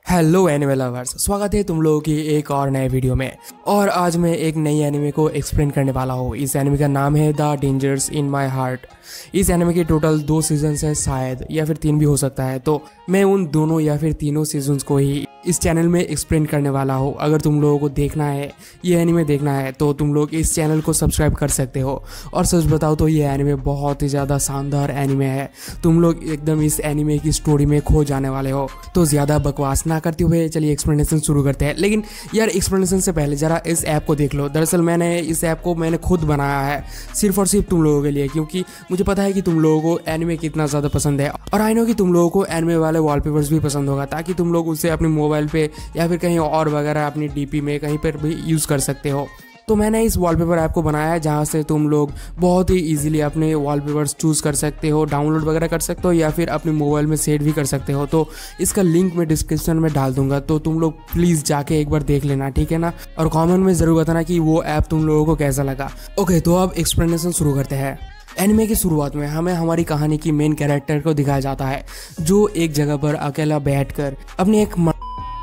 Hello anime lovers, स्वागत है तुम लोगों की एक और नए वीडियो में। और आज मैं एक नई एनिमे को एक्सप्लेन करने वाला हूँ। इस एनिमे का नाम है the dangers in my heart. इस एनिमे के टोटल 2 सीजन्स हैं, शायद या फिर 3 भी हो सकता है। तो मैं उन दोनों या फिर तीनों सीजन्स को ही इस चैनल में एक्सप्लेन करने वाला हूँ। अगर तुम लोगों को देखना है, ये एनिमे देखना है, तो तुम लोग इस चैनल को सब्सक्राइब कर सकते हो। और सच बताओ तो ये एनिमे बहुत ही ज़्यादा शानदार एनिमे है। तुम लोग एकदम इस एनिमे की स्टोरी में खो जाने वाले हो। तो ज़्यादा बकवास ना करते हुए चलिए एक्सप्लेनेशन शुरू करते हैं। लेकिन यार, एक्सप्लेनेशन से पहले ज़रा इस ऐप को देख लो। दरअसल मैंने इस ऐप को खुद बनाया है, सिर्फ और सिर्फ तुम लोगों के लिए, क्योंकि मुझे पता है कि तुम लोगों को एनिमे कितना ज़्यादा पसंद है। और आई नो कि तुम लोगों को एनिमे वाले वॉलपेपर्स भी पसंद होगा, ताकि तुम लोग उसे अपने मोबाइल पे या फिर कहीं और वगैरह अपनी डीपी में कहीं पर भी यूज़ कर सकते हो। तो मैंने इस वॉलपेपर ऐप को बनाया है, जहाँ से तुम लोग बहुत ही इजीली अपने वॉलपेपर्स चूज़ कर सकते हो, डाउनलोड वगैरह कर सकते हो, या फिर अपने मोबाइल में सेट भी कर सकते हो। तो इसका लिंक मैं डिस्क्रिप्शन में डाल दूंगा, तो तुम लोग प्लीज़ जाके एक बार देख लेना, ठीक है ना। और कमेंट में ज़रूर बताना कि वो ऐप तुम लोगों को कैसा लगा। ओके, तो अब एक्सप्लेनेशन शुरू करते हैं। एनिमे की शुरुआत में हमें हमारी कहानी की मेन कैरेक्टर को दिखाया जाता है, जो एक जगह पर अकेला बैठकर अपनी एक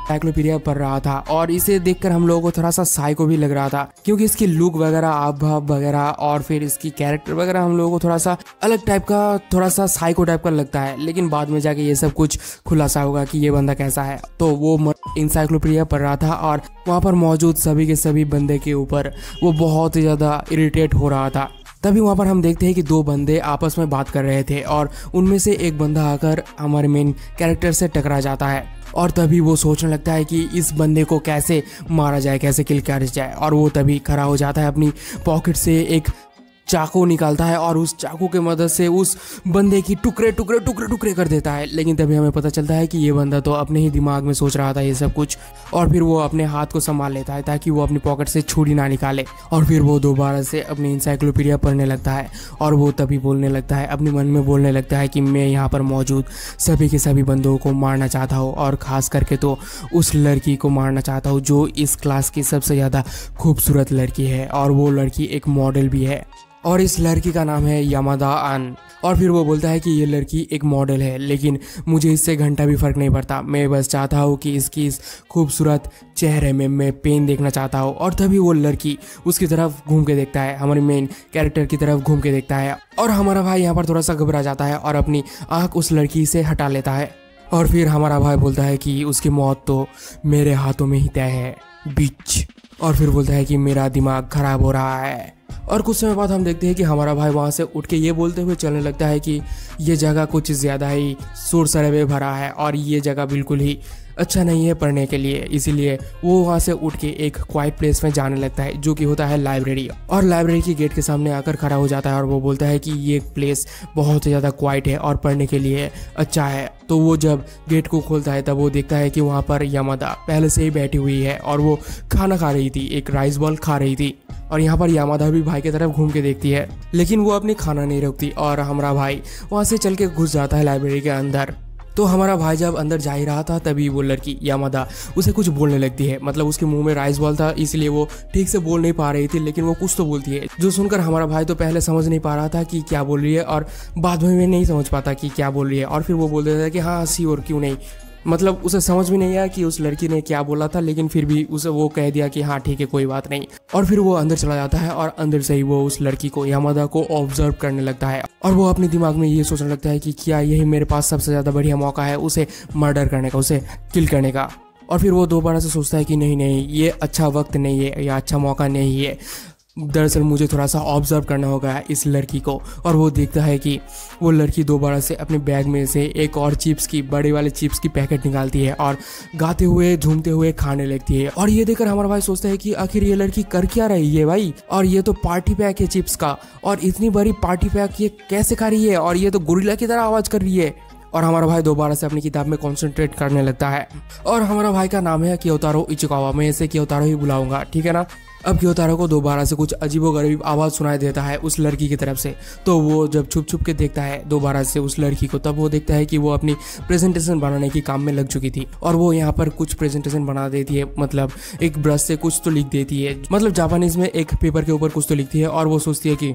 एनसाइक्लोपीडिया पढ़ रहा था। और इसे देखकर हम लोगों को थोड़ा सा साइको भी लग रहा था, क्योंकि इसकी लुक वगैरह, हाव भाव वगैरह और फिर इसकी कैरेक्टर वगैरह हम लोगों को थोड़ा सा अलग टाइप का, थोड़ा सा साइको टाइप का लगता है। लेकिन बाद में जाके ये सब कुछ खुलासा होगा कि ये बंदा कैसा है। तो वो एनसाइक्लोपीडिया पढ़ रहा था और वहाँ पर मौजूद सभी के सभी बंदे के ऊपर वो बहुत ही ज़्यादा इरिटेट हो रहा था। तभी वहाँ पर हम देखते हैं कि 2 बंदे आपस में बात कर रहे थे, और उनमें से एक बंदा आकर हमारे मेन कैरेक्टर से टकरा जाता है। और तभी वो सोचने लगता है कि इस बंदे को कैसे मारा जाए, कैसे किल किया जाए। और वो तभी खड़ा हो जाता है, अपनी पॉकेट से एक चाकू निकालता है और उस चाकू के मदद से उस बंदे की टुकड़े टुकड़े टुकड़े टुकड़े कर देता है। लेकिन तभी हमें पता चलता है कि ये बंदा तो अपने ही दिमाग में सोच रहा था ये सब कुछ। और फिर वो अपने हाथ को संभाल लेता है, ताकि वो अपनी पॉकेट से छुरी ना निकाले। और फिर वो दोबारा से अपनी एनसाइक्लोपीडिया पढ़ने लगता है। और वो तभी बोलने लगता है, अपने मन में बोलने लगता है कि मैं यहाँ पर मौजूद सभी के सभी बंदों को मारना चाहता हूँ, और ख़ास करके तो उस लड़की को मारना चाहता हूँ जो इस क्लास की सबसे ज़्यादा खूबसूरत लड़की है। और वो लड़की एक मॉडल भी है, और इस लड़की का नाम है यामादा अन। और फिर वो बोलता है कि ये लड़की एक मॉडल है, लेकिन मुझे इससे घंटा भी फ़र्क नहीं पड़ता। मैं बस चाहता हूँ कि इसकी इस खूबसूरत चेहरे में मैं पेन देखना चाहता हूँ। और तभी वो लड़की उसकी तरफ घूम के देखता है, हमारे मेन कैरेक्टर की तरफ घूम के देखता है। और हमारा भाई यहाँ पर थोड़ा सा घबरा जाता है और अपनी आँख उस लड़की से हटा लेता है। और फिर हमारा भाई बोलता है कि उसकी मौत तो मेरे हाथों में ही तय है, बिच। और फिर बोलता है कि मेरा दिमाग खराब हो रहा है। और कुछ समय बाद हम देखते हैं कि हमारा भाई वहाँ से उठ के ये बोलते हुए चलने लगता है कि ये जगह कुछ ज़्यादा ही शोर शराबे भरा है, और ये जगह बिल्कुल ही अच्छा नहीं है पढ़ने के लिए। इसीलिए वो वहाँ से उठ के एक क्वाइट प्लेस में जाने लगता है, जो कि होता है लाइब्रेरी। और लाइब्रेरी की गेट के सामने आकर खड़ा हो जाता है, और वो बोलता है कि ये प्लेस बहुत ही ज़्यादा क्वाइट है और पढ़ने के लिए अच्छा है। तो वो जब गेट को खोलता है, तब वो देखता है कि वहाँ पर यामादा पहले से ही बैठी हुई है, और वो खाना खा रही थी, एक राइस बॉल खा रही थी। और यहाँ पर यामादा भी भाई की तरफ घूम के देखती है, लेकिन वो अपनी खाना नहीं रोकती। और हमारा भाई वहाँ से चल के घुस जाता है लाइब्रेरी के अंदर। तो हमारा भाई जब अंदर जा ही रहा था, तभी वो लड़की यामादा उसे कुछ बोलने लगती है। मतलब उसके मुंह में राइस बॉल था, इसलिए वो ठीक से बोल नहीं पा रही थी, लेकिन वो कुछ तो बोलती है, जो सुनकर हमारा भाई तो पहले समझ नहीं पा रहा था कि क्या बोल रही है, और बाद में नहीं समझ पाता कि क्या बोल रही है। और फिर वो बोल देता है कि हाँ श्योर, क्यों नहीं। मतलब उसे समझ भी नहीं आया कि उस लड़की ने क्या बोला था, लेकिन फिर भी उसे वो कह दिया कि हाँ ठीक है, कोई बात नहीं। और फिर वो अंदर चला जाता है, और अंदर से ही वो उस लड़की को, यामादा को ऑब्जर्व करने लगता है। और वो अपने दिमाग में ये सोचने लगता है कि क्या यही मेरे पास सबसे ज़्यादा बढ़िया मौका है उसे मर्डर करने का, उसे किल करने का। और फिर वो दोबारा से सोचता है कि नहीं नहीं, ये अच्छा वक्त नहीं है या अच्छा मौका नहीं है। दरअसल मुझे थोड़ा सा ऑब्जर्व करना होगा इस लड़की को। और वो देखता है कि वो लड़की दोबारा से अपने बैग में से एक और चिप्स की, बड़े वाले चिप्स की पैकेट निकालती है, और गाते हुए झूमते हुए खाने लगती है। और ये देखकर हमारा भाई सोचता है कि आखिर ये लड़की कर क्या रही है भाई, और ये तो पार्टी पैक है चिप्स का, और इतनी बड़ी पार्टी पैक ये कैसे खा रही है, और ये तो गोरिल्ला की तरह आवाज़ कर रही है। और हमारा भाई दोबारा से अपनी किताब में कॉन्सेंट्रेट करने लगता है। और हमारा भाई का नाम है क्योतारो इचिकावा, मैं इसे क्योतारो ही बुलाऊंगा, ठीक है ना। अब क्योतारो को दोबारा से कुछ अजीबोगरीब आवाज़ सुनाई देता है उस लड़की की तरफ से। तो वो जब छुप छुप के देखता है दोबारा से उस लड़की को, तब वो देखता है कि वो अपनी प्रेजेंटेशन बनाने की काम में लग चुकी थी। और वो यहाँ पर कुछ प्रेजेंटेशन बना देती है, मतलब एक ब्रश से कुछ तो लिख देती है, मतलब जापानीज में एक पेपर के ऊपर कुछ तो लिखती है। और वो सोचती है कि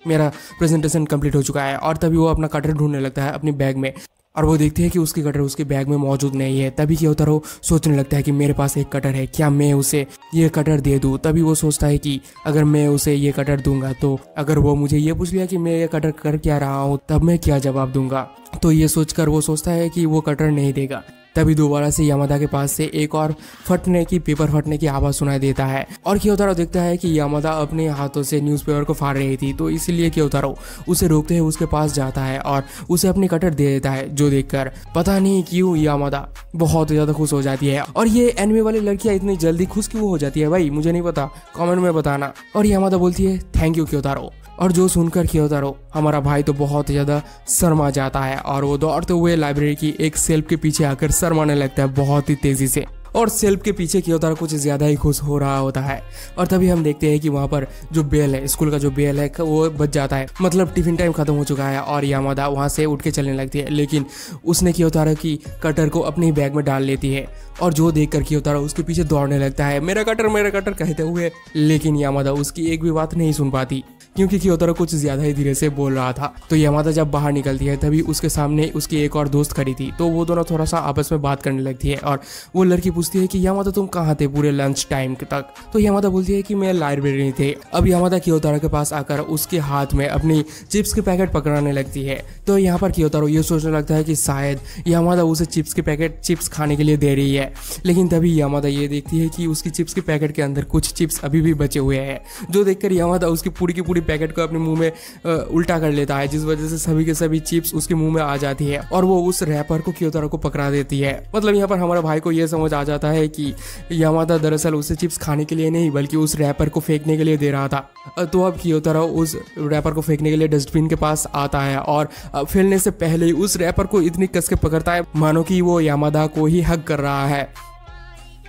मेरा प्रेजेंटेशन कंप्लीट हो चुका है। और तभी वो अपना कटर ढूंढने लगता है अपनी बैग में। और वो देखते हैं कि उसकी कटर उसके बैग में मौजूद नहीं है। तभी क्योतारो सोचने लगता है कि मेरे पास एक कटर है, क्या मैं उसे ये कटर दे दूं। तभी वो सोचता है कि अगर मैं उसे ये कटर दूंगा तो अगर वो मुझे ये पूछ लिया कि मैं ये कटर कर क्या रहा हूँ तब मैं क्या जवाब दूंगा। तो ये सोचकर वो सोचता है कि वो कटर नहीं देगा। तभी दोबारा से यामादा के पास से एक और पेपर फटने की आवाज सुनाई देता है और क्योतारो देखता है कि यामादा अपने हाथों से न्यूज़पेपर को फाड़ रही थी। तो इसीलिए क्योतारो उसे रोकते हुए उसके पास जाता है और उसे अपनी कटर दे देता है, जो देखकर पता नहीं क्यों यामादा बहुत ज्यादा खुश हो जाती है। और ये एनिमे वाली लड़कियां इतनी जल्दी खुश क्यों हो जाती है भाई, मुझे नहीं पता, कमेंट में बताना। और यामादा बोलती है थैंक यू क्योतारो। और जो सुनकर क्योतारो हमारा भाई तो बहुत ज्यादा शर्मा जाता है और वो दौड़ते हुए लाइब्रेरी की एक शेल्फ के पीछे आकर शर्माने लगता है बहुत ही तेजी से। और शेल्फ के पीछे क्योतारो कुछ ज्यादा ही खुश हो रहा होता है। और तभी हम देखते हैं कि वहाँ पर जो बेल है, स्कूल का जो बेल है वो बज जाता है, मतलब टिफिन टाइम खत्म हो चुका है और यामादा वहाँ से उठ के चलने लगती है। लेकिन उसने क्योतारो की कटर को अपने बैग में डाल लेती है और जो देखकर क्योतारो उसके पीछे दौड़ने लगता है मेरा कटर कहते हुए। लेकिन यामादा उसकी एक भी बात नहीं सुन पाती क्योंकि क्योतारो कुछ ज्यादा ही धीरे से बोल रहा था। तो यामादा जब बाहर निकलती है तभी उसके सामने उसकी एक और दोस्त खड़ी थी। तो वो दोनों थोड़ा सा आपस में बात करने लगती है और वो लड़की पूछती है कि यामादा तुम कहाँ थे पूरे लंच टाइम तक। तो यामादा बोलती है कि मैं लाइब्रेरी थे। अब यामादा क्योतारो के पास आकर उसके हाथ में अपनी चिप्स के पैकेट पकड़ाने लगती है। तो यहाँ पर क्योतारो ये सोचने लगता है कि शायद यामादा उसे चिप्स खाने के लिए दे रही है। लेकिन तभी यामादा ये देखती है कि उसकी चिप्स के पैकेट के अंदर कुछ चिप्स अभी भी बचे हुए हैं, जो देखकर यामादा उसकी पूरी की पूरी पैकेट को अपने मुंह में उल्टा कर लेता है, जिस वजह से सभी के सभी चिप्स उसके मुंह में आ जाती है और वो उस रैपर को क्योतारो को पकड़ा देती है। मतलब यहाँ पर हमारा भाई को ये समझ आ जाता है कि यामादा दरअसल उसे चिप्स खाने के लिए नहीं बल्कि उस रैपर को फेंकने के लिए दे रहा था। तो अब क्योतारो उस रैपर को फेंकने के लिए डस्टबिन के पास आता है और फैलने से पहले ही उस रैपर को इतनी कस के पकड़ता है मानो कि वो यामादा को ही हक कर रहा है।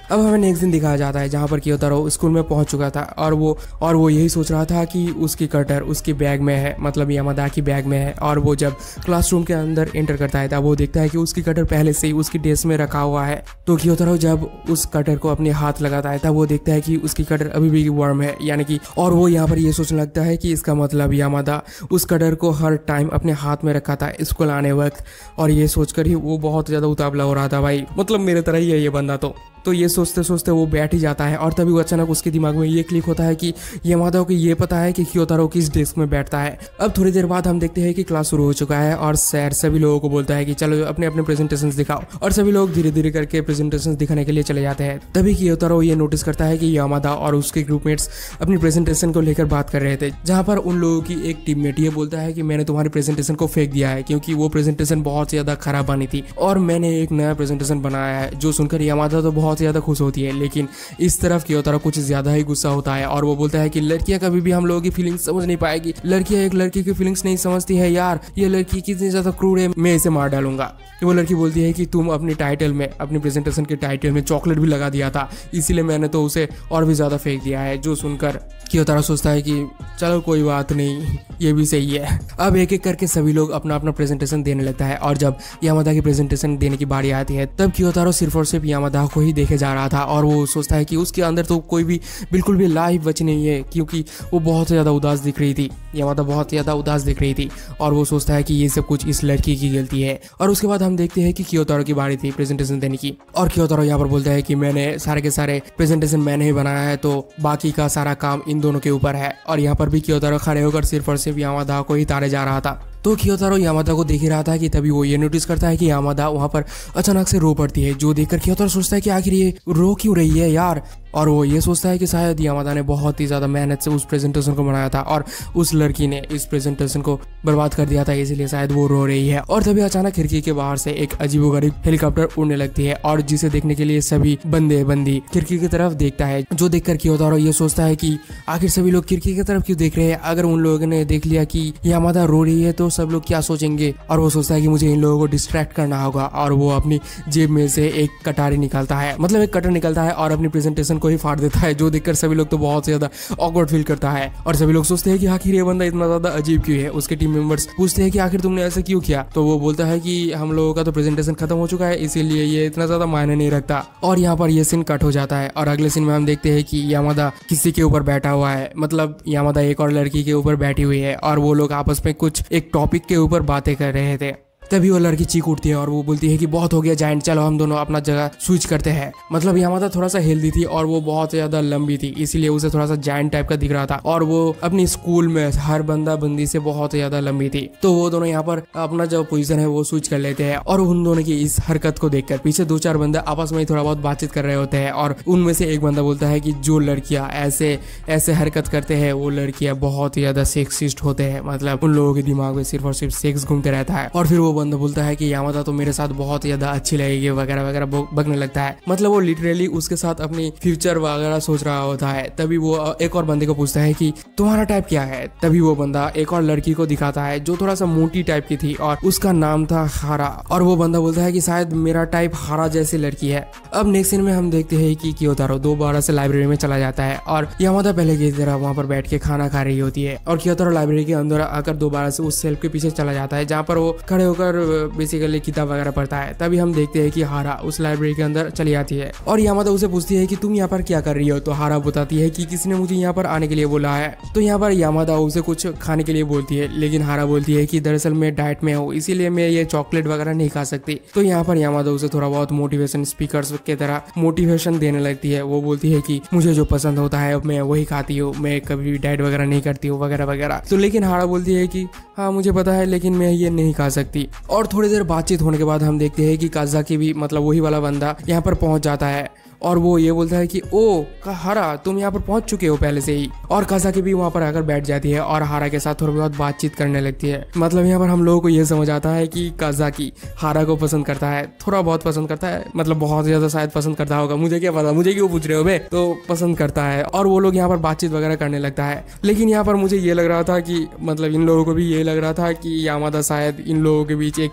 अब हमें नेक्स्ट दिन दिखाया जाता है जहाँ पर क्योतारो स्कूल में पहुंच चुका था और वो यही सोच रहा था कि उसकी कटर उसके बैग में है, मतलब यामादा की बैग में है। और वो जब क्लासरूम के अंदर एंटर करता है तब वो देखता है कि उसकी कटर पहले से ही उसकी डेस्क में रखा हुआ है। तो क्योतारो जब उस कटर को अपने हाथ लगाता है तब वो देखता है कि उसकी कटर अभी भी वर्म है, यानी कि, और वो यहाँ पर ये सोचने लगता है कि इसका मतलब यामादा उस कटर को हर टाइम अपने हाथ में रखा था स्कूल आने वक्त। और ये सोचकर ही वो बहुत ज्यादा उतावला हो रहा था भाई, मतलब मेरे तरह ही है ये बंदा। तो ये सोचते सोचते वो बैठ ही जाता है और तभी वो अचानक उसके दिमाग में ये क्लिक होता है कि यामादा को ये पता है कि क्योतारो किस डेस्क में बैठता है। अब थोड़ी देर बाद हम देखते हैं कि क्लास शुरू हो चुका है और सर सभी लोगों को बोलता है कि चलो अपने अपने प्रेजेंटेशन दिखाओ, और सभी लोग धीरे धीरे करके प्रेजेंटेशन दिखाने के लिए चले जाते हैं। तभी क्योतारो ये नोटिस करता है कि यामादा और उसके ग्रुपमेट्स अपनी प्रेजेंटेशन को लेकर बात कर रहे थे, जहाँ पर उन लोगों की एक टीममेट ये बोलता है कि मैंने तुम्हारी प्रेजेंटेशन को फेंक दिया है क्योंकि वो प्रेजेंटेशन बहुत ज्यादा खराब बनी थी और मैंने एक नया प्रेजेंटेशन बनाया है। जो सुनकर यामादा तो बहुत ज्यादा खुश होती है, लेकिन इस तरफ क्योतारो कुछ ज्यादा ही गुस्सा होता है और वो बोलता है कि लड़कियां कभी भी हम लोगों की फीलिंग्स समझ नहीं पाएगी, लड़कियां एक लड़की की फीलिंग्स नहीं समझती है यार, ये लड़की कितनी ज्यादा क्रूर है, मैं इसे मार डालूंगा। वो लड़की बोलती है कि तुम अपनी टाइटल में, अपनी प्रेजेंटेशन के टाइटल में चॉकलेट भी लगा दिया था, इसीलिए मैंने तो उसे और भी ज्यादा फेंक दिया है। जो सुनकर क्योतारो सोचता है कि चलो कोई बात नहीं, ये भी सही है। अब एक एक करके सभी लोग अपना अपना प्रेजेंटेशन देने लगता है और जब यामादा की प्रेजेंटेशन देने की बारी आती है तब क्योतारो सिर्फ और सिर्फ यामादा को ही देखे जा रहा था और वो सोचता है कि उसके अंदर तो कोई भी बिल्कुल भी लाइफ बची नहीं है, क्योंकि वो बहुत ज्यादा उदास दिख रही थी, यामादा बहुत ज्यादा उदास दिख रही थी और वो सोचता है कि ये सब कुछ इस लड़की की गलती है। और उसके बाद हम देखते हैं कि क्योतारो की बारी थी प्रेजेंटेशन देने की और क्योतारो यहाँ पर बोलता है कि मैंने सारे के सारे प्रेजेंटेशन मैंने ही बनाया है, तो बाकी का सारा काम इन दोनों के ऊपर है। और यहाँ पर भी क्योतारो खड़े होकर सिर्फ और सिर्फ यामादा को ही तारे जा रहा था। तो क्योतारो यामादा को देख ही रहा था कि तभी वो ये नोटिस करता है कि यामादा वहाँ पर अचानक से रो पड़ती है, जो देखकर क्योतारो सोचता है कि आखिर ये रो क्यों रही है यार। और वो ये सोचता है कि शायद यामादा ने बहुत ही ज्यादा मेहनत से उस प्रेजेंटेशन को बनाया था और उस लड़की ने इस प्रेजेंटेशन को बर्बाद कर दिया था, इसीलिए शायद वो रो रही है। और तभी अचानक खिड़की के बाहर से एक अजीबोगरीब हेलीकॉप्टर उड़ने लगती है और जिसे देखने के लिए सभी बंदी खिड़की की तरफ देखता है, जो देखकर क्योतारो ये सोचता है कि आखिर सभी लोग खिड़की की तरफ क्यों देख रहे हैं, अगर उन लोगों ने देख लिया कि यामादा रो रही है तो सब लोग क्या सोचेंगे। और वो सोचता है कि मुझे इन लोगों को डिस्ट्रैक्ट करना होगा और वो अपनी जेब में से एक कटारी निकालता है, मतलब एक कटर निकालता है और अपनी प्रेजेंटेशन को ही फाड़ देता है, जो देखकर सभी लोग तो बहुत ज्यादा ऑकवर्ड फील करता है। और सभी लोग सोचते हैं कि आखिर ये बंदा इतना ज्यादा अजीब क्यों है। उसके टीम मेंबर्स पूछते हैं कि आखिर तुमने ऐसा क्यों किया, तो वो बोलता है कि हम लोगों का तो प्रेजेंटेशन खत्म हो चुका है, इसीलिए ये इतना ज्यादा मायने नहीं रखता। और यहाँ पर ये सीन कट हो जाता है और अगले सीन में हम देखते हैं कि यामादा किसी के ऊपर बैठा हुआ है, मतलब यामादा एक और लड़की के ऊपर बैठी हुई है और वो लोग आपस में कुछ एक टॉपिक के ऊपर बातें कर रहे थे। तभी वो लड़की चीख उठती है और वो बोलती है कि बहुत हो गया जायंट, चलो हम दोनों अपना जगह स्विच करते हैं। मतलब यामादा थोड़ा सा हेल्दी थी और वो बहुत ज्यादा लंबी थी, इसीलिए उसे थोड़ा सा जायंट टाइप का दिख रहा था और वो अपनी स्कूल में हर बंदा बंदी से बहुत ज्यादा लंबी थी। तो वो दोनों यहाँ पर अपना जो पोजीशन है वो स्विच कर लेते हैं और उन दोनों की इस हरकत को देखकर पीछे 2-4 बंदे आपस में थोड़ा बहुत बातचीत कर रहे होते हैं और उनमें से एक बंदा बोलता है कि जो लड़कियां ऐसे ऐसे हरकत करते हैं वो लड़कियां बहुत ही ज्यादा सेक्सिस्ट होते हैं, मतलब उन लोगों के दिमाग में सिर्फ और सिर्फ सेक्स घूमते रहता है। और फिर वो बंदा बोलता है कि यामादा तो मेरे साथ बहुत ज्यादा अच्छी लगेगी वगैरह वगैरह बकने लगता है। मतलब वो लिटरली उसके साथ अपनी फ्यूचर वगैरह सोच रहा होता है। तभी वो एक और बंदे को पूछता है कि तुम्हारा टाइप क्या है। तभी वो बंदा एक और लड़की को दिखाता है जो थोड़ा सा मोटी टाइप की थी और उसका नाम था हारा। और वो बंदा बोलता है कि शायद मेरा टाइप हारा जैसी लड़की है। अब नेक्स्ट सीन में हम देखते हैं कि कियोतारो दोबारा से लाइब्रेरी में चला जाता है और यामादा पहले की तरह वहाँ पर बैठ के खाना खा रही होती है और कियोतारो लाइब्रेरी के अंदर आकर दोबारा से उस सेल्फ के पीछे चला जाता है जहाँ पर वो खड़े होकर बेसिकली किताब वगैरह पढ़ता है। तभी हम देखते हैं कि हारा उस लाइब्रेरी के अंदर चली जाती है और यामादा उसे पूछती है कि तुम यहाँ पर क्या कर रही हो। तो हारा बताती है कि किसी ने मुझे यहाँ पर आने के लिए बोला है। तो यहाँ पर यामादा उसे कुछ खाने के लिए बोलती है, लेकिन हारा बोलती है कि दरअसल मैं डाइट में हूँ इसीलिए मैं ये चॉकलेट वगैरह नहीं खा सकती। तो यहाँ पर यामादा उसे थोड़ा बहुत मोटिवेशन स्पीकर्स की तरह मोटिवेशन देने लगती है। वो बोलती है कि मुझे जो पसंद होता है मैं वही खाती हूँ, मैं कभी भी डाइट वगैरह नहीं करती हूँ वगैरह वगैरह। तो लेकिन हारा बोलती है कि हाँ मुझे पता है लेकिन मैं ये नहीं खा सकती। और थोड़ी देर बातचीत होने के बाद हम देखते हैं कि काज़ाकी भी मतलब वही वाला बंदा यहाँ पर पहुंच जाता है और वो ये बोलता है कि ओ हारा तुम यहाँ पर पहुंच चुके हो पहले से ही। और काज़ाकी भी वहाँ पर आकर बैठ जाती है और हारा के साथ थोड़ी बहुत बातचीत करने लगती है। मतलब यहाँ पर हम लोगों को ये समझ आता है कि काज़ाकी हारा को पसंद करता है, थोड़ा बहुत पसंद करता है, मतलब बहुत ज्यादा शायद पसंद करता होगा, मुझे क्या पता, मुझे क्यों पूछ रहे हो बे। तो पसंद करता है और वो लोग यहाँ पर बातचीत वगैरह करने लगता है। लेकिन यहाँ पर मुझे ये लग रहा था कि मतलब इन लोगों को भी ये लग रहा था कि यामादा शायद इन लोगों के बीच एक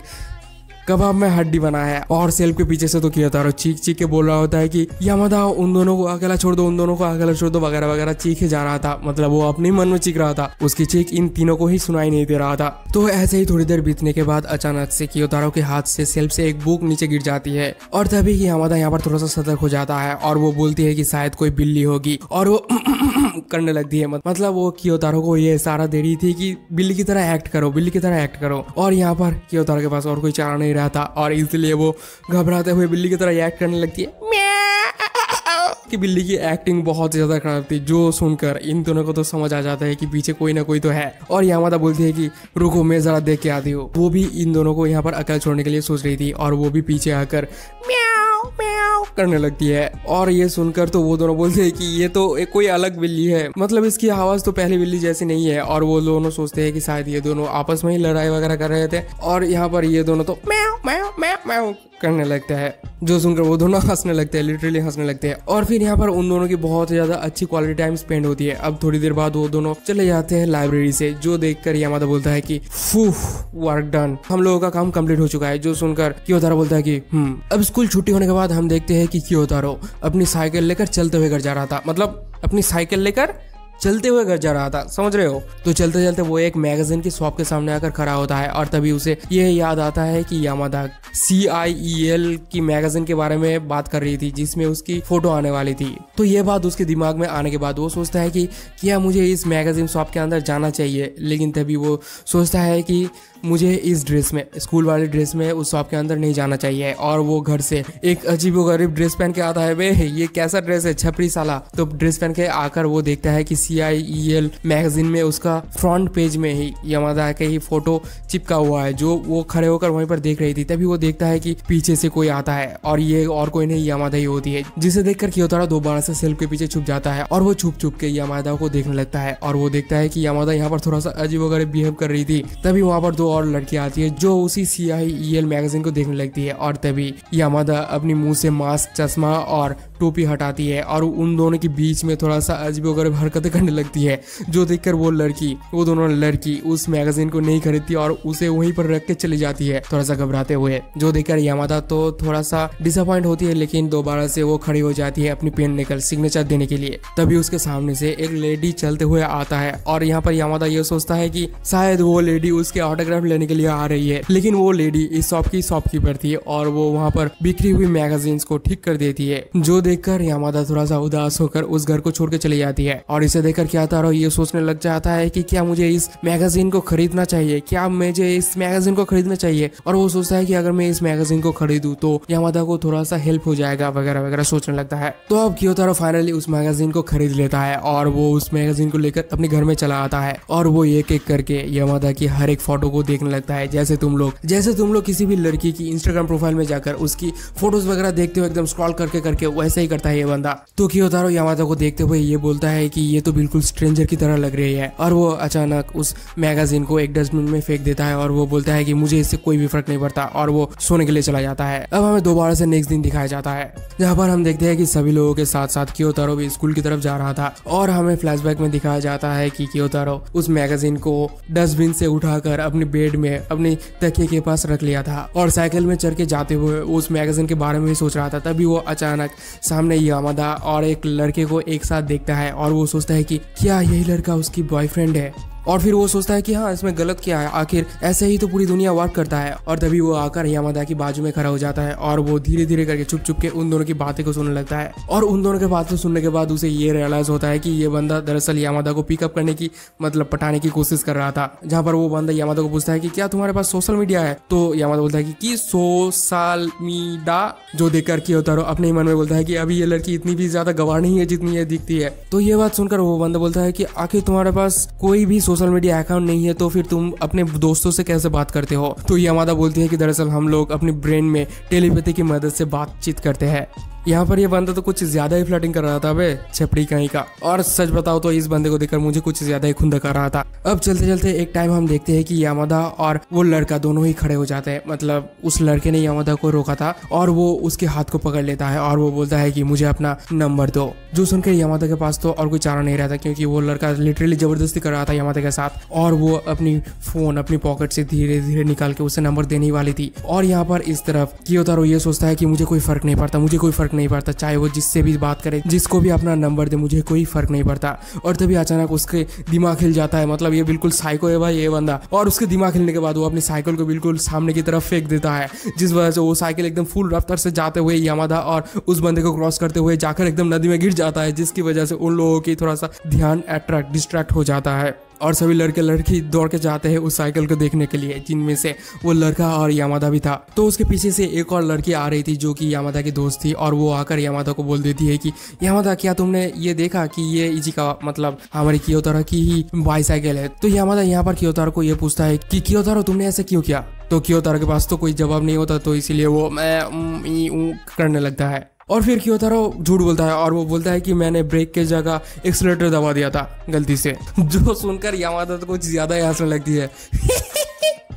कबाब में हड्डी बना है। और सेल्फ के पीछे से तो कियोतारो चीख चीख के बोल रहा होता है कि यामादा उन दोनों को अकेला छोड़ दो, उन दोनों को अकेला छोड़ दो वगैरह वगैरह चीखे जा रहा था। मतलब वो अपने मन में चीख रहा था, उसकी चीख इन तीनों को ही सुनाई नहीं दे रहा था। तो ऐसे ही थोड़ी देर बीतने के बाद अचानक से कियोतारो के हाथ से सेल्फ से एक बुक नीचे गिर जाती है और तभी यामादा यहाँ पर थोड़ा सा सतर्क हो जाता है और वो बोलती है कि शायद कोई बिल्ली होगी और वो करने लगती है। मतलब वो कियोतारो को ये इशारा दे रही थी कि बिल्ली की तरह एक्ट करो, बिल्ली की तरह एक्ट करो। और यहाँ पर कियोतारो के पास और कोई चारा नहीं रहा था और इसलिए वो घबराते हुए बिल्ली की तरह एक्ट करने लगती है। कि बिल्ली की एक्टिंग बहुत ज्यादा खराब थी, जो सुनकर इन दोनों को तो समझ आ जाता है कि पीछे कोई ना कोई तो है। और यामादा बोलती है कि रुको मैं जरा देख के आती हूँ। वो भी इन दोनों को यहाँ पर अकेले छोड़ने के लिए सोच रही थी और वो भी पीछे आकर म्याऊ म्याऊ करने लगती है। और ये सुनकर तो वो दोनों बोलते हैं कि ये तो एक कोई अलग बिल्ली है, मतलब इसकी आवाज तो पहली बिल्ली जैसी नहीं है। और वो दोनों सोचते हैं कि शायद ये दोनों आपस में ही लड़ाई वगैरह कर रहे थे और यहाँ पर ये दोनों तो म्याऊ म्याऊ म्याऊ म्याऊ करने लगता है, जो सुनकर वो दोनों हंसने लगते हैं, लिटरली हंसने लगते हैं। और फिर यहाँ पर उन दोनों की बहुत ज्यादा अच्छी क्वालिटी टाइम स्पेंड होती है। अब थोड़ी देर बाद वो दोनों चले जाते हैं लाइब्रेरी से, जो देखकर यामादा बोलता है कि वर्क डन, हम लोगों का काम कंप्लीट हो चुका है। जो सुनकर कियोतारो बोलता है कि अब स्कूल छुट्टी होने के बाद हम देखते हैं कि कियोतारो अपनी साइकिल लेकर चलते हुए घर जा रहा था, मतलब अपनी साइकिल लेकर चलते हुए घर जा रहा था, समझ रहे हो। तो चलते चलते वो एक मैगजीन की शॉप के सामने आकर खड़ा होता है और तभी उसे ये याद आता है कि यामादा CIEL की मैगजीन के बारे में बात कर रही थी जिसमें उसकी फोटो आने वाली थी। तो ये बात उसके दिमाग में आने के बाद वो सोचता है कि क्या मुझे इस मैगजीन शॉप के अंदर जाना चाहिए। लेकिन तभी वो सोचता है कि मुझे इस ड्रेस में, स्कूल वाले ड्रेस में उस शॉप के अंदर नहीं जाना चाहिए। और वो घर से एक अजीबोगरीब ड्रेस पहन के आता है, बे ये कैसा ड्रेस है छपरी साला। तो ड्रेस पहन के आकर वो देखता है कि CIEL मैगजीन में उसका फ्रंट पेज में ही यामादा के ही फोटो चिपका हुआ है, जो वो खड़े होकर वहीं पर देख रही थी। तभी वो देखता है कि पीछे से कोई आता है और ये और कोई नहीं यामादा ही होती है, जिसे देखकर कियोतारो दोबारा से सेल्फ के पीछे छुप जाता है और वो छुप छुप के यामादा को देखने लगता है। और वो देखता है कि यामादा यहाँ पर थोड़ा सा अजीबोगरीब बिहेव कर रही थी। तभी वहाँ पर दो और लड़की आती है जो उसी CIEL मैगजीन को देखने लगती है और तभी यामादा अपनी मुंह से मास्क, चश्मा और टोपी हटाती है और उन दोनों के बीच में थोड़ा सा अजीबोगरीब हरकतें करने लगती है, जो देखकर वो दोनों लड़की उस मैगजीन को नहीं खरीदती और उसे वहीं पर रख के चली जाती है थोड़ा सा घबराते हुए। जो देखकर यामादा तो थोड़ा सा डिसअपॉइंट होती है, लेकिन दोबारा से वो खड़ी हो जाती है अपनी पेन निकल सिग्नेचर देने के लिए। तभी उसके सामने से एक लेडी चलते हुए आता है और यहाँ पर यामादा ये सोचता है कि शायद वो लेडी उसके ऑटोग्राफ लेने के लिए आ रही है। लेकिन वो लेडी इस शॉप की शॉपकीपर थी और वो वहाँ पर बिखरी हुई मैगजीन्स को ठीक कर देती है। जो देखकर यामादा थोड़ा सा उदास होकर उस घर को छोड़ के चली जाती है और इसे देखकर कियोतारो ये सोचने लग जाता है कि क्या मुझे इस मैगजीन को खरीदना चाहिए, क्या मुझे इस मैगजीन को खरीदना चाहिए। और वो सोचता है कि अगर मैं इस मैगजीन को खरीदूं तो यामादा को थोड़ा सा हेल्प हो जाएगा वगैरह वगैरह सोचने लगता है। तो अब कियोतारो फाइनली उस मैगजीन को खरीद लेता है और वो उस मैगजीन को लेकर अपने घर में चला आता है और वो एक एक करके यामादा की हर एक फोटो को देखने लगता है। जैसे तुम लोग किसी भी लड़की की इंस्टाग्राम प्रोफाइल में जाकर उसकी फोटोज वगैरह देखते हो एकदम स्क्रॉल करके वैसे ही करता है ये बंदा। तो कियोतारो यामादा को देखते हुए ये बोलता है कि ये तो बिल्कुल स्ट्रेंजर की तरह लग रही है और वो अचानक उस मैगजीन को एक डस्टबिन में फेंक देता है और वो बोलता है कि मुझे इससे कोई भी फर्क नहीं पड़ता और वो सोने के लिए चला जाता है। अब हमें दोबारा से नेक्स्ट दिन दिखाया जाता है जहाँ पर हम देखते हैं कि सभी लोगों के साथ साथ कियोतारो भी स्कूल की तरफ जा रहा था और हमें फ्लैशबैक में दिखाया जाता है कि कियोतारो उस मैगजीन को डस्टबिन से उठाकर अपने बेड में अपनी तकिए के पास रख लिया था और साइकिल में चढ़ के जाते हुए उस मैगजीन के बारे में ही सोच रहा था। तभी वो अचानक सामने यामादा और एक लड़के को एक साथ देखता है और वो सोचता है कि क्या यही लड़का उसकी बॉयफ्रेंड है। और फिर वो सोचता है कि हाँ इसमें गलत क्या है, आखिर ऐसे ही तो पूरी दुनिया वर्क करता है। और तभी वो आकर यामादा की बाजू में खड़ा हो जाता है और वो धीरे धीरे करके छुप छुप के उन दोनों की बातें को सुनने लगता है। और उन दोनों के बातें सुनने के बाद उसे ये रियलाइज होता है कि ये बंदा दरअसल यामादा को पिकअप करने की मतलब पटाने की कोशिश कर रहा था। जहाँ पर वो बंदा यामादा को पूछता है कि क्या तुम्हारे पास सोशल मीडिया है, तो यामादा बोलता है कि सोशल मीडिया, जो देखकर कियोतारो अपने ही मन में बोलता है कि अभी ये लड़की इतनी भी ज्यादा गवार नहीं है जितनी ये दिखती है। तो ये बात सुनकर वो बंदा बोलता है कि आखिर तुम्हारे पास कोई भी सोशल मीडिया अकाउंट नहीं है तो फिर तुम अपने दोस्तों से कैसे बात करते हो। तो यामादा बोलती है कि दरअसल हम लोग अपनी ब्रेन में टेलीपैथी की मदद से बातचीत करते हैं। यहाँ पर ये बंदा तो कुछ ज्यादा ही फ्लर्टिंग कर रहा था बे छपड़ी कहीं का, और सच बताओ तो इस बंदे को देखकर मुझे कुछ ज्यादा ही खुंदक कर रहा था। अब चलते चलते एक टाइम हम देखते हैं कि यामादा और वो लड़का दोनों ही खड़े हो जाते हैं। मतलब उस लड़के ने यामादा को रोका था और वो उसके हाथ को पकड़ लेता है और वो बोलता है कि मुझे अपना नंबर दो। जो सुनकर यामादा के पास तो और कोई चारा नहीं रहता क्योंकि वो लड़का लिटरली जबरदस्ती कर रहा था यामादा के साथ और वो अपनी फोन अपनी पॉकेट से धीरे धीरे निकाल के उसे नंबर देने वाली थी। और यहाँ पर इस तरफ कियोतारो ये सोचता है कि मुझे कोई फर्क नहीं पड़ता, चाहे वो जिससे भी बात करे, जिसको भी अपना नंबर दे, मुझे कोई फर्क नहीं पड़ता। और तभी अचानक उसके दिमाग हिल जाता है। मतलब ये बिल्कुल साइको है भाई ये बंदा। और उसके दिमाग हिलने के बाद वो अपनी साइकिल को बिल्कुल सामने की तरफ फेंक देता है, जिस वजह से वो साइकिल एकदम फुल रफ्तार से जाते हुए यामादा और उस बंदे को क्रॉस करते हुए जाकर एकदम नदी में गिर जाता है, जिसकी वजह से उन लोगों की थोड़ा सा ध्यान डिस्ट्रैक्ट हो जाता है। और सभी लड़के लड़की दौड़ के जाते हैं उस साइकिल को देखने के लिए, जिनमें से वो लड़का और यामादा भी था। तो उसके पीछे से एक और लड़की आ रही थी जो कि यामादा की दोस्त थी और वो आकर यामादा को बोल देती है कि यामादा क्या तुमने ये देखा कि ये इचिका मतलब हमारी कियोतारो की ही बाईसाइकिल है। तो यामादा यहाँ पर कियोतारो को ये पूछता है कि कियोतारो तुमने ऐसे क्यों किया। तो कियोतारो के पास तो कोई जवाब नहीं होता, तो इसीलिए वो मैं करने लगता है। और फिर कियोतारो झूठ बोलता है और वो बोलता है कि मैंने ब्रेक के जगह एक्सीलरेटर दबा दिया था गलती से। जो सुनकर यामादा तो कुछ ज्यादा ही हंसने लगती है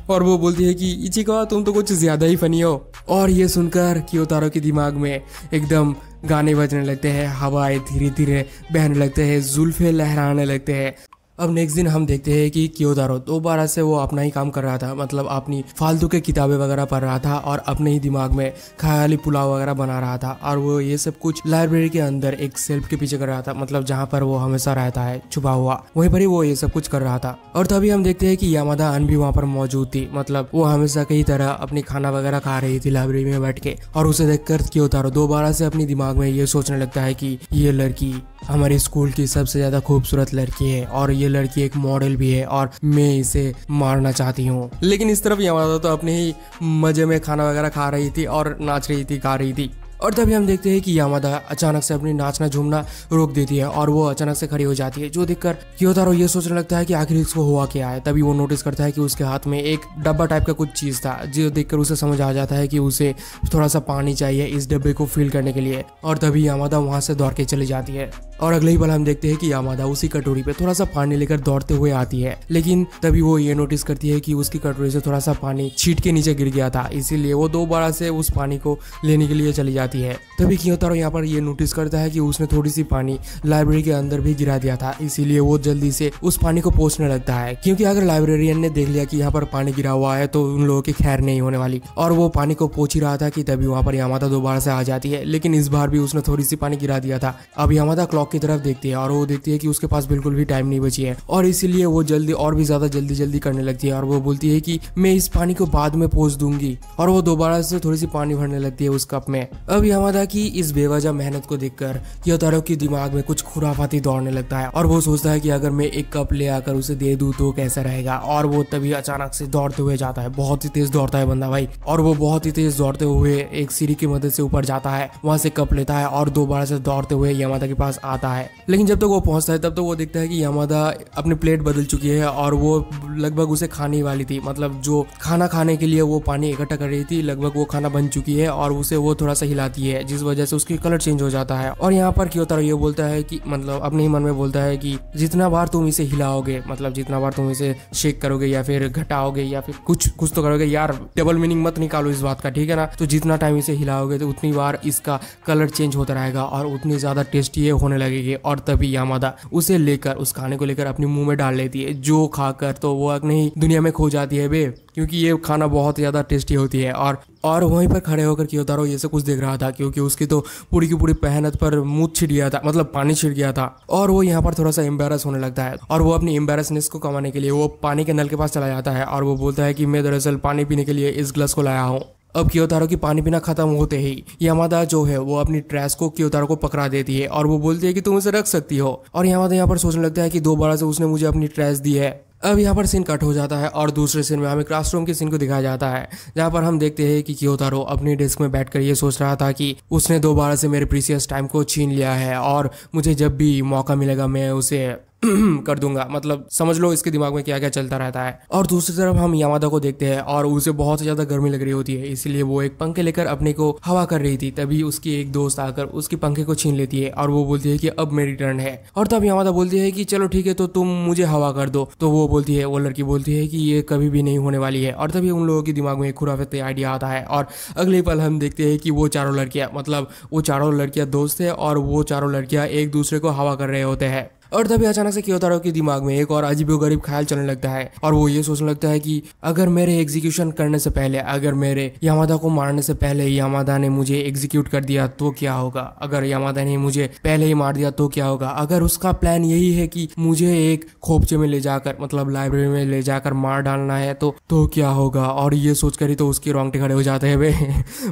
और वो बोलती है कि इचिका तुम तो कुछ ज्यादा ही फनी हो। और ये सुनकर कियोतारो के दिमाग में एकदम गाने बजने लगते हैं, हवाएं धीरे धीरे बहने लगते हैं, जुल्फे लहराने लगते हैं। अब नेक्स्ट दिन हम देखते हैं कि कियोतारो दोबारा से वो अपना ही काम कर रहा था। मतलब अपनी फालतू के किताबें वगैरह पढ़ रहा था और अपने ही दिमाग में ख्याली पुलाव वगैरह बना रहा था। और वो ये सब कुछ लाइब्रेरी के अंदर एक सेल्फ के पीछे कर रहा था, मतलब जहाँ पर वो हमेशा रहता है छुपा हुआ, वहीं पर ही वो ये सब कुछ कर रहा था। और तभी हम देखते हैं कि यामादा अन भी वहाँ पर मौजूद थी। मतलब वो हमेशा कई तरह अपनी खाना वगैरह खा रही थी लाइब्रेरी में बैठ के। और उसे देखकर कियोतारो दोबारा से अपनी दिमाग में ये सोचने लगता है कि ये लड़की हमारे स्कूल की सबसे ज्यादा खूबसूरत लड़की है और ये लड़की एक मॉडल भी है और मैं इसे मारना चाहती हूँ। लेकिन इस तरफ यामादा तो अपने ही मजे में खाना वगैरह खा रही थी और नाच रही थी, गा रही थी। और तभी हम देखते हैं कि यामादा अचानक से अपनी नाचना झूमना रोक देती है और वो अचानक से खड़ी हो जाती है, जो देखकर कियोतारो ये सोचने लगता है कि आखिर इसको हुआ क्या है। तभी वो नोटिस करता है कि उसके हाथ में एक डब्बा टाइप का कुछ चीज था, जो देखकर उसे समझ आ जाता है कि उसे थोड़ा सा पानी चाहिए इस डब्बे को फिल करने के लिए। और तभी यामादा वहां से दौड़ के चली जाती है और अगले ही पल हम देखते हैं कि यामादा उसी कटोरी पे थोड़ा सा पानी लेकर दौड़ते हुए आती है। लेकिन तभी वो ये नोटिस करती है कि उसकी कटोरी से थोड़ा सा पानी छीट के नीचे गिर गया था, इसीलिए वो दोबारा से उस पानी को लेने के लिए चली जाती है। तभी कियोतारो यहाँ पर ये नोटिस करता है कि उसने थोड़ी सी पानी लाइब्रेरी के अंदर भी गिरा दिया था, इसीलिए वो जल्दी से उस पानी को पोंछने लगता है, क्योंकि अगर लाइब्रेरियन ने देख लिया कि यहाँ पर पानी गिरा हुआ है तो उन लोगों की खैर नहीं होने वाली। और वो पानी को पोंछ ही रहा था कि तभी वहाँ पर यामादा दोबारा से आ जाती है, लेकिन इस बार भी उसने थोड़ी सी पानी गिरा दिया था। अब यामादा क्लॉक क्लॉक की तरफ देखती है और वो देखती है कि उसके पास बिल्कुल भी टाइम नहीं बची है और इसीलिए वो जल्दी और भी ज्यादा जल्दी करने लगती है और वो बोलती है कि मैं इस पानी को बाद में पोंछ दूंगी और वो दोबारा से थोड़ी सी पानी भरने लगती है उस कप में। अब यामादा की इस बेवजह मेहनत को देखकर क्योतारो के दिमाग में कुछ खुराफाती दौड़ने लगता है और वो सोचता है कि अगर मैं एक कप ले आकर उसे दे दूं तो कैसा रहेगा। और वो तभी अचानक से दौड़ते हुए जाता है, बहुत ही तेज दौड़ता है बंदा भाई, और वो बहुत ही तेज दौड़ते हुए एक सीढ़ी की मदद से ऊपर जाता है, वहां से कप लेता है और दोबारा से दौड़ते हुए यामादा के पास आता है। लेकिन जब तक वो पहुंचता है तब तक वो देखता है कि यामादा अपनी प्लेट बदल चुकी है और वो लगभग उसे खाने वाली थी, मतलब जो खाना खाने के लिए वो पानी इकट्ठा कर रही थी लगभग वो खाना बन चुकी है और उसे वो थोड़ा सा हिलाती है जिस वजह से उसकी कलर चेंज हो जाता है। और यहाँ पर क्योतारो ये बोलता है कि मतलब अपने ही मन में बोलता है कि जितना बार तुम इसे हिलाओगे, मतलब जितना बार तुम इसे शेक करोगे या फिर घटाओगे या फिर कुछ तो करोगे, यार डबल मीनिंग मत निकालो इस बात का, ठीक है ना, तो जितना टाइम इसे हिलाओगे तो उतनी बार इसका कलर चेंज होता रहेगा और उतनी ज्यादा टेस्टी ये होने लगेगी। और तभी यामादा उसे लेकर उस खाने को लेकर अपने मुंह में डाल लेती है, जो खाकर तो वो अपनी दुनिया में खो जाती है बे, क्योंकि ये खाना बहुत ज्यादा टेस्टी होती है। और वहीं पर खड़े होकर क्योतारो ये सब कुछ देख रहा था क्योंकि उसकी तो पूरी की पूरी मेहनत पर मुंह छिड़ गया था, मतलब पानी छिड़ गया था और वो यहाँ पर थोड़ा सा एम्बेरस होने लगता है और वो अपनी एम्बेरसनेस को कमाने के लिए वो पानी के नल के पास चला जाता है और वो बोलता है कि मैं दरअसल पानी पीने के लिए इस ग्लास को लाया हूँ। अब क्योतारो की पानी पीना खत्म होते ही यामादा जो है वो अपनी ट्रैश को क्योतारो को पकड़ा देती है और वो बोलती है कि तुम इसे रख सकती हो। और यामादा यहाँ पर सोचने लगता है कि दोबारा से उसने मुझे अपनी ट्रैश दी है। अब यहाँ पर सीन कट हो जाता है और दूसरे सीन में हमें क्लासरूम के सीन को दिखाया जाता है, जहाँ पर हम देखते हैं कि क्योतारो अपनी डेस्क में बैठकर ये सोच रहा था कि उसने दोबारा से मेरे प्रीसियस टाइम को छीन लिया है और मुझे जब भी मौका मिलेगा मैं उसे कर दूंगा, मतलब समझ लो इसके दिमाग में क्या क्या चलता रहता है। और दूसरी तरफ हम यामादा को देखते हैं और उसे बहुत ज्यादा गर्मी लग रही होती है, इसलिए वो एक पंखे लेकर अपने को हवा कर रही थी। तभी उसकी एक दोस्त आकर उसके पंखे को छीन लेती है और वो बोलती है कि अब मेरी टर्न है। और तब यामादा बोलती है कि चलो ठीक है तो तुम मुझे हवा कर दो। तो वो लड़की बोलती है कि ये कभी भी नहीं होने वाली है। और तभी उन लोगों के दिमाग में एक खुराफाती आइडिया आता है और अगले पल हम देखते हैं कि वो चारों लड़कियां दोस्त है और वो चारों लड़कियां एक दूसरे को हवा कर रहे होते हैं। और तभी अचानक से क्योतारो के दिमाग में एक और अजीबोगरीब ख्याल चलने लगता है और वो ये सोचने लगता है कि अगर मेरे एग्जीक्यूशन करने से पहले, अगर मेरे यामादा को मारने से पहले यामादा ने मुझे एग्जीक्यूट कर दिया तो क्या होगा, अगर यामादा ने मुझे पहले ही मार दिया तो क्या होगा, अगर उसका प्लान यही है कि मुझे एक खोपचे में ले जाकर, मतलब लाइब्रेरी में ले जाकर मार डालना है तो क्या होगा। और ये सोचकर ही तो उसके रोंगटे खड़े हो जाते हैं वे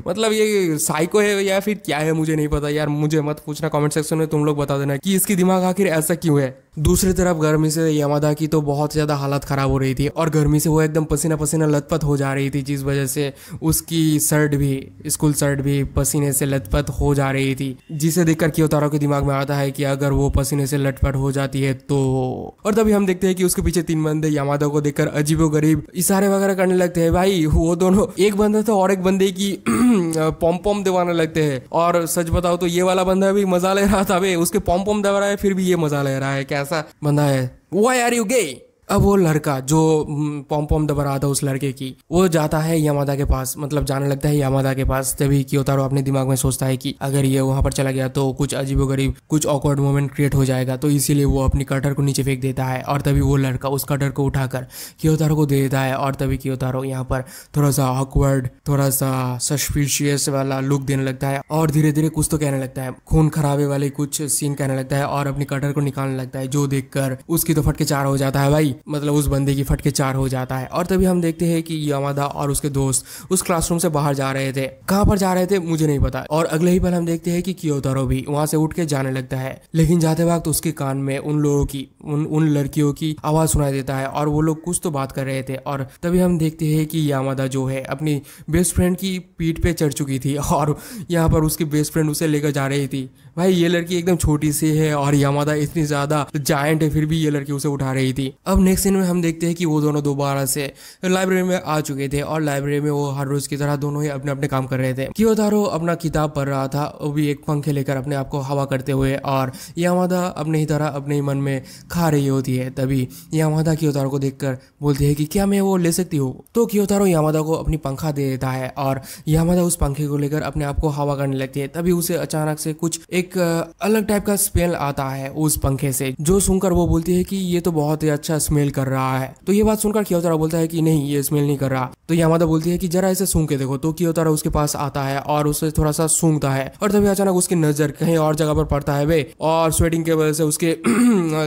मतलब ये साइको है या फिर क्या है मुझे नहीं पता यार, मुझे मत पूछना, कमेंट सेक्शन में तुम लोग बता देना कि इसकी दिमाग आखिर ऐसा क्यों है। दूसरी तरफ गर्मी से यामादा की तो बहुत ज्यादा हालत खराब हो रही थी और गर्मी से वो एकदम पसीना पसीना लथपथ हो जा रही थी, जिस वजह से उसकी स्कूल शर्ट भी पसीने से लथपथ हो जा रही थी, जिसे देखकर क्योतारो के दिमाग में आता है कि अगर वो पसीने से लथपथ हो जाती है तो। और तभी हम देखते हैं कि उसके पीछे 3 बंदे यामादा को देखकर अजीबोगरीब इशारे वगैरह करने लगते हैं। भाई वो दोनों, एक बंदा था और एक बंदे की पॉम दिवाने लगते हैं। और सच बताओ तो ये वाला बंदा भी मजा ले रहा था, उसके पॉम दबा रहा है फिर भी ये मजा ले रहा है, कैसा बंदा है। Why are you gay? अब वो लड़का जो पॉम दबा रहा था उस लड़के की, वो जाता है यामादा के पास, मतलब जाने लगता है यामादा के पास। तभी क्योतारो अपने दिमाग में सोचता है कि अगर ये वहां पर चला गया तो कुछ अजीबोगरीब, कुछ ऑकवर्ड मोमेंट क्रिएट हो जाएगा, तो इसीलिए वो अपनी कटर को नीचे फेंक देता है। और तभी वो लड़का उस कटर को उठाकर क्योतारो को दे देता है और तभी क्योतारो यहाँ पर थोड़ा सा ऑकवर्ड, थोड़ा सा सस्पिशियस वाला लुक देने लगता है और धीरे धीरे कुछ तो कहने लगता है, खून खराबे वाले कुछ सीन कहने लगता है और अपनी कटर को निकालने लगता है, जो देखकर उसकी तो फटके 4 हो जाता है भाई, मतलब उस बंदे की फटके 4 हो जाता है। और तभी हम देखते हैं कि यामादा और उसके दोस्त उस क्लासरूम से बाहर जा रहे थे, कहां पर जा रहे थे मुझे नहीं पता। और अगले ही पल हम देखते हैं कि क्योतारो भी वहां से उठ के जाने लगता है, लेकिन जाते वक्त उसके कान में उन लोगों की, उन लड़कियों की आवाज सुनाई देता है और वो लोग कुछ तो बात कर रहे थे। और तभी हम देखते हैं कि यामादा जो है अपनी बेस्ट फ्रेंड की पीठ पे चढ़ चुकी थी और यहाँ पर उसकी बेस्ट फ्रेंड उसे लेकर जा रही थी। भाई ये लड़की एकदम छोटी सी है और यामादा इतनी ज्यादा जायंट है, फिर भी ये लड़की उसे उठा रही थी। अब नेक्स्ट सीन में हम देखते हैं कि वो दोनों दोबारा से लाइब्रेरी में आ चुके थे और लाइब्रेरी में वो हर रोज की तरह दोनों ही अपने अपने काम कर रहे थे। क्योतारो अपना किताब पढ़ रहा था, वो भी एक पंखे लेकर अपने आप को हवा करते हुए, और यामादा अपने ही तरह अपने ही मन में खा रही होती है। तभी यामादा क्योतारो को देखकर बोलती है कि क्या मैं वो ले सकती हूँ, तो क्योतारो यामादा को अपनी पंखा दे देता है और यामादा उस पंखे को लेकर अपने आप को हवा करने लगती है। तभी उसे अचानक से कुछ एक अलग टाइप का स्मेल आता है उस पंखे से, जो सुनकर वो बोलती है कि ये तो बहुत ही अच्छा स्मेल कर रहा है। तो ये बात सुनकर कियोतारो बोलता है कि नहीं, ये स्मेल नहीं कर रहा। तो यामादा बोलती है कि जरा इसे सूंघ के देखो। तो कियोतारो उसके पास आता है और उसे थोड़ा सा सूंघता है, और तभी अचानक उसकी नजर कहीं और जगह पर पड़ता है वे, और स्वेटिंग की वजह से उसके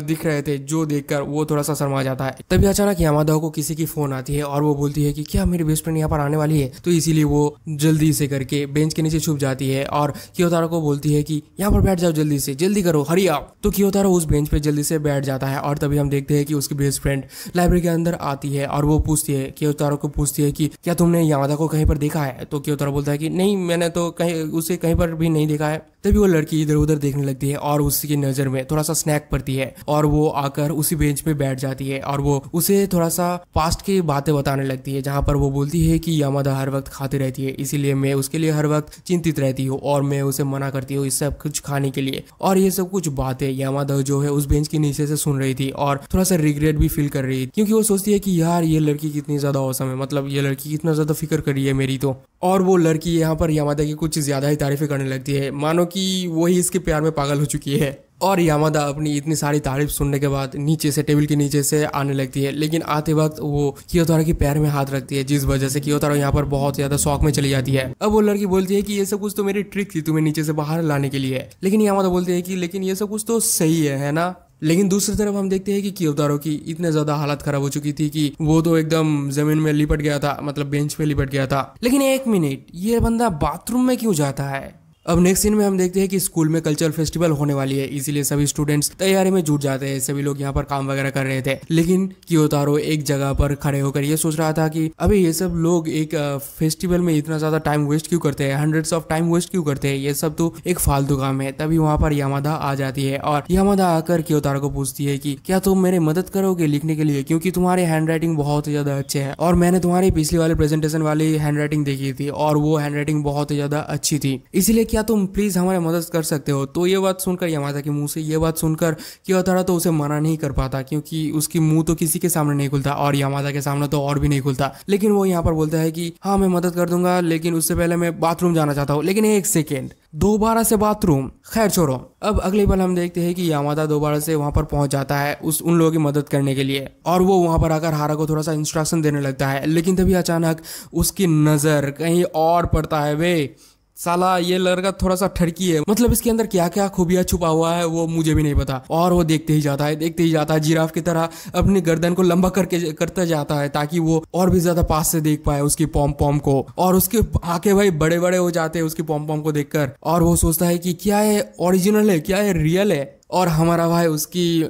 दिख रहे थे, जो देखकर वो थोड़ा सा शर्मा जाता है। तभी अचानक यामादा को किसी की फोन आती है और वो बोलती है कि क्या मेरी बेस्ट फ्रेंड यहाँ पर आने वाली है। तो इसीलिए वो जल्दी से करके बेंच के नीचे छुप जाती है और कियोतारो को बोलती है कि यहाँ पर बैठ जाओ, जल्दी से, जल्दी करो, हरी आप। तो कियोतारो उस बेंच पे जल्दी से बैठ जाता है, और तभी हम देखते हैं कि उसकी बेस्ट फ्रेंड लाइब्रेरी के अंदर आती है और वो पूछती है, कियोतारो को पूछती है कि क्या तुमने यामादा को कहीं पर देखा है। तो कियोतारो बोलता है कि नहीं, मैंने तो कहीं उसे कहीं पर भी नहीं देखा है। तभी वो लड़की इधर उधर देखने लगती है और उसकी नजर में थोड़ा सा स्नैक पड़ती है, और वो आकर उसी बेंच पे बैठ जाती है और वो उसे थोड़ा सा पास्ट की बातें बताने लगती है, जहाँ पर वो बोलती है कि यामादा हर वक्त खाती रहती है, इसीलिए मैं उसके लिए हर वक्त चिंतित रहती हूँ और मैं उसे मना करती हूँ इस सब कुछ खाने के लिए। और ये सब कुछ बातें यामादा जो है उस बेंच के नीचे से सुन रही थी और थोड़ा सा रिग्रेट भी फील कर रही थी, क्योंकि वो सोचती है कि यार ये लड़की कितनी ज्यादा औसम है, मतलब ये लड़की कितना ज्यादा फिक्र कर रही है मेरी। तो और वो लड़की यहाँ पर यामादा की कुछ ज्यादा ही तारीफें करने लगती है, मानो कि वही इसके प्यार में पागल हो चुकी है। और यामादा अपनी इतनी सारी तारीफ सुनने के बाद नीचे से, टेबल के नीचे से आने लगती है, लेकिन आते वक्त वो कियोतारो के पैर में हाथ रखती है, जिस वजह से कियोतारो यहाँ पर बहुत ज्यादा शौक में चली जाती है। अब वो लड़की बोलती है कि ये सब कुछ तो मेरी ट्रिक थी तुम्हें नीचे से बाहर लाने के लिए, लेकिन यामादा बोलती है कि लेकिन ये सब कुछ तो सही है ना। लेकिन दूसरी तरफ हम देखते हैं कि कियोतारो की इतने ज्यादा हालत खराब हो चुकी थी कि वो तो एकदम जमीन में लिपट गया था, मतलब बेंच पे लिपट गया था। लेकिन एक मिनट, ये बंदा बाथरूम में क्यों जाता है? अब नेक्स्ट सीन में हम देखते हैं कि स्कूल में कल्चरल फेस्टिवल होने वाली है, इसीलिए सभी स्टूडेंट्स तैयारी में जुट जाते हैं। सभी लोग यहाँ पर काम वगैरह कर रहे थे, लेकिन कियोतारो एक जगह पर खड़े होकर ये सोच रहा था कि अभी ये सब लोग एक फेस्टिवल में इतना ज्यादा टाइम वेस्ट क्यों करते हैं, हंड्रेड्स ऑफ टाइम वेस्ट क्यों करते हैं, ये सब तो एक फालतू काम है। तभी वहाँ पर यामादा आ जाती है और यामादा आकर कियोतारो को पूछती है कि क्या तुम मेरी मदद करोगे लिखने के लिए, क्योंकि तुम्हारे हैंड राइटिंग बहुत ही ज्यादा अच्छे है और मैंने तुम्हारी पिछली वाले प्रेजेंटेशन वाली हैंड राइटिंग देखी थी और वो हैंड राइटिंग बहुत ही ज्यादा अच्छी थी, इसलिए क्या तुम प्लीज हमारी मदद कर सकते हो। तो ये बात सुनकर यामादा के मुंह से ये बात सुनकर कियोतारो तो उसे मना नहीं कर पाता, क्योंकि उसकी मुंह तो किसी के सामने नहीं खुलता और यामादा के सामने तो और भी नहीं खुलता। लेकिन वो यहाँ पर बोलता है कि हाँ मैं मदद कर दूंगा, लेकिन उससे पहले मैं बाथरूम जाना चाहता हूँ। लेकिन एक सेकेंड, दोबारा से बाथरूम? खैर छोड़ो। अब अगले पल हम देखते हैं कि यामादा दोबारा से वहां पर पहुंच जाता है उन लोगों की मदद करने के लिए, और वो वहां पर आकर हारा को थोड़ा सा इंस्ट्रक्शन देने लगता है। लेकिन तभी अचानक उसकी नजर कहीं और पड़ता है। वे साला ये लड़का थोड़ा सा ठरकी है, मतलब इसके अंदर क्या क्या खूबियां छुपा हुआ है वो मुझे भी नहीं पता। और वो देखते ही जाता है, देखते ही जाता है, जिराफ की तरह अपनी गर्दन को लंबा करते जाता है ताकि वो और भी ज्यादा पास से देख पाए उसकी पॉम पॉम को। और उसके आंखें भाई बड़े बड़े हो जाते हैं उसकी पॉम पॉम को देखकर, और वो सोचता है कि क्या ये ओरिजिनल है, क्या ये रियल है। और हमारा भाई उसकी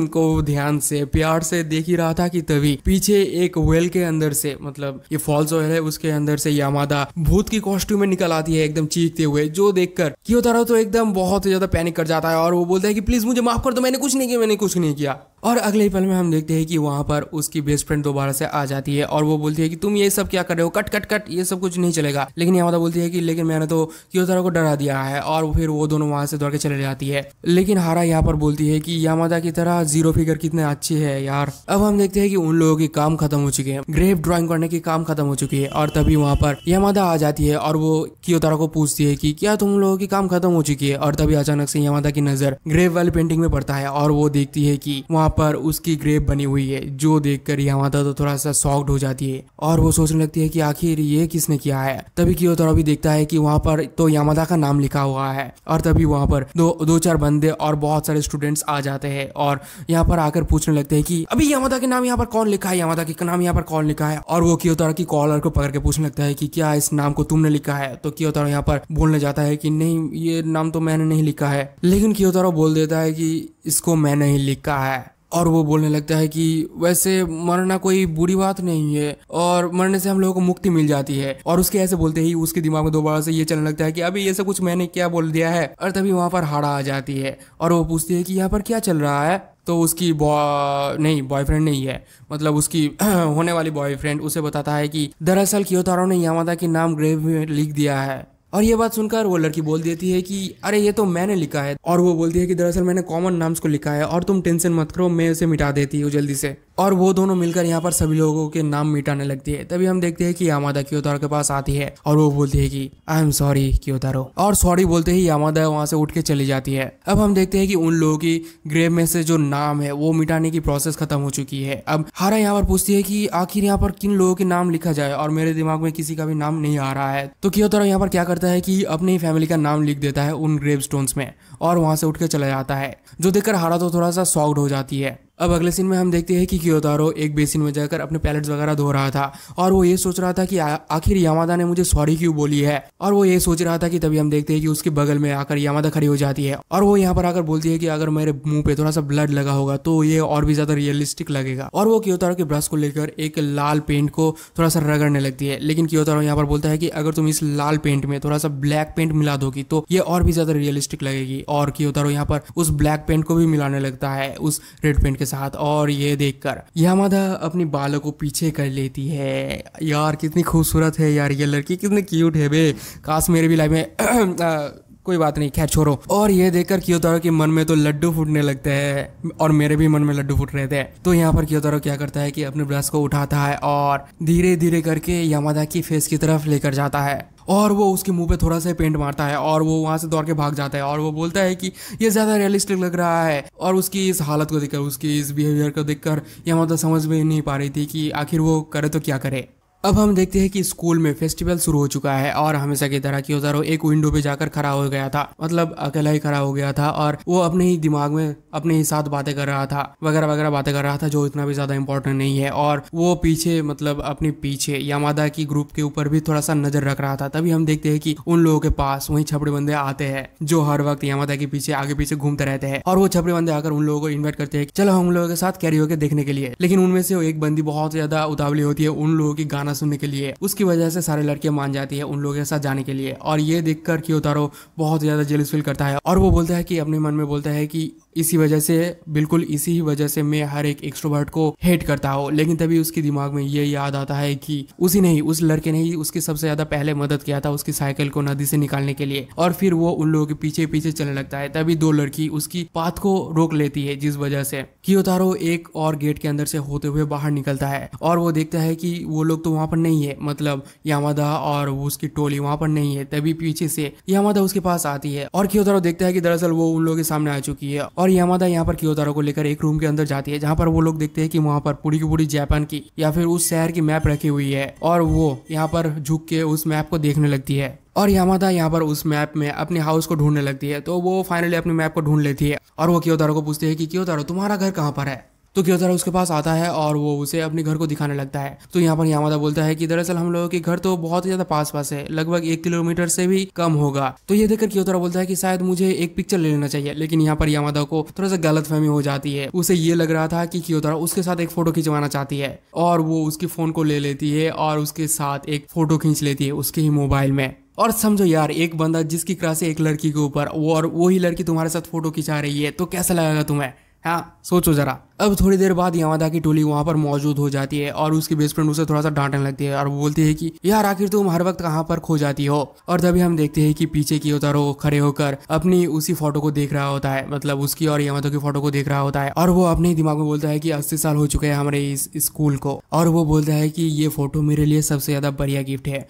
को ध्यान से प्यार से देख ही रहा था कि तभी पीछे एक वेल के अंदर से, मतलब ये फॉल्स ऑयल है, उसके अंदर से यामादा भूत की कॉस्ट्यूम में निकल आती है एकदम चीखते हुए, जो देखकर कियोतारो तो एकदम बहुत ही ज्यादा पैनिक कर जाता है और वो बोलता है कि प्लीज मुझे माफ कर दो, मैंने कुछ नहीं किया, मैंने कुछ नहीं किया। और अगले ही पल में हम देखते हैं कि वहां पर उसकी बेस्ट फ्रेंड दोबारा से आ जाती है और वो बोलती है कि तुम ये सब क्या कर रहे हो, कट कट कट, ये सब कुछ नहीं चलेगा। लेकिन यामादा बोलती है कि लेकिन मैंने तो कियोतारो को डरा दिया है, और फिर वो दोनों वहां से दौड़ के चले जाती है। लेकिन हारा यहाँ पर बोलती है कि यामादा की तरह जीरो फिगर कितने अच्छी है यार। अब हम देखते हैं कि उन लोगों के काम खत्म हो चुके हैं, ग्रेव ड्राइंग करने की काम खत्म हो चुकी है, और तभी वहां पर यामादा आ जाती है और वो कियोतारो को पूछती है कि क्या तुम लोगों की काम खत्म हो चुकी है। और तभी अचानक से यामादा की नजर ग्रेव वाली पेंटिंग में पड़ता है और वो देखती है कि वहां पर उसकी ग्रेव बनी हुई है, जो देखकर यामादा तो थोड़ा सा शॉक्ड हो जाती है और वो सोचने लगती है कि आखिर ये किसने किया है। तभी कियोतारो भी देखता है कि वहां पर तो यामादा का नाम लिखा हुआ है, और तभी वहां पर दो चार बंदे और बहुत सारे स्टूडेंट्स आ जाते हैं और यहाँ पर आकर पूछने लगते हैं कि अभी यामादा के नाम यहाँ पर कौन लिखा है, यामादा के नाम यहाँ पर कौन लिखा है। और वो कियोतारो की कॉलर को पकड़ के पूछने लगता है कि क्या इस नाम को तुमने लिखा है। तो कियोतारो यहाँ पर बोलने जाता है कि नहीं, ये नाम तो मैंने नहीं लिखा है। लेकिन कियोतारो बोल देता है कि इसको मैंने ही लिखा है, और वो बोलने लगता है कि वैसे मरना कोई बुरी बात नहीं है और मरने से हम लोगों को मुक्ति मिल जाती है। और उसके ऐसे बोलते ही उसके दिमाग में दोबारा से ये चलने लगता है कि अभी ये सब कुछ मैंने क्या बोल दिया है। और तभी वहां पर हाड़ा आ जाती है और वो पूछती है कि यहाँ पर क्या चल रहा है। तो उसकी बॉयफ्रेंड नहीं है, मतलब उसकी होने वाली बॉयफ्रेंड उसे बताता है कि दरअसल कियोतारो ने यामादा के नाम ग्रेव में लिख दिया है। और ये बात सुनकर वो लड़की बोल देती है कि अरे ये तो मैंने लिखा है, और वो बोलती है कि दरअसल मैंने कॉमन नाम्स को लिखा है और तुम टेंशन मत करो, मैं उसे मिटा देती हूँ जल्दी से। और वो दोनों मिलकर यहाँ पर सभी लोगों के नाम मिटाने लगती है। तभी हम देखते हैं कि यामादा क्योतारो के पास आती है और वो बोलती है कि आई एम सॉरी क्योतारो, और सॉरी बोलते ही यामादा वहां से उठ के चली जाती है। अब हम देखते हैं कि उन लोगों की ग्रेव में से जो नाम है वो मिटाने की प्रोसेस खत्म हो चुकी है। अब हारा यहाँ पर पूछती है कि आखिर यहाँ पर किन लोगों के नाम लिखा जाए, और मेरे दिमाग में किसी का भी नाम नहीं आ रहा है। तो क्योतारो यहाँ पर क्या करता है कि अपनी फैमिली का नाम लिख देता है उन ग्रेव स्टोन्स में और वहां से उठ के चला जाता है, जो देखकर हारा तो थोड़ा सा शॉक्ड हो जाती है। अब अगले सीन में हम देखते हैं कि क्योतारो एक बेसिन में जाकर अपने पैलेट्स वगैरह धो रहा था और वो ये सोच रहा था कि आखिर यामादा ने मुझे सॉरी क्यों बोली है, और वो ये सोच रहा था कि तभी हम देखते हैं कि उसके बगल में आकर यामादा खड़ी हो जाती है और वो यहाँ पर आकर बोलती है कि अगर मेरे मुंह पे थोड़ा सा ब्लड लगा होगा तो ये और भी ज्यादा रियलिस्टिक लगेगा। और वो क्योतारो के ब्रश को लेकर एक लाल पेंट को थोड़ा सा रगड़ने लगती है, लेकिन क्योतारो यहाँ पर बोलता है कि अगर तुम इस लाल पेंट में थोड़ा सा ब्लैक पेंट मिला दोगी तो ये और भी ज्यादा रियलिस्टिक लगेगी। और क्योतारो यहाँ पर उस ब्लैक पेंट को भी मिलाने लगता है उस रेड पेंट के साथ, और ये देखकर यामादा अपनी बालों को पीछे कर लेती है। यार कितनी खूबसूरत है यार ये लड़की, कितनी क्यूट है बे, काश मेरे भी लाइफ में कोई बात नहीं, खैर छोड़ो। और ये देखकर क्योतारो के मन में तो लड्डू फूटने लगते हैं और मेरे भी मन में लड्डू फूट रहे थे। तो यहाँ पर क्योतारो क्या करता है कि अपने ब्रश को उठाता है और धीरे धीरे करके यामादा की फेस की तरफ लेकर जाता है और वो उसके मुंह पे थोड़ा सा पेंट मारता है और वो वहां से दौड़ के भाग जाता है और वो बोलता है कि ये ज्यादा रियलिस्टिक लग रहा है। और उसकी इस हालत को देखकर, उसकी इस बिहेवियर को देखकर यामादा समझ में नहीं पा रही थी कि आखिर वो करे तो क्या करे। अब हम देखते हैं कि स्कूल में फेस्टिवल शुरू हो चुका है और हमेशा की तरह क्योतारो एक विंडो पे जाकर खड़ा हो गया था, मतलब अकेला ही खड़ा हो गया था और वो अपने ही दिमाग में अपने ही साथ बातें कर रहा था, वगैरह वगैरह बातें कर रहा था जो इतना भी ज्यादा इंपॉर्टेंट नहीं है। और वो पीछे, मतलब अपने पीछे यामादा की ग्रुप के ऊपर भी थोड़ा सा नजर रख रहा था। तभी हम देखते हैं कि उन लोगों के पास वही छपड़े बंदे आते हैं जो हर वक्त यामादा के पीछे आगे पीछे घूमते रहते हैं, और वो छपड़े बंदे आकर उन लोगों को इन्वाइट करते हैं चलो हम लोगों के साथ कैरियोके देखने के लिए। लेकिन उनमें से एक बंदी बहुत ज्यादा उतावली होती है उन लोगों की गाना सुनने के लिए, उसकी वजह से सारे लड़कियां मान जाती है उन लोगों के साथ जाने के लिए। और ये देखकर क्योतारो बहुत ज्यादा जेलस फील करता है और वो बोलता है कि अपने मन में बोलता है कि इसी वजह से, बिल्कुल इसी ही वजह से मैं हर एक एक्सट्रोवर्ट को हेट करता हूँ। लेकिन तभी उसके दिमाग में ये याद आता है कि उसी ने ही, उस लड़के ने ही उसकी सबसे ज्यादा पहले मदद किया था उसकी साइकिल को नदी से निकालने के लिए, और फिर वो उन लोगों के पीछे पीछे चलने लगता है। तभी दो लड़की उसकी पाथ को रोक लेती है, जिस वजह से क्योतारो एक और गेट के अंदर से होते हुए बाहर निकलता है और वो देखता है कि वो लोग तो वहां पर नहीं है, मतलब यामादा और उसकी टोली वहां पर नहीं है। तभी पीछे से यामादा उसके पास आती है और क्योतारो देखता है कि दरअसल वो उन लोगों के सामने आ चुकी है और यामादा यहाँ पर क्योतारो को लेकर एक रूम के अंदर जाती है, जहाँ पर वो लोग देखते हैं कि वहां पर पूरी की पूरी जापान की या फिर उस शहर की मैप रखी हुई है और वो यहाँ पर झुक के उस मैप को देखने लगती है। और यामादा यहाँ पर उस मैप में अपने हाउस को ढूंढने लगती है, तो वो फाइनली अपने मैप को ढूंढ लेती है और वो क्योतारो को पूछती है कि क्योतारो तुम्हारा घर कहाँ पर है। तो क्योतारो उसके पास आता है और वो उसे अपने घर को दिखाने लगता है। तो यहाँ पर यामादा बोलता है कि दरअसल हम लोगों के घर तो बहुत ही ज्यादा पास पास है, लगभग 1 किलोमीटर से भी कम होगा। तो ये देखकर क्योतारो बोलता है कि शायद मुझे एक पिक्चर ले लेना चाहिए, लेकिन यहाँ पर यामादा को थोड़ा सा गलतफहमी हो जाती है। उसे ये लग रहा था कि क्योतारो उसके साथ एक फोटो खिंचवाना चाहती है और वो उसके फोन को ले लेती है और उसके साथ एक फोटो खींच लेती है उसके ही मोबाइल में। और समझो यार, एक बंदा जिसकी क्रश है एक लड़की के ऊपर और वही लड़की तुम्हारे साथ फोटो खिंचा रही है, तो कैसा लगेगा तुम्हें? हाँ सोचो जरा। अब थोड़ी देर बाद यामादा की टोली वहां पर मौजूद हो जाती है और उसकी बेस्ट फ्रेंड उसे थोड़ा सा डांटने लगती है और वो बोलती है कि यार आखिर तुम हर वक्त कहाँ पर खो जाती हो। और तभी हम देखते हैं कि पीछे क्योतारो खड़े होकर अपनी उसी फोटो को देख रहा होता है, मतलब उसकी और यामादा की फोटो को देख रहा होता है और वो अपने दिमाग में बोलता है कि 80 साल हो चुके हैं हमारे इस स्कूल को, और वो बोलता है कि ये फोटो मेरे लिए सबसे ज्यादा बढ़िया गिफ्ट है।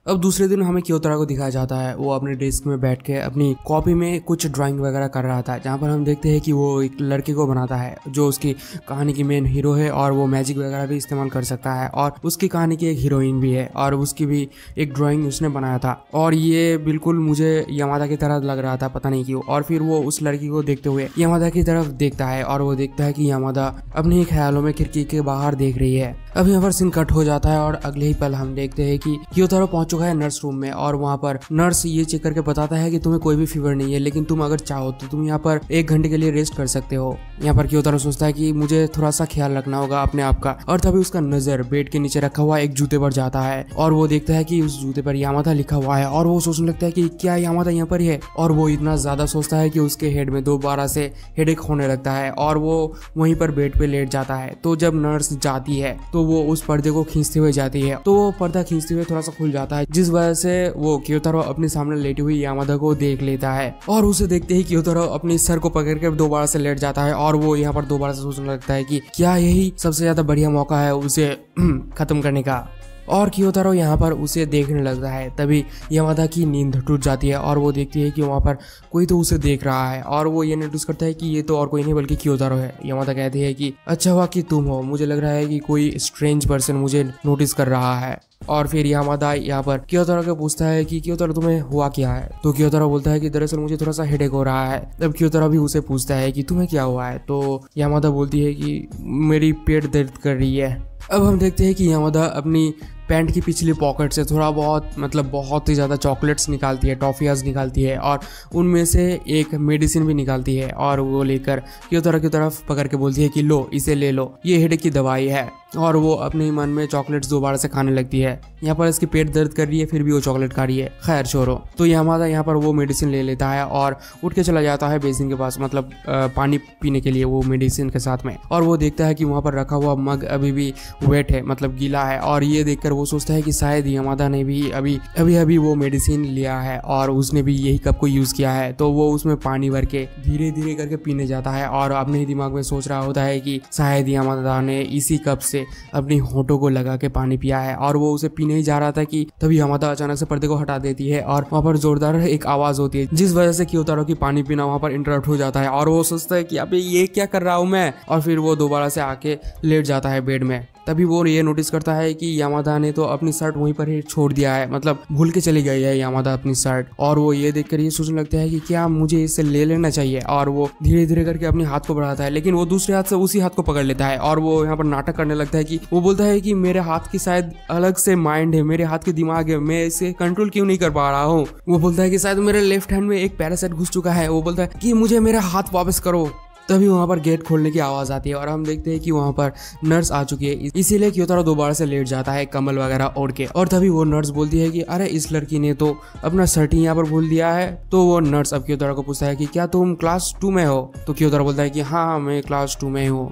अब दूसरे दिन हमें क्योतारो को दिखाया जाता है, वो अपने डेस्क में बैठ के अपनी कॉपी में कुछ ड्राइंग वगैरह कर रहा था, जहाँ पर हम देखते हैं कि वो एक लड़के को बनाता है जो उसकी कहानी की मेन हीरो है और वो मैजिक वगैरह भी इस्तेमाल कर सकता है और उसकी कहानी की एक हीरोइन भी है और उसकी भी एक ड्राइंग उसने बनाया था। और ये बिल्कुल मुझे यामादा की तरह लग रहा था, पता नहीं क्यों। और फिर वो उस लड़की को देखते हुए यामादा की तरफ देखता है और वो देखता है कि यामादा अपने ख्यालों में खिड़की के बाहर देख रही है। अब यहाँ पर सीन कट हो जाता है और अगले ही पल हम देखते हैं कि क्योतारो पहुंच चुका है नर्स रूम में और वहाँ पर नर्स ये चेक करके बताता है कि तुम्हें कोई भी फीवर नहीं है, लेकिन तुम अगर चाहो तो तुम यहाँ पर 1 घंटे के लिए रेस्ट कर सकते हो। यहाँ पर क्योतारो सोचता है कि मुझे थोड़ा सा ख्याल रखना होगा अपने आप का, और तभी उसका नजर बेड के नीचे रखा हुआ एक जूते पर जाता है और वो देखता है कि उस जूते पर यामादा लिखा हुआ है और वो सोचने लगता है कि क्या यामादा यहाँ पर है। और वो इतना ज्यादा सोचता है कि उसके हेड में दोबारा से हेडेक होने लगता है और वो वहीं पर बेड पे लेट जाता है। तो जब नर्स जाती है तो तो वो उस पर्दे को खींचते हुए जाती है। तो वो पर्दा खींचते हुए थोड़ा सा खुल जाता है, जिस वजह से वो क्योतारो अपने सामने लेटी हुई यामादा को देख लेता है। और उसे देखते ही क्योतारो अपनी सर को पकड़ के दोबारा से लेट जाता है और वो यहाँ पर दोबारा से सोचने लगता है कि क्या यही सबसे ज्यादा बढ़िया मौका है उसे खत्म करने का। और क्योतारो यहाँ पर उसे देखने लगता है। तभी यामादा की नींद टूट जाती है और वो देखती है कि वहाँ पर कोई तो उसे देख रहा है और वो ये नोटिस करता है कि ये तो और कोई नहीं बल्कि क्योतारो है। यामादा कहती है कि अच्छा हुआ कि तुम हो, मुझे लग रहा है कि कोई स्ट्रेंज पर्सन मुझे नोटिस कर रहा है। और फिर यामादा यहाँ पर क्योतारो को पूछता है कि क्योतारो तुम्हें हुआ क्या है। तो क्योतारो बोलता है कि दरअसल मुझे थोड़ा सा हेडेक हो रहा है। तब क्योतारो भी उसे पूछता है कि तुम्हें क्या हुआ है। तो यामादा बोलती है कि मेरी पेट दर्द कर रही है। अब हम देखते हैं कि यामादा अपनी पैंट की पिछली पॉकेट से थोड़ा बहुत बहुत ही ज़्यादा चॉकलेट्स निकालती है, टॉफियाज निकालती है और उनमें से एक मेडिसिन भी निकालती है और वो लेकर क्योतारो की तरफ पकड़ के बोलती है कि लो इसे ले लो, ये हेडेक की दवाई है। और वो अपने मन में चॉकलेट्स दोबारा से खाने लगती है। यहाँ पर इसकी पेट दर्द कर रही है फिर भी वो चॉकलेट खा रही है। खैर छोड़ो। तो यामादा यहाँ पर वो मेडिसिन ले लेता है और उठ के चला जाता है बेसिन के पास, पानी पीने के लिए वो मेडिसिन के साथ में। और वो देखता है कि वहाँ पर रखा हुआ मग अभी भी वेट है, गीला है। और ये देखकर वो सोचता है कि शायद यामादा ने भी अभी वो मेडिसिन लिया है और उसने भी यही कप को यूज किया है। तो वो उसमें पानी भर के धीरे धीरे करके पीने जाता है और अपने ही दिमाग में सोच रहा होता है कि शायद यामादा ने इसी कप से अपनी होठों को लगा के पानी पिया है। और वो उसे पीने ही जा रहा था कि तभी यामादा अचानक से पर्दे को हटा देती है और वहाँ पर जोरदार एक आवाज होती है, जिस वजह से क्योतारो की पानी पीना वहाँ पर इंटरप्ट हो जाता है। और वो सोचता है कि अबे ये क्या कर रहा हूँ मैं, और फिर वो दोबारा से आके लेट जाता है बेड में। तभी वो ये नोटिस करता है कि यामादा ने तो अपनी शर्ट वहीं पर ही छोड़ दिया है, भूल के चली गई है यामादा अपनी शर्ट। और वो ये देखकर ये सोचने लगता है कि क्या मुझे इसे ले लेना चाहिए। और वो धीरे धीरे करके अपने हाथ को बढ़ाता है, लेकिन वो दूसरे हाथ से उसी हाथ को पकड़ लेता है और वो यहाँ पर नाटक करने लगता है कि वो बोलता है कि मेरे हाथ की शायद अलग से माइंड है, मेरे हाथ के दिमाग है, मैं इसे कंट्रोल क्यों नहीं कर पा रहा हूँ। वो बोलता है कि शायद मेरे लेफ्ट हैंड में एक पैरासाइट घुस चुका है। वो बोलता है कि मुझे मेरा हाथ वापस करो। तभी वहाँ पर गेट खोलने की आवाज आती है और हम देखते हैं कि वहाँ पर नर्स आ चुकी है। इसीलिए क्योतारो दोबारा से लेट जाता है कम्बल वगैरह ओढ़ के। और तभी वो नर्स बोलती है कि अरे इस लड़की ने तो अपना शर्ट ही यहाँ पर भूल दिया है। तो वो नर्स अब क्योतारो को पूछता है कि क्या तुम क्लास 2 में हो। तो क्योतारो बोलता है कि हाँ मैं क्लास 2 में हूँ।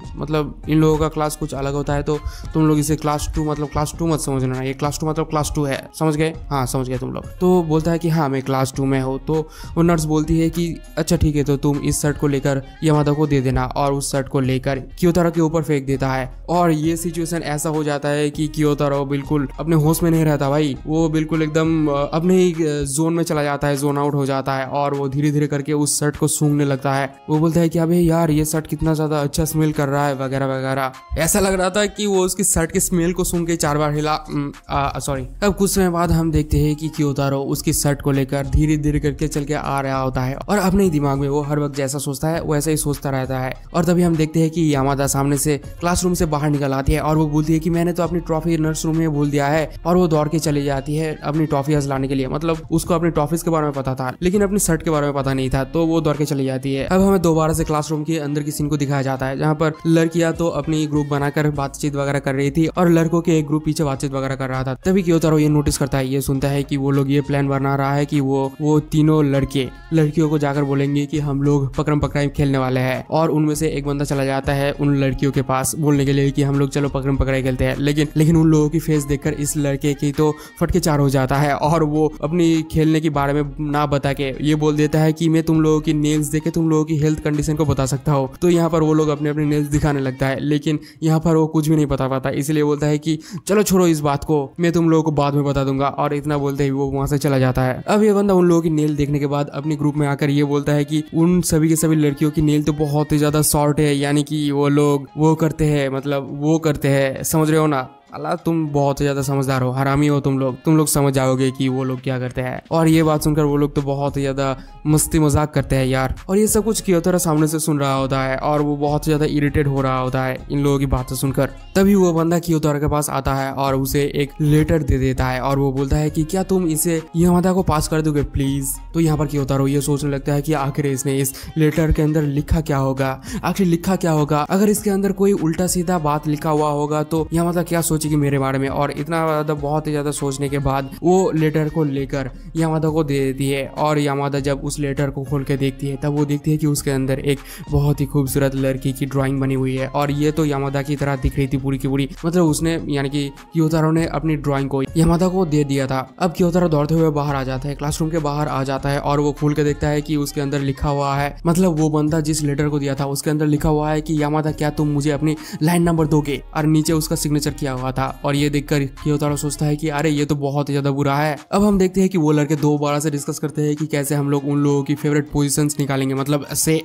इन लोगों का क्लास कुछ अलग होता है, तो तुम लोग इसे क्लास 2 मत समझना, ये क्लास 2 क्लास 2 है, समझ गए? हाँ समझ गए तुम लोग। तो बोलता है कि हाँ मैं क्लास 2 में हूँ। तो वो नर्स बोलती है कि अच्छा ठीक है, तो तुम इस शर्ट को लेकर यामादा को दे देना। और उस शर्ट को लेकर क्योतारो के ऊपर फेंक देता है। और ये सिचुएशन ऐसा हो जाता है कि क्योतारो बिल्कुल अपने होश में नहीं रहता भाई, वो बिल्कुल एकदम अपने ही जोन में चला जाता है, जोन आउट हो जाता है। और वो धीरे धीरे करके उस शर्ट को सूंघने लगता है। वो बोलता है कि अबे यार ये शर्ट कितना ज्यादा अच्छा स्मेल कर रहा है वगैरह वगैरह। ऐसा लग रहा था कि वो उसकी शर्ट के स्मेल को सूंघ के 4 बार हिला। सॉरी। अब कुछ समय बाद हम देखते हैं कि क्योतारो उसकी शर्ट को लेकर धीरे धीरे करके चल के आ रहा होता है और अपने ही दिमाग में वो हर वक्त जैसा सोचता है वैसा ही सोचता रहता है। और तभी हम देखते हैं कि यामादा सामने से क्लासरूम से बाहर निकल आती है और वो बोलती है कि मैंने तो अपनी ट्रॉफी नर्स रूम में भूल दिया है। और वो दौड़ के चली जाती है अपनी ट्रॉफीज लाने के लिए। उसको अपनी ट्रॉफीज के बारे में पता था लेकिन अपनी शर्ट के बारे में पता नहीं था, तो वो दौड़ के चली जाती है। अब हमें दोबारा से क्लासरूम के अंदर की सीन को दिखाया जाता है, जहाँ पर लड़कियां तो अपनी ग्रुप बनाकर बातचीत वगैरह कर रही थी और लड़कों के एक ग्रुप पीछे बातचीत वगैरह कर रहा था। तभी क्योतारो ये नोटिस करता है, ये सुनता है कि वो लोग ये प्लान बना रहा है कि वो तीनों लड़कियों को जाकर बोलेंगे कि हम लोग पकड़म पकड़ाई खेलने वाले हैं। और उनमें से एक बंदा चला जाता है उन लड़कियों के पास बोलने के लिए कि हम लोग चलो पकड़म पकड़ाई खेलते हैं। लेकिन उन लोगों की फेस देखकर इस लड़के की तो फटके चार हो जाता है और वो अपनी खेलने के बारे में ना बता के ये बोल देता है कि मैं तुम लोगों की नेल्स देके तुम लोगों की हेल्थ कंडीशन को बता सकता हूँ। तो यहाँ पर वो लोग अपने अपने नेल्स दिखाने लगता है, लेकिन यहाँ पर वो कुछ भी नहीं बता पाता। इसलिए बोलता है कि चलो छोड़ो इस बात को, मैं तुम लोगों को बाद में बता दूंगा। और इतना बोलते ही वो वहां से चला जाता है। अब ये बंदा उन लोगों की नेल देखने के बाद अपने ग्रुप में आकर ये बोलता है कि उन सभी के सभी लड़कियों की नेल तो बहुत ही ज्यादा शॉर्ट है, यानी कि वो लोग वो करते हैं, समझ रहे हो ना? अल्लाह तुम बहुत ही ज्यादा समझदार हो, हरामी हो तुम लोग समझ जाओगे कि वो लोग क्या करते हैं। और ये बात सुनकर वो लोग तो बहुत ही ज्यादा मस्ती मजाक करते हैं यार। और ये सब कुछ क्योतारो सामने से सुन रहा होता है और वो बहुत ज्यादा इरिटेट हो रहा होता है इन लोगों की बातें सुनकर। तभी वो बंदा क्योतारो के पास आता है और उसे एक लेटर दे देता है और वो बोलता है कि क्या तुम इसे यामादा को पास कर दोगे प्लीज। तो यहाँ पर क्योतारो ये सोचने लगता है कि आखिर इसने इस लेटर के अंदर लिखा क्या होगा, अगर इसके अंदर कोई उल्टा सीधा बात लिखा हुआ होगा तो यामादा क्या सोचेगी मेरे बारे में। और इतना ज़्यादा बहुत ही ज़्यादा सोचने के बाद वो लेटर को लेकर यामादा को दे देती है। और यामादा जब उस लेटर को खोल के देखती है तब वो देखती है कि उसके अंदर एक बहुत ही खूबसूरत लड़की की ड्राइंग बनी हुई है। और ये तो यामादा की तरह दिख रही थी पूरी की पूरी, मतलब उसने यानी कि क्योतारो ने अपनी ड्राइंग को यामादा को दे दिया था। अब क्योतारो दौड़ते हुए बाहर आ जाता है, क्लासरूम के बाहर आ जाता है और वो खोल के देखता है कि उसके अंदर लिखा हुआ है, मतलब वो बंदा जिस लेटर को दिया था उसके अंदर लिखा हुआ है कि यामादा क्या तुम मुझे अपनी लाइन नंबर दोगे, और नीचे उसका सिग्नेचर किया हुआ था। और ये देखकर क्योतारो सोचता है कि अरे ये तो बहुत ही ज्यादा बुरा है। अब हम देखते हैं कि वो लड़के दोबारा से डिस्कस करते हैं कि कैसे हम लोग उन लोगों की फेवरेट पोजीशंस निकालेंगे, मतलब से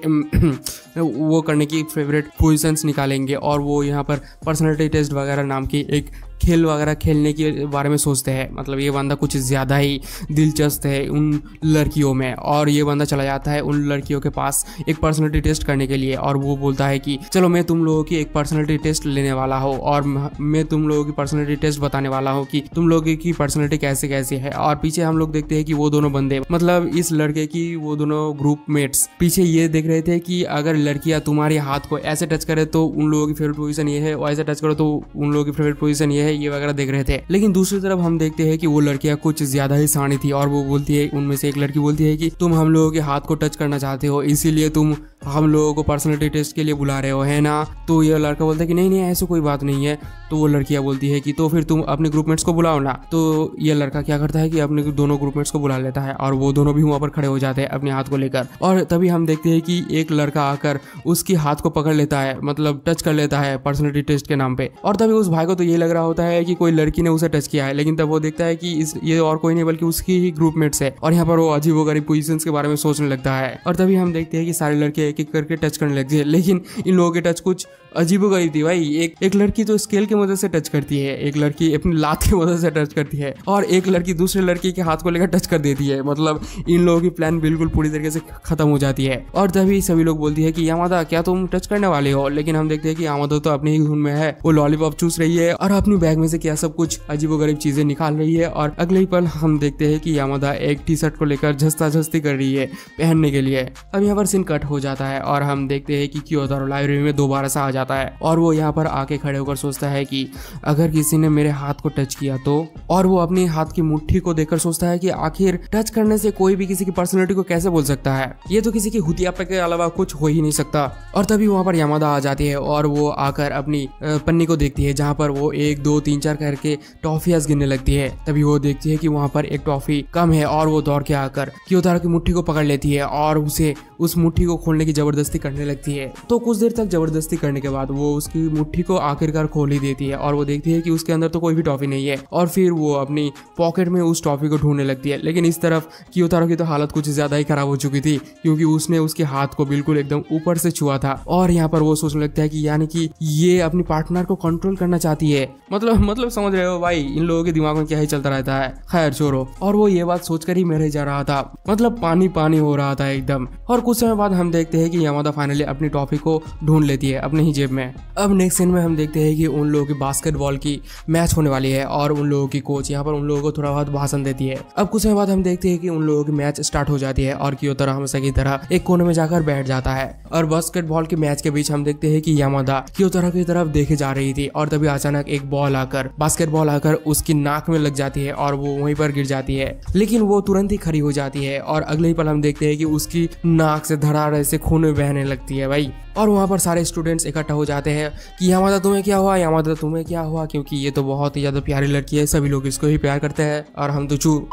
वो करने की फेवरेट पोजीशंस निकालेंगे। और वो यहाँ पर पर्सनालिटी टेस्ट वगैरह नाम की एक खेल वगैरह खेलने के बारे में सोचते हैं। मतलब ये बंदा कुछ ज़्यादा ही दिलचस्प है उन लड़कियों में, और ये बंदा चला जाता है उन लड़कियों के पास एक पर्सनालिटी टेस्ट करने के लिए। और वो बोलता है कि चलो मैं तुम लोगों की एक पर्सनालिटी टेस्ट लेने वाला हूँ और मैं तुम लोगों की पर्सनालिटी टेस्ट बताने वाला हूँ कि तुम लोगों की पर्सनालिटी कैसे कैसी है। और पीछे हम लोग देखते हैं कि वो दोनों बंदे, मतलब इस लड़के की वो दोनों ग्रुप मेट्स पीछे ये देख रहे थे कि अगर लड़कियां तुम्हारे हाथ को ऐसे टच करे तो उन लोगों की फेवरेट पोजीशन ये है, और ऐसे टच करो तो उन लोगों की फेवरेट पोजीशन ये है, ये वगैरह देख रहे थे। लेकिन दूसरी तरफ हम देखते हैं कि वो लड़कियां कुछ ज्यादा ही शानी थी और वो बोलती है, उनमें से एक लड़की बोलती है कि तुम हम लोगों के हाथ को टच करना चाहते हो, इसीलिए तुम हम लोगों को पर्सनालिटी टेस्ट के लिए बुला रहे हो, है ना। तो ये लड़का बोलता है कि नहीं नहीं ऐसी कोई बात नहीं है। तो वो लड़कियां बोलती है कि तो फिर तुम अपने ग्रुपमेट्स को बुलाओ ना। तो ये लड़का क्या करता है कि अपने दोनों ग्रुपमेट्स को बुला लेता है और वो दोनों भी वहां पर खड़े हो जाते हैं अपने हाथ को लेकर। और तभी हम देखते हैं कि एक लड़का आकर उसके हाथ को पकड़ लेता है, मतलब टच कर लेता है पर्सनालिटी टेस्ट के नाम पे। और तभी उस भाई को तो ये लग रहा होता है कि कोई लड़की ने उसे टच किया है, लेकिन तब वो देखता है कि ये और कोई नहीं बल्कि उसकी ही ग्रुपमेट्स है। और यहाँ पर वो अजीबोगरीब पोजीशंस के बारे में सोचने लगता है। और तभी हम देखते हैं कि सारे लड़के एक एक करके टच करने लगते हैं, लेकिन इन लोगों के टच कुछ अजीबोगरीब थी भाई। एक लड़की तो स्केल की मदद से टच करती है, एक लड़की अपनी लात की मदद से टच करती है, और एक लड़की दूसरे लड़की के हाथ को लेकर टच कर देती है। मतलब इन लोगों की प्लान बिल्कुल पूरी तरीके से खत्म हो जाती है। और तभी सभी लोग बोलती है कि यामादा क्या तुम टच करने वाले हो, लेकिन हम देखते हैं कि यामादा तो अपनी ही धुन में है, वो लॉलीपॉप चूस रही है और अपनी बैग में से क्या सब कुछ अजीबोगरीब चीजें निकाल रही है। और अगले ही पल हम देखते हैं कि यामादा एक टी शर्ट को लेकर झस्ती कर रही है पहनने के लिए। अब यहाँ पर सीन कट हो जाता है और हम देखते हैं कि क्योतारो लाइब्रेरी में दोबारा से आ जाता है और वो यहाँ पर आके खड़े होकर सोचता है कि अगर किसी ने मेरे हाथ को टच किया तो। और वो अपनी हाथ की मुट्ठी को देखकर सोचता है कि आखिर टच करने से कोई भी किसी की पर्सनालिटी को कैसे बोल सकता है, ये तो किसी की हुतियापा के अलावा कुछ हो ही नहीं सकता। और तभी वहाँ पर यामादा आ जाती है और वो आकर अपनी पन्नी को देखती है जहाँ पर वो 1 2 3 4 करके टॉफियाज गिनने लगती है। तभी वो देखती है कि वहाँ पर एक टॉफी कम है और वो दौड़ के आकर क्योतारो की मुट्ठी को पकड़ लेती है और उसे उस मुट्ठी को खोलने की जबरदस्ती करने लगती है। तो कुछ देर तक जबरदस्ती करने के बाद वो उसकी मुट्ठी को आखिरकार खोल ही देती है और वो देखती है कि उसके अंदर तो कोई भी टॉफी नहीं है। और फिर वो अपनी पॉकेट में उस टॉफी को ढूंढने लगती है, लेकिन इस तरफ क्योतारो की तो हालत कुछ ज्यादा ही खराब हो चुकी थी क्योंकि उसने उसके हाथ को बिल्कुल एकदम ऊपर से छुआ था। और यहाँ पर वो सोचने लगता है कि यानी कि ये अपनी पार्टनर को कंट्रोल करना चाहती है। मतलब समझ रहे हो भाई, इन लोगों के दिमाग में क्या ही चलता रहता है। खैर छोड़ो। और वो ये बात सोचकर ही मेरे जा रहा था, मतलब पानी पानी हो रहा था एकदम। और कुछ समय बाद हम देखते हैं कि यामादा फाइनली अपनी टॉफी को ढूंढ लेती है अपने ही जेब में। अब नेक्स्ट सीन में हम देखते हैं कि उन लोगों की बास्केटबॉल की मैच होने वाली है और उन लोगों की कोच यहाँ पर उन लोगों को थोड़ा बहुत भाषण देती है। अब कुछ समय बाद हम देखते हैं कि उन लोगों की मैच स्टार्ट हो जाती है और क्योतारो हमेशा की तरह एक कोने में जाकर बैठ जाता है। और बास्केटबॉल के मैच के बीच हम देखते हैं कि यामादा क्योतारो की तरफ देखे जा रही थी और तभी अचानक एक बास्केटबॉल आकर उसकी नाक में लग जाती है और वो वहीं पर गिर जाती है, लेकिन वो तुरंत ही खड़ी हो जाती है। और अगले ही पल हम देखते हैं कि उसकी नाक से धड़ाधड़ ऐसे खून बहने लगती है भाई। और वहाँ पर सारे स्टूडेंट्स इकट्ठा हो जाते हैं कि यामादा तुम्हें क्या हुआ, यामादा तुम्हें क्या हुआ, क्योंकि ये तो बहुत ही ज्यादा प्यारी लड़की है, सभी लोग इसको ही प्यार करते हैं और हम तो चुप।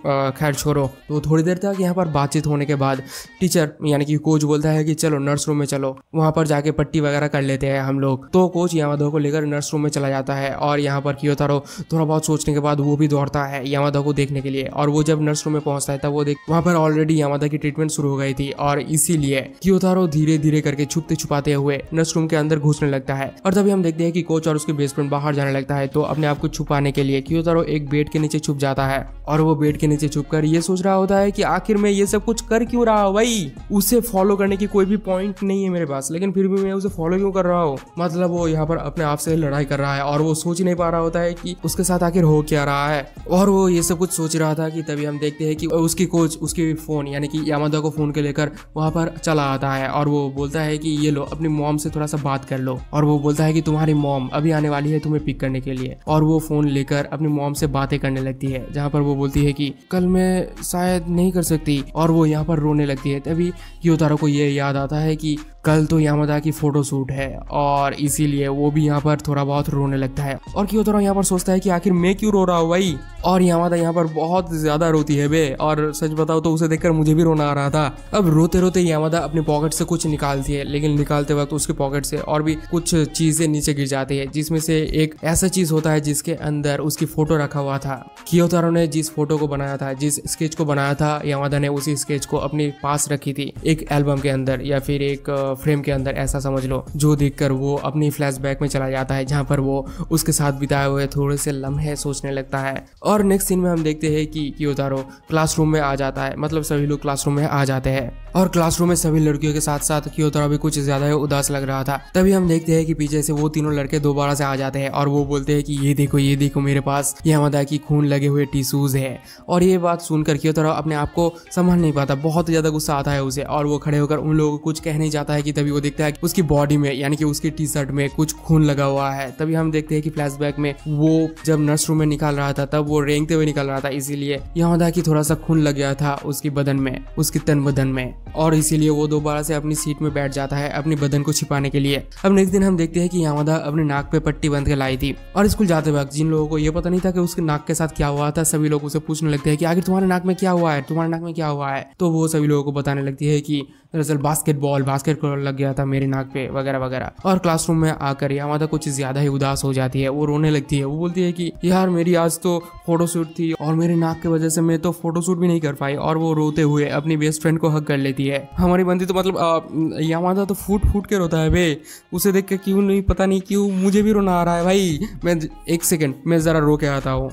खैर छोड़ो। तो थोड़ी देर तक यहाँ पर बातचीत होने के बाद टीचर यानी कि कोच बोलता है कि चलो नर्स रूम में चलो, वहाँ पर जाके पट्टी वगैरह कर लेते हैं हम लोग। तो कोच यामादा को लेकर नर्स रूम में चला जाता है और यहाँ पर क्योतारो थोड़ा बहुत सोचने के बाद वो भी दौड़ता है यामादा को देखने के लिए। और वो जब नर्स रूम में पहुंचता है तब वो वहाँ पर ऑलरेडी यामादा की ट्रीटमेंट शुरू हो गई थी और इसीलिए क्योतारो धीरे धीरे करके छुपते छुपाते हुए नर्स रूम के अंदर घुसने लगता है। और तभी हम देखते हैं कि कोच और उसके बेस्ट फ्रेंड बाहर जाने लगता है। तो अपने आप को छुपाने के लिए क्योतारो एक बेड के नीचे छुप जाता है और वो बेड के नीचे छुपकर ये सोच रहा होता है कि आखिर मैं ये सब कुछ कर क्यों रहा हूँ भाई। उसे फॉलो करने की कोई भी पॉइंट नहीं है मेरे पास, लेकिन फिर भी मैं उसे फॉलो क्यों कर रहा हूँ। मतलब वो यहाँ पर अपने आप से लड़ाई कर रहा है और वो सोच नहीं पा रहा होता है कि उसके साथ आखिर हो क्या रहा है। और वो ये सब कुछ सोच रहा था कि तभी हम देखते हैं कि उसकी कोच उसकी फोन यानी कि यामादा को फोन के लेकर वहां पर चला आता है और वो बोलता है कि ये लो अपनी मॉम से थोड़ा सा बात कर लो। और वो बोलता है कि तुम्हारी मॉम अभी आने वाली है तुम्हें पिक करने के लिए। और वो फोन लेकर अपनी मॉम से बातें करने लगती है, जहाँ पर वो बोलती है कि कल मैं शायद नहीं कर सकती। और वो यहाँ पर रोने लगती है। तभी क्योतारो को ये याद आता है कि कल तो यामादा की फोटो शूट है और इसीलिए वो भी यहाँ पर थोड़ा बहुत रोने लगता है। और क्योतारो यहाँ पर सोचता है कि आखिर मैं क्यों रो रहा हूँ भाई। और यामादा यहाँ पर बहुत ज्यादा रोती है बे, और सच बताओ तो उसे देखकर मुझे भी रोना आ रहा था। अब रोते रोते यामादा अपने पॉकेट से कुछ निकालती है, लेकिन निकालते वक्त उसके पॉकेट से और भी कुछ चीजें नीचे गिर जाती है, जिसमें से एक ऐसा चीज होता है जिसके अंदर उसकी फोटो रखा हुआ था। क्योतारो ने जिस फोटो को बनाया था, जिस स्केच को बनाया था, यामादा ने उसी स्केच को अपने पास रखी थी एक एल्बम के अंदर या फिर एक फ्रेम के अंदर, ऐसा समझ लो, जो देखकर वो अपनी फ्लैशबैक में चला जाता है, जहाँ पर वो उसके साथ बिताए हुए थोड़े से लम्हे सोचने लगता है। और नेक्स्ट सीन में हम देखते हैं कि क्योतारो क्लासरूम में आ जाता है, मतलब सभी लोग क्लासरूम में आ जाते हैं और क्लासरूम में सभी लड़कियों के साथ साथ क्योतारो भी कुछ ज्यादा ही उदास लग रहा था। तभी हम देखते हैं कि पीछे से वो तीनों लड़के दोबारा से आ जाते हैं और वो बोलते हैं कि ये देखो मेरे पास यामादा की खून लगे हुए टिश्यूज है। और ये बात सुनकर क्योतारो अपने आप को संभाल नहीं पाता, बहुत ज्यादा गुस्सा आता है उसे और वो खड़े होकर उन लोगों को कुछ कह नहीं चाहता है कि तभी वो देखता है कि उसकी बॉडी में यानी कि उसकी टी शर्ट में कुछ खून लगा हुआ है। तभी हम देखते हैं कि फ्लैशबैक में वो जब नर्स रूम में निकाल रहा था तब वो रेंगते हुए निकल रहा था, इसीलिए यामादा की थोड़ा सा खून लग गया था उसकी बदन में, उसकी तन बदन में, और इसीलिए वो दोबारा से अपनी सीट में बैठ जाता है अपनी बदन को छिपाने के लिए। अब नेक्स्ट दिन हम देखते हैं कि यामादा अपने नाक पे पट्टी बांध के लाई थी और स्कूल जाते वक्त जिन लोगों को ये पता नहीं था कि उसके नाक के साथ क्या हुआ था, सभी लोग उसे पूछने लगते हैं कि आखिर तुम्हारे नाक में क्या हुआ है, तुम्हारे नाक में क्या हुआ है। तो वो सभी लोगों को बताने लगती है कि दरअसल बास्केट लग गया था मेरे नाक पे वगैरह वगैरह। और क्लासरूम में आकर यामादा कुछ ज्यादा ही उदास हो जाती है, वो रोने लगती है। वो बोलती है कि यार मेरी आज तो फोटोशूट थी और मेरे नाक की वजह से मैं तो फोटोशूट भी नहीं कर पाई। और वो रोते हुए अपनी बेस्ट फ्रेंड को हक कर लेती है। हमारी बंदी तो मतलब यामादा तो फूट के रोता है बे, उसे देख के क्यों नहीं पता नहीं क्यों मुझे भी रोना आ रहा है भाई। मैं एक सेकेंड मैं जरा रो के आता हूँ।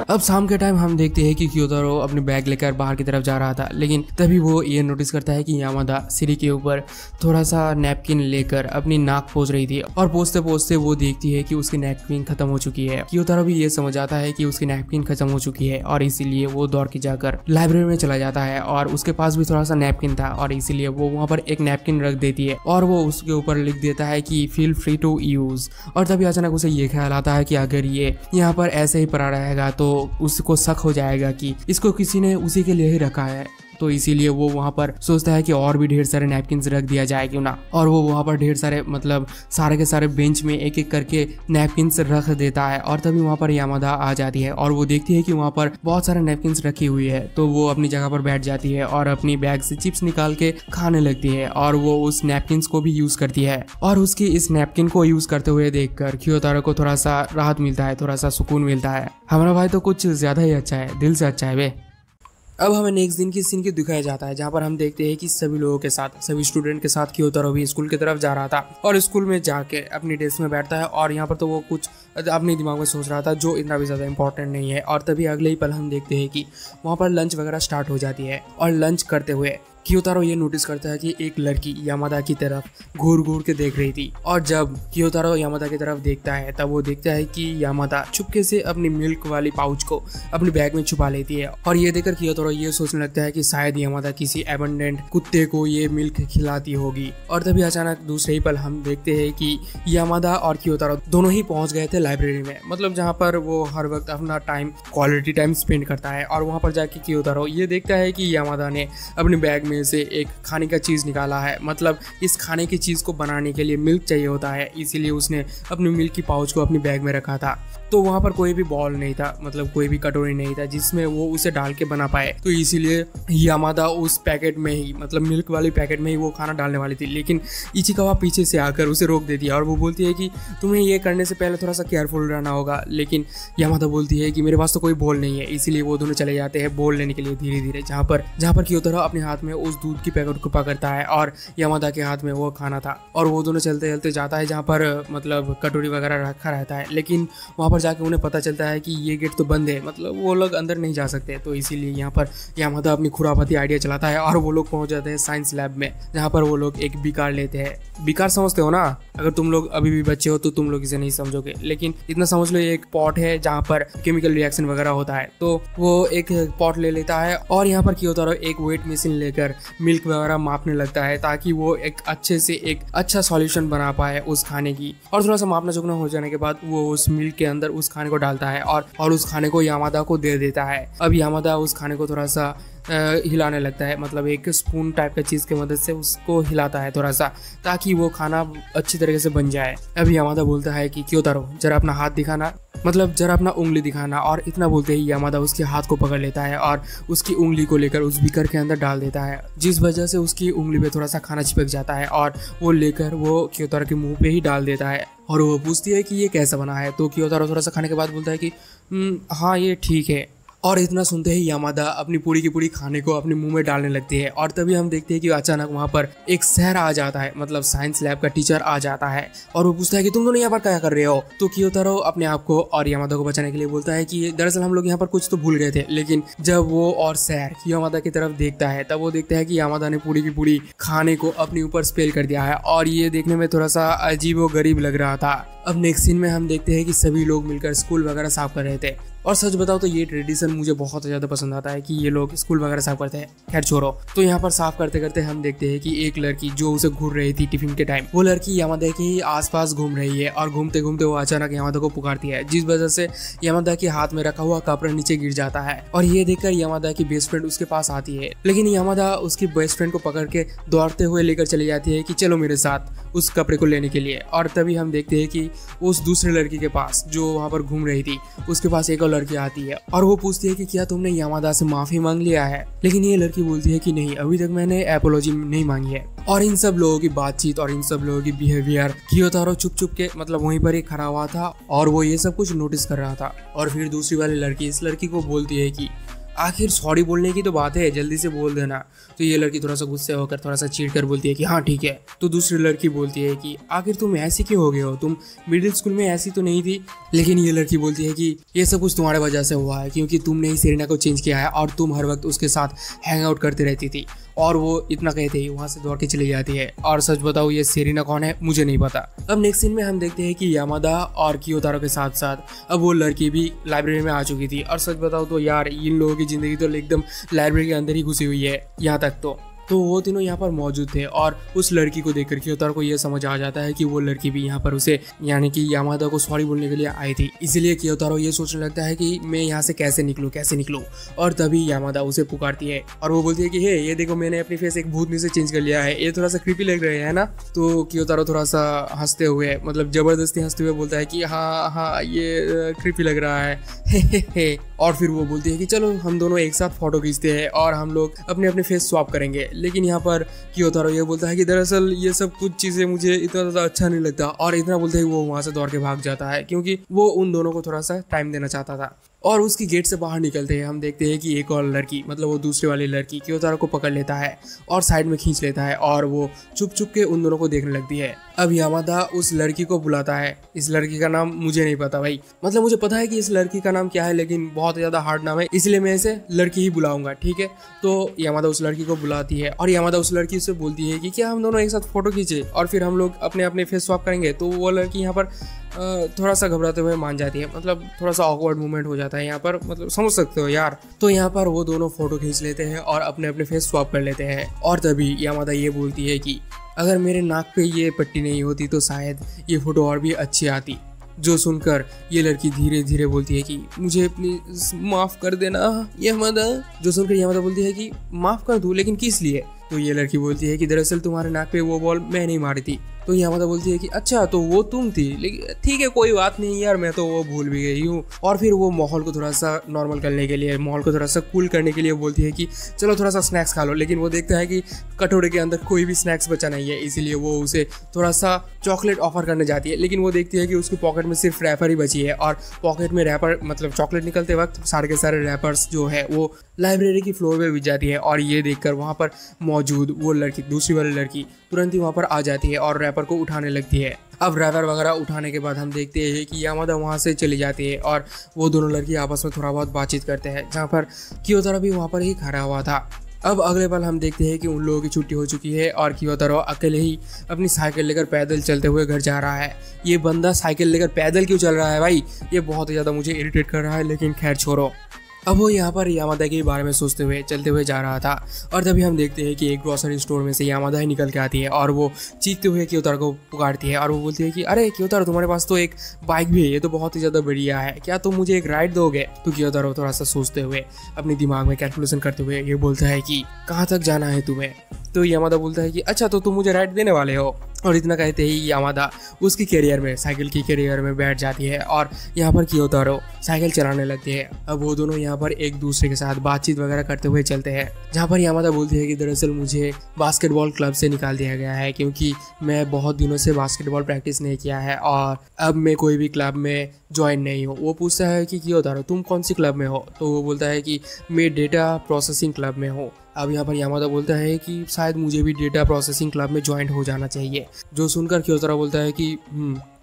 अब शाम के टाइम हम देखते हैं कि क्योतारो अपने बैग लेकर बाहर की तरफ जा रहा था, लेकिन तभी वो ये नोटिस करता है कि यामादा सीढ़ी के ऊपर थोड़ा सा नैपकिन लेकर अपनी नाक पोंछ रही थी और पोंछते पोंछते वो देखती है कि उसकी नैपकिन खत्म हो चुकी है। क्योतारो भी ये समझ आता है कि उसकी नैपकिन खत्म हो चुकी है और इसीलिए वो दौड़ के जाकर लाइब्रेरी में चला जाता है और उसके पास भी थोड़ा सा नैपकिन था और इसीलिए वो वहाँ पर एक नैपकिन रख देती है और वो उसके ऊपर लिख देता है कि फील फ्री टू यूज। और तभी अचानक उसे ये ख्याल आता है कि अगर ये यहाँ पर ऐसे ही पड़ा रहेगा तो उसको शक हो जाएगा कि इसको किसी ने उसी के लिए ही रखा है। तो इसीलिए वो वहाँ पर सोचता है कि और भी ढेर सारे नैपकिन्स रख दिया जाए क्यों ना। और वो वहाँ पर ढेर सारे मतलब सारे के सारे बेंच में एक एक करके नैपकिन्स रख देता है। और तभी वहाँ पर यामादा आ जाती है और वो देखती है कि वहाँ पर बहुत सारे नैपकिन्स रखी हुई है। तो वो अपनी जगह पर बैठ जाती है और अपनी बैग से चिप्स निकाल के खाने लगती है और वो उस नैपकिन्स को भी यूज करती है। और उसकी इस नैपकिन को यूज करते हुए देखकर क्योतारो को थोड़ा सा राहत मिलता है, थोड़ा सा सुकून मिलता है। हमारा भाई तो कुछ ज्यादा ही अच्छा है, दिल से अच्छा है बे। अब हमें नेक्स्ट दिन की सीन की दिखाया जाता है, जहाँ पर हम देखते हैं कि सभी लोगों के साथ, सभी स्टूडेंट के साथ क्योतारो भी स्कूल की तरफ जा रहा था और स्कूल में जाके अपनी डेस्क में बैठता है और यहाँ पर तो वो कुछ अपने दिमाग में सोच रहा था जो इतना भी ज़्यादा इंपॉर्टेंट नहीं है। और तभी अगले ही पल हम देखते हैं कि वहाँ पर लंच वगैरह स्टार्ट हो जाती है और लंच करते हुए क्योतारो ये नोटिस करता है कि एक लड़की यामादा की तरफ घूर घूर के देख रही थी। और जब क्योतारो यामादा की तरफ देखता है तब वो देखता है कि यामादा चुपके से अपनी मिल्क वाली पाउच को अपनी बैग में छुपा लेती है। और ये देखकर क्योतारो ये सोचने लगता है कि शायद यामादा किसी एबंडेंट कुत्ते को ये मिल्क खिलाती होगी। और तभी अचानक दूसरे ही पल हम देखते हैं कि यामादा और क्योतारो दोनों ही पहुंच गए थे लाइब्रेरी में, मतलब जहाँ पर वो हर वक्त अपना टाइम क्वालिटी टाइम स्पेंड करता है। और वहाँ पर जाके क्योतारो ये देखता है कि यामादा ने अपनी बैग में से एक खाने का चीज निकाला है, मतलब इस खाने की चीज को बनाने के लिए मिल्क चाहिए होता है, इसीलिए उसने अपनी मिल्क की पाउच को अपनी बैग में रखा था। तो वहाँ पर कोई भी बॉल नहीं था, मतलब कोई भी कटोरी नहीं था जिसमें वो उसे डाल के बना पाए। तो इसीलिए यामादा उस पैकेट में ही, मतलब मिल्क वाली पैकेट में ही वो खाना डालने वाली थी, लेकिन इचिकावा पीछे से आकर उसे रोक देती है और वो बोलती है कि तुम्हें ये करने से पहले थोड़ा सा केयरफुल रहना होगा। लेकिन यामादा बोलती है कि मेरे पास तो कोई बॉल नहीं है, इसीलिए वो दोनों चले जाते हैं बॉल लेने के लिए धीरे धीरे, जहाँ पर क्योतारो अपने हाथ में उस दूध की पैकेट को पकड़ता है और यामादा के हाथ में वो खाना था। और वो दोनों चलते चलते जाता है जहाँ पर मतलब कटोरी वगैरह रखा रहता है, लेकिन वहाँ पर जाके उन्हें पता चलता है कि ये गेट तो बंद है, मतलब वो लोग अंदर नहीं जा सकते। तो इसीलिए यहाँ पर यामादा अपनी खुरापाती आइडिया चलाता है और वो लोग पहुंच जाते हैं साइंस लैब में, जहाँ पर वो लोग एक बीकार लेते हैं। बीकार समझते हो ना, अगर तुम लोग अभी भी बच्चे हो तो तुम लोग इसे नहीं समझोगे, लेकिन इतना समझ लो ये एक पॉट है जहाँ पर केमिकल रिएक्शन वगैरह होता है। तो वो एक पॉट ले लेता है और यहाँ पर क्योतारो एक वेट मशीन लेकर मिल्क वगैरह मापने लगता है, ताकि वो एक अच्छे से एक अच्छा सॉल्यूशन बना पाए उस खाने की। और थोड़ा सा मापना चुकना हो जाने के बाद वो उस मिल्क के अंदर उस खाने को डालता है और उस खाने को यामादा को दे देता है। अब यामादा उस खाने को थोड़ा सा हिलाने लगता है, मतलब एक स्पून टाइप का चीज़ की मदद से उसको हिलाता है थोड़ा सा, ताकि वो खाना अच्छी तरीके से बन जाए। अभी यामादा बोलता है कि क्योतारो जरा अपना हाथ दिखाना, मतलब जरा अपना उंगली दिखाना। और इतना बोलते ही यामादा उसके हाथ को पकड़ लेता है और उसकी उंगली को लेकर उस बीकर के अंदर डाल देता है, जिस वजह से उसकी उंगली पे थोड़ा सा खाना चिपक जाता है और वो लेकर वो क्योतारो के मुंह पे ही डाल देता है। और वो पूछती है कि ये कैसा बना है, तो क्योतारो थोड़ा सा खाने के बाद बोलता है कि हाँ ये ठीक है। और इतना सुनते ही यामादा अपनी पूरी की पूरी खाने को अपने मुंह में डालने लगती है। और तभी हम देखते हैं कि अचानक वहाँ पर एक सर आ जाता है, मतलब साइंस लैब का टीचर आ जाता है और वो पूछता है कि तुम दोनों यहाँ पर क्या कर रहे हो। तो क्योतारो अपने आप को और यामादा को बचाने के लिए बोलता है कि दरअसल हम लोग यहाँ पर कुछ तो भूल गए थे। लेकिन जब वो और सर यामादा की तरफ देखता है तब वो देखता है कि यामादा ने पूरी की पूरी खाने को अपने ऊपर स्पेल कर दिया है और ये देखने में थोड़ा सा अजीब व गरीब लग रहा था। अब नेक्स्ट सीन में हम देखते हैं कि सभी लोग मिलकर स्कूल वगैरह साफ कर रहे थे। और सच बताओ तो ये ट्रेडिशन मुझे बहुत ज़्यादा पसंद आता है कि ये लोग स्कूल वगैरह साफ करते हैं। खैर छोड़ो, तो यहाँ पर साफ करते करते हम देखते हैं कि एक लड़की जो उसे घूर रही थी टिफिन के टाइम, वो लड़की यामादा के ही आसपास घूम रही है और घूमते घूमते वो अचानक यामादा को पुकारती है, जिस वजह से यामादा के हाथ में रखा हुआ कपड़ा नीचे गिर जाता है। और ये देखकर यामादा की बेस्ट फ्रेंड उसके पास आती है, लेकिन यामादा उसकी बेस्ट फ्रेंड को पकड़ के दौड़ते हुए लेकर चली जाती है कि चलो मेरे साथ उस कपड़े को लेने के लिए। और तभी हम देखते हैं कि उस दूसरे लड़की के पास जो वहाँ पर घूम रही थी, उसके पास एक और लड़की आती है और वो पूछती है कि क्या तुमने यामादा से माफी मांग लिया है। लेकिन ये लड़की बोलती है कि नहीं, अभी तक मैंने एपोलॉजी नहीं मांगी है। और इन सब लोगों की बातचीत और इन सब लोगों की बिहेवियर क्योतारो चुप चुप के मतलब वहीं पर ही खड़ा हुआ था और वो ये सब कुछ नोटिस कर रहा था। और फिर दूसरी वाली लड़की इस लड़की को बोलती है कि आखिर सॉरी बोलने की तो बात है, जल्दी से बोल देना। तो ये लड़की थोड़ा सा गुस्से होकर थोड़ा सा चीड़ कर बोलती है कि हाँ ठीक है। तो दूसरी लड़की बोलती है कि आखिर तुम ऐसी क्यों हो गए हो, तुम मिडिल स्कूल में ऐसी तो नहीं थी। लेकिन ये लड़की बोलती है कि ये सब कुछ तुम्हारे वजह से हुआ है, क्योंकि तुमने ही सेरेना को चेंज किया है और तुम हर वक्त उसके साथ हैंग आउट करती रहती थी। और वो इतना कहते ही वहाँ से दौड़ के चली जाती है। और सच बताओ ये सेरेना कौन है मुझे नहीं पता। अब नेक्स्ट सीन में हम देखते हैं कि यामादा और क्योतारो के साथ साथ अब वो लड़की भी लाइब्रेरी में आ चुकी थी। और सच बताओ तो यार इन लोगों की जिंदगी तो एकदम लाइब्रेरी के अंदर ही घुसी हुई है यहाँ तक तो वो तीनों यहाँ पर मौजूद थे। और उस लड़की को देखकर क्योतारो को ये समझ आ जाता है कि वो लड़की भी यहाँ पर उसे यानी कि यामादा को सॉरी बोलने के लिए आई थी। इसलिए क्योतारो ये सोचने लगता है कि मैं यहाँ से कैसे निकलूँ। और तभी यामादा उसे पुकारती है और वो बोलती है कि हे ये देखो मैंने अपनी फेस एक भूतनी से चेंज कर लिया है, ये थोड़ा सा क्रीपी लग रहा है ना। तो क्योतारो थोड़ा सा हंसते हुए मतलब जबरदस्ती हंसते हुए बोलता है कि हाँ ये क्रीपी लग रहा है। और फिर वो बोलती है कि चलो हम दोनों एक साथ फोटो खींचते हैं और हम लोग अपने अपने फेस स्वैप करेंगे। लेकिन यहाँ पर क्योतारो ये बोलता है कि दरअसल ये सब कुछ चीज़ें मुझे इतना ज़्यादा अच्छा नहीं लगता। और इतना बोलते ही वो वहाँ से दौड़ के भाग जाता है, क्योंकि वो उन दोनों को थोड़ा सा टाइम देना चाहता था। और उसकी गेट से बाहर निकलते हैं हम देखते हैं कि एक और लड़की मतलब वो दूसरी वाली लड़की क्योतारो को पकड़ लेता है और साइड में खींच लेता है और वो चुप चुप के उन दोनों को देखने लगती है। अब यामादा उस लड़की को बुलाता है। इस लड़की का नाम मुझे नहीं पता भाई, मतलब मुझे पता है कि इस लड़की का नाम क्या है, लेकिन बहुत ज़्यादा हार्ड नाम है, इसलिए मैं इसे लड़की ही बुलाऊंगा, ठीक है। तो यामादा उस लड़की को बुलाती है और यामादा उस लड़की से बोलती है कि क्या हम दोनों एक साथ फोटो खींचे और फिर हम लोग अपने अपने फेस स्वैप करेंगे। तो वो लड़की यहाँ पर थोड़ा सा घबराते हुए मान जाती है, मतलब थोड़ा सा ऑकवर्ड मूवमेंट हो जाता है यहाँ पर, मतलब समझ सकते हो यार। तो यहाँ पर वो दोनों फोटो खींच लेते हैं और अपने अपने फेस स्वैप कर लेते हैं। और तभी यामादा ये बोलती है कि अगर मेरे नाक पे ये पट्टी नहीं होती तो शायद ये फोटो और भी अच्छी आती। जो सुनकर ये लड़की धीरे धीरे बोलती है कि मुझे प्लीज माफ कर देना यामादा। जो सुनकर यामादा बोलती है कि माफ कर दूं, लेकिन किस लिए। तो ये लड़की बोलती है कि दरअसल तुम्हारे नाक पे वो बॉल मैं नहीं मारी थी। तो यामादा बोलती है कि अच्छा तो वो तुम थी, लेकिन ठीक है कोई बात नहीं यार, मैं तो वो भूल भी गई हूँ। और फिर वो माहौल को थोड़ा सा नॉर्मल करने के लिए, माहौल को थोड़ा सा कूल करने के लिए बोलती है कि चलो थोड़ा सा स्नैक्स खा लो। लेकिन वो देखता है कि कटोरे के अंदर कोई भी स्नैक्स बचा नहीं है, इसीलिए वो उसे थोड़ा सा चॉकलेट ऑफर करने जाती है। लेकिन वो देखती है कि उसकी पॉकेट में सिर्फ रैपर ही बची है और पॉकेट में रैपर मतलब चॉकलेट निकलते वक्त सारे के सारे रैपर्स जो है वो लाइब्रेरी की फ्लोर पे बिछ जाती है। और ये देखकर वहाँ पर मौजूद वो लड़की दूसरी वाली लड़की तुरंत ही वहाँ पर आ जाती है और रैपर को उठाने लगती है। अब रैपर वगैरह उठाने के बाद हम देखते हैं कि यामादा वहाँ से चली जाती है और वो दोनों लड़की आपस में थोड़ा बहुत बातचीत करते हैं, जहाँ पर कियोतारो भी वहाँ पर ही खड़ा हुआ था। अब अगले पल हम देखते हैं कि उन लोगों की छुट्टी हो चुकी है और कियोतारो अकेले ही अपनी साइकिल लेकर पैदल चलते हुए घर जा रहा है। ये बंदा साइकिल लेकर पैदल क्यों चल रहा है भाई, ये बहुत ही ज़्यादा मुझे इरिटेट कर रहा है, लेकिन खैर छोड़ो। अब वो यहाँ पर यामादा के बारे में सोचते हुए चलते हुए जा रहा था और तभी हम देखते हैं कि एक ग्रोसरी स्टोर में से यामादा ही निकल के आती है और वो चीखते हुए कियोतारो को पुकारती है और वो बोलती है कि अरे कियोतारो, तुम्हारे पास तो एक बाइक भी है, ये तो बहुत ही ज़्यादा बढ़िया है, क्या तुम मुझे एक राइड दोगे? तो कियोतारो थोड़ा सा सोचते हुए अपने दिमाग में कैलकुलेशन करते हुए ये बोलता है कि कहाँ तक जाना है तुम्हें? तो यामादा बोलता है कि अच्छा, तो तुम मुझे राइड देने वाले हो। और इतना कहते ही यामादा उसकी कैरियर में, साइकिल की कैरियर में बैठ जाती है और यहाँ पर कियोतारो साइकिल चलाने लगती है। अब वो दोनों यहाँ पर एक दूसरे के साथ बातचीत वगैरह करते हुए चलते हैं, जहाँ पर यामादा बोलती है कि दरअसल मुझे बास्केटबॉल क्लब से निकाल दिया गया है क्योंकि मैं बहुत दिनों से बास्केटबॉल प्रैक्टिस नहीं किया है और अब मैं कोई भी क्लब में ज्वाइन नहीं हूँ। वो पूछता है कि कियोतारो, तुम कौन सी क्लब में हो? तो वो बोलता है कि मैं डेटा प्रोसेसिंग क्लब में हूँ। अब यहाँ पर यामादा बोलता है कि शायद मुझे भी डेटा प्रोसेसिंग क्लब में ज्वाइन हो जाना चाहिए, जो सुनकर कियोतारो बोलता है कि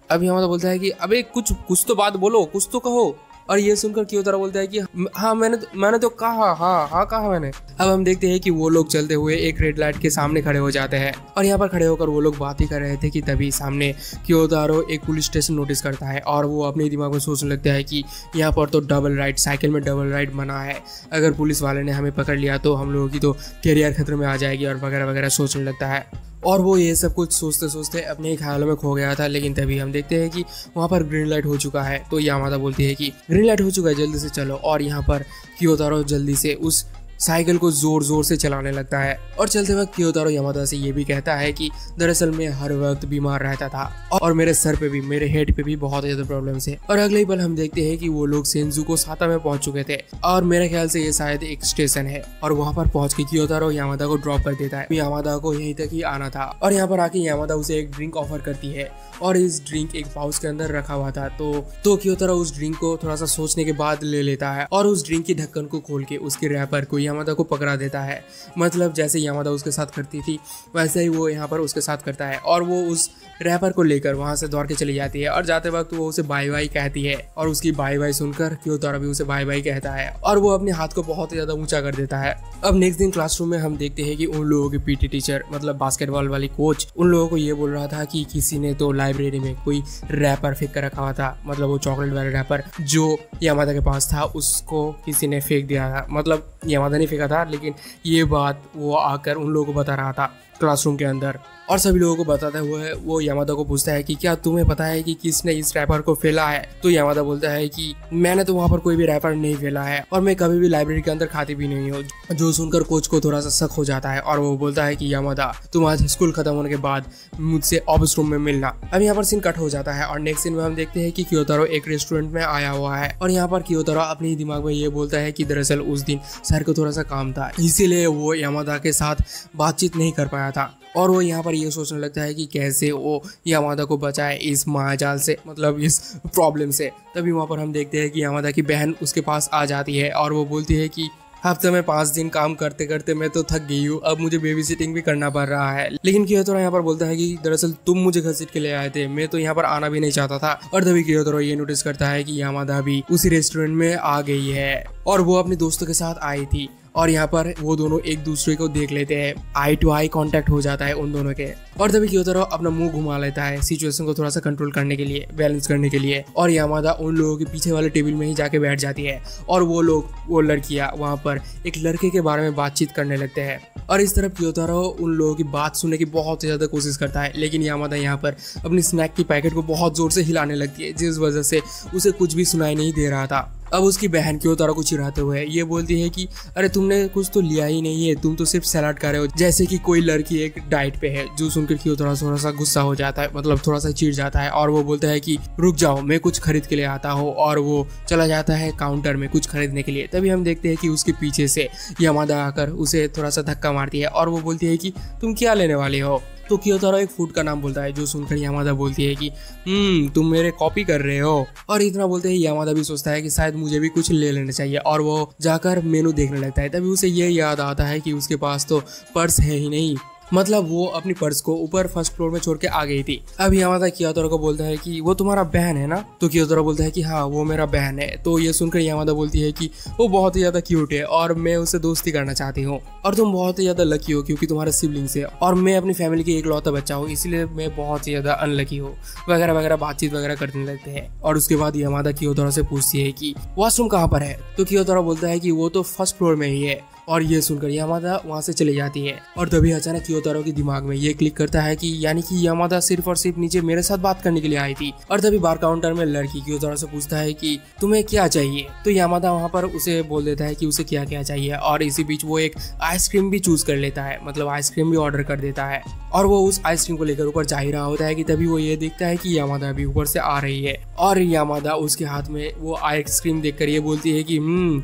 अब यामादा बोलता है कि अबे कुछ तो बात बोलो, कुछ तो कहो। और ये सुनकर कियोतारो बोलता है कि हाँ मैंने तो कहा, हाँ कहा मैंने। अब हम देखते हैं कि वो लोग चलते हुए एक रेड लाइट के सामने खड़े हो जाते हैं और यहाँ पर खड़े होकर वो लोग बात ही कर रहे थे कि तभी सामने कियोतारो एक पुलिस स्टेशन नोटिस करता है और वो अपने दिमाग में सोचने लगता है कि यहाँ पर तो डबल राइड, साइकिल में डबल राइड मना है, अगर पुलिस वाले ने हमें पकड़ लिया तो हम लोगों की तो कैरियर खतरे में आ जाएगी और वगैरह वगैरह सोचने लगता है। और वो ये सब कुछ सोचते सोचते अपने ही ख्यालों में खो गया था। लेकिन तभी हम देखते हैं कि वहाँ पर ग्रीन लाइट हो चुका है। तो यामादा बोलती है कि ग्रीन लाइट हो चुका है, जल्दी से चलो। और यहाँ पर कियोतारो जल्दी से उस साइकिल को जोर जोर से चलाने लगता है और चलते वक्त कियोतारो यामादा से ये भी कहता है कि दरअसल मैं हर वक्त बीमार रहता था और मेरे सर पे भी, मेरे हेड पे भी बहुत ज्यादा प्रॉब्लम्स है। और अगले ही पल हम देखते हैं कि वो लोग सेंजुको साता में पहुंच चुके थे और मेरे ख्याल से ये शायद एक स्टेशन है और वहां पर पहुंच के कियोतारो यामादा को ड्रॉप कर देता है। यामादा को यहीं तक ही आना था और यहाँ पर आके यामादा उसे एक ड्रिंक ऑफर करती है और इस ड्रिंक एक पाउच के अंदर रखा हुआ था। तो कियोतारो उस ड्रिंक को थोड़ा सा सोचने के बाद ले लेता है और उस ड्रिंक की ढक्कन को खोल के उसके रैपर को यामादा को पकड़ा देता है। मतलब जैसे यामादा उसके साथ करती थी वैसे ही वो यहाँ पर उसके साथ करता है और वो उस रैपर को लेकर वहां से दौड़ के चली जाती है और जाते वक्त वो उसे बाय बाय कहती है और उसकी बाय बाय सुनकर कियोतारो भी उसे बाय बाय कहता है और वो अपने हाथ को बहुत ही ज्यादा ऊंचा कर देता है। अब नेक्स्ट दिन क्लासरूम में हम देखते हैं कि उन लोगों की पीटी टीचर, मतलब बास्केटबॉल वाली कोच, उन लोगों को ये बोल रहा था कि किसी ने तो लाइब्रेरी में कोई रैपर फेंक कर रखा हुआ था, मतलब वो चॉकलेट वाला रैपर जो यामादा के पास था उसको किसी ने फेंक दिया था। मतलब यामादा ने फेंका था, लेकिन ये बात वो आकर उन लोगों को बता रहा था क्लासरूम के अंदर और सभी लोगों को बताते हुए वो यामादा को पूछता है कि क्या तुम्हें पता है कि किसने इस रैपर को फेला है? तो यामादा बोलता है कि मैंने तो वहाँ पर कोई भी रैपर नहीं फेला है और मैं कभी भी लाइब्रेरी के अंदर खाती भी नहीं हूँ। जो सुनकर कोच को थोड़ा सा शक हो जाता है और वो बोलता है कि यामादा, तुम आज स्कूल खत्म होने के बाद मुझसे ऑफिस रूम में मिलना। अब यहाँ पर सीन कट हो जाता है और नेक्स्ट सीन में हम देखते हैं कि कियोतारो एक रेस्टोरेंट में आया हुआ है और यहाँ पर कियोतारो अपने दिमाग में ये बोलता है कि दरअसल उस दिन सर को थोड़ा सा काम था, इसीलिए वो यामादा के साथ बातचीत नहीं कर पाया था और वो यहाँ पर ये सोचने लगता है कि कैसे वो यामादा को बचाए इस मायाजाल से, मतलब इस प्रॉब्लम से। तभी वहाँ पर हम देखते हैं कि यामादा की बहन उसके पास आ जाती है और वो बोलती है कि हफ्ते में 5 दिन काम करते करते मैं तो थक गई हूँ, अब मुझे बेबी सिटिंग भी करना पड़ रहा है। लेकिन कियोतारो यहाँ पर बोलता है कि दरअसल तुम मुझे घसीट के ले आए थे, मैं तो यहाँ पर आना भी नहीं चाहता था। और तभी कियोतारो ये नोटिस करता है कि यामादा भी उसी रेस्टोरेंट में आ गई है और वो अपने दोस्तों के साथ आई थी और यहाँ पर वो दोनों एक दूसरे को देख लेते हैं, आई टू आई कांटेक्ट हो जाता है उन दोनों के। और तभी कियोतारो अपना मुंह घुमा लेता है सिचुएशन को थोड़ा सा कंट्रोल करने के लिए, बैलेंस करने के लिए, और यामादा उन लोगों के पीछे वाले टेबल में ही जाके बैठ जाती है और वो लड़कियां वहाँ पर एक लड़के के बारे में बातचीत करने लगते हैं। और इस तरफ कियोतारो उन लोगों की बात सुनने की बहुत ज्यादा कोशिश करता है, लेकिन यामादा यहाँ पर अपनी स्नैक की पैकेट को बहुत जोर से हिलाने लगती है, जिस वजह से उसे कुछ भी सुनाई नहीं दे रहा था। अब उसकी बहन कियोतारो को चिढ़ाते हुए ये बोलती है कि अरे तुमने कुछ तो लिया ही नहीं है, तुम तो सिर्फ सलाद खा रहे हो, जैसे कि कोई लड़की एक डाइट पे है। जो सुनकर कियोतारो थोड़ा सा गुस्सा हो जाता है, मतलब थोड़ा सा चिढ़ जाता है और वो बोलता है कि रुक जाओ, मैं कुछ खरीद के लिए आता हूँ, और वो चला जाता है काउंटर में कुछ खरीदने के लिए। तभी हम देखते हैं कि उसके पीछे से यामादा आकर उसे थोड़ा सा धक्का मारती है और वो बोलती है कि तुम क्या लेने वाले हो। तो कियोतारो एक फूड का नाम बोलता है, जो सुनकर यामादा बोलती है कि तुम मेरे कॉपी कर रहे हो। और इतना बोलते ही यामादा भी सोचता है कि शायद मुझे भी कुछ ले लेना चाहिए और वो जाकर मेनू देखने लगता है। तभी उसे ये याद आता है कि उसके पास तो पर्स है ही नहीं। मतलब वो अपनी पर्स को ऊपर फर्स्ट फ्लोर में छोड़ के आ गई थी। अब यामादा कियोतारो को बोलता है कि वो तुम्हारा बहन है ना? तो कियोतारो बोलता है कि हाँ वो मेरा बहन है। तो ये सुनकर यामादा बोलती है कि वो बहुत ही ज्यादा क्यूट है और मैं उससे दोस्ती करना चाहती हूँ, और तुम बहुत ही ज्यादा लकी हो क्योंकि तुम्हारे सिबलिंग्स है और मैं अपनी फैमिली की इकलौता बच्चा हूँ, इसलिए मैं बहुत ही ज्यादा अनलकी हूँ, वगैरह वगैरह बातचीत वगैरह करने लगते हैं। और उसके बाद यामादा कियोतारो से पूछती है कि वॉशरूम कहाँ पर है? तो कियोतारो बोलता है कि वो तो फर्स्ट फ्लोर में ही है। और ये सुनकर यामादा वहां से चली जाती है। और तभी अचानक कियोतारो के दिमाग में ये क्लिक करता है कि यानी कि यामादा सिर्फ और सिर्फ नीचे मेरे साथ बात करने के लिए आई थी। और तभी बार काउंटर में लड़की कियोतारो से पूछता है कि तुम्हें क्या चाहिए? तो यामादा वहां पर उसे बोल देता है कि उसे क्या क्या चाहिए, और इसी बीच वो एक आइसक्रीम भी चूज कर लेता है, मतलब आइसक्रीम भी ऑर्डर कर देता है। और वो उस आइसक्रीम को लेकर ऊपर जा ही रहा होता है कि तभी वो ये देखता है कि यामादा भी ऊपर से आ रही है। और यामादा उसके हाथ में वो आइसक्रीम देखकर ये बोलती है कि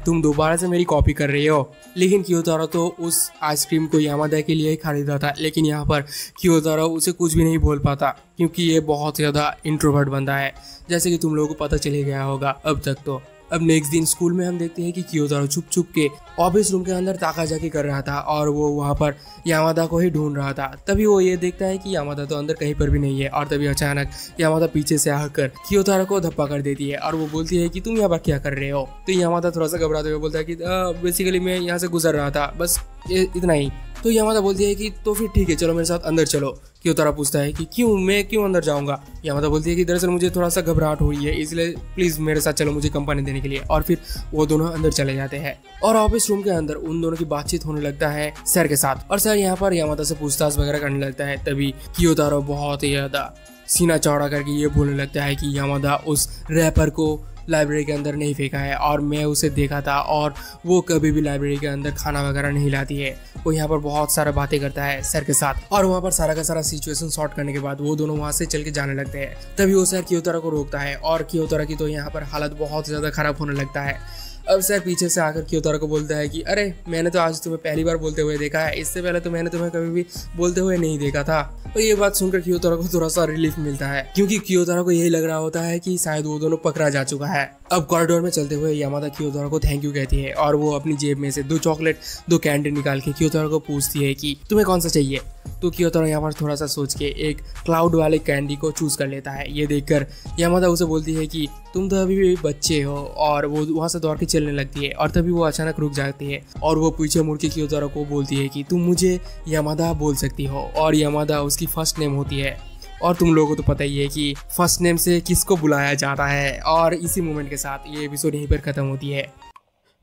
तुम दोबारा से मेरी कॉपी कर रही हो। लेकिन कियोतारो तो उस आइसक्रीम को यामादा के लिए ही खरीदा था, लेकिन यहाँ पर कियोतारो उसे कुछ भी नहीं बोल पाता क्योंकि ये बहुत ज़्यादा इंट्रोवर्ट बंदा है, जैसे कि तुम लोगों को पता चले गया होगा अब तक। तो अब नेक्स्ट दिन स्कूल में हम देखते हैं कि कियोतारो छुप छुप के ऑफिस रूम के अंदर ताकाजाकी कर रहा था और वो वहाँ पर यामादा को ही ढूंढ रहा था। तभी वो ये देखता है कि यामादा तो अंदर कहीं पर भी नहीं है। और तभी अचानक यामादा पीछे से आकर कियोतारो को धप्पा कर देती है और वो बोलती है कि तुम यहाँ पर क्या कर रहे हो? तो यामादा थोड़ा सा घबराते हुए बोलता है कि बेसिकली मैं यहाँ से गुजर रहा था, बस इतना ही। तो यामादा बोलती है कि तो फिर ठीक है, चलो मेरे साथ अंदर चलो। कियोतारो पूछता है कि मैं क्यों अंदर जाऊंगा? यामादा बोलती है कि दरअसल मुझे थोड़ा सा घबराहट हो रही है, इसलिए प्लीज मेरे साथ चलो मुझे कंपनी देने के लिए। और फिर वो दोनों अंदर चले जाते हैं और ऑफिस रूम के अंदर उन दोनों की बातचीत होने लगता है सर के साथ। और सर यहाँ पर यामादा से पूछताछ वगैरह करने लगता है। तभी कियोतारो बहुत ही ज्यादा सीना चौड़ा करके ये बोलने लगता है कि यामादा उस रैपर को लाइब्रेरी के अंदर नहीं फेंका है और मैं उसे देखा था और वो कभी भी लाइब्रेरी के अंदर खाना वगैरह नहीं लाती है। वो यहाँ पर बहुत सारा बातें करता है सर के साथ और वहाँ पर सारा का सारा सिचुएशन सॉर्ट करने के बाद वो दोनों वहाँ से चल के जाने लगते हैं। तभी वो सर कियोतारो को रोकता है और कियोतारो की तो यहाँ पर हालत बहुत ज़्यादा खराब होने लगता है। अब सर पीछे से आकर कियोतारो को बोलता है कि अरे मैंने तो आज तुम्हें पहली बार बोलते हुए देखा है, इससे पहले तो मैंने तुम्हें कभी भी बोलते हुए नहीं देखा था। और ये बात सुनकर कियोतारो को थोड़ा सा रिलीफ मिलता है क्योंकि कियोतारो को यही लग रहा होता है कि शायद वो दोनों पकड़ा जा चुका है। अब कॉरिडोर में चलते हुए यामादा कियोतारो को थैंक यू कहती है और वो अपनी जेब में से 2 चॉकलेट 2 कैंडी निकाल के कियोतारो को पूछती है कि तुम्हें कौन सा चाहिए। तो कियोतारो यहाँ पर थोड़ा सा सोच के एक क्लाउड वाले कैंडी को चूज कर लेता है। ये देखकर यामादा उसे बोलती है कि तुम तो अभी भी बच्चे हो, और वो वहाँ से दौड़ के चलने लगती है। और तभी वो अचानक रुक जाती है और वो पीछे मुड़ के कियोतारो को बोलती है कि तुम मुझे यामादा बोल सकती हो। और यामादा उसकी फर्स्ट नेम होती है और तुम लोगों को तो पता ही है कि फर्स्ट नेम से किसको बुलाया जाता है। और इसी मोमेंट के साथ ये एपिसोड यहीं पर खत्म होती है।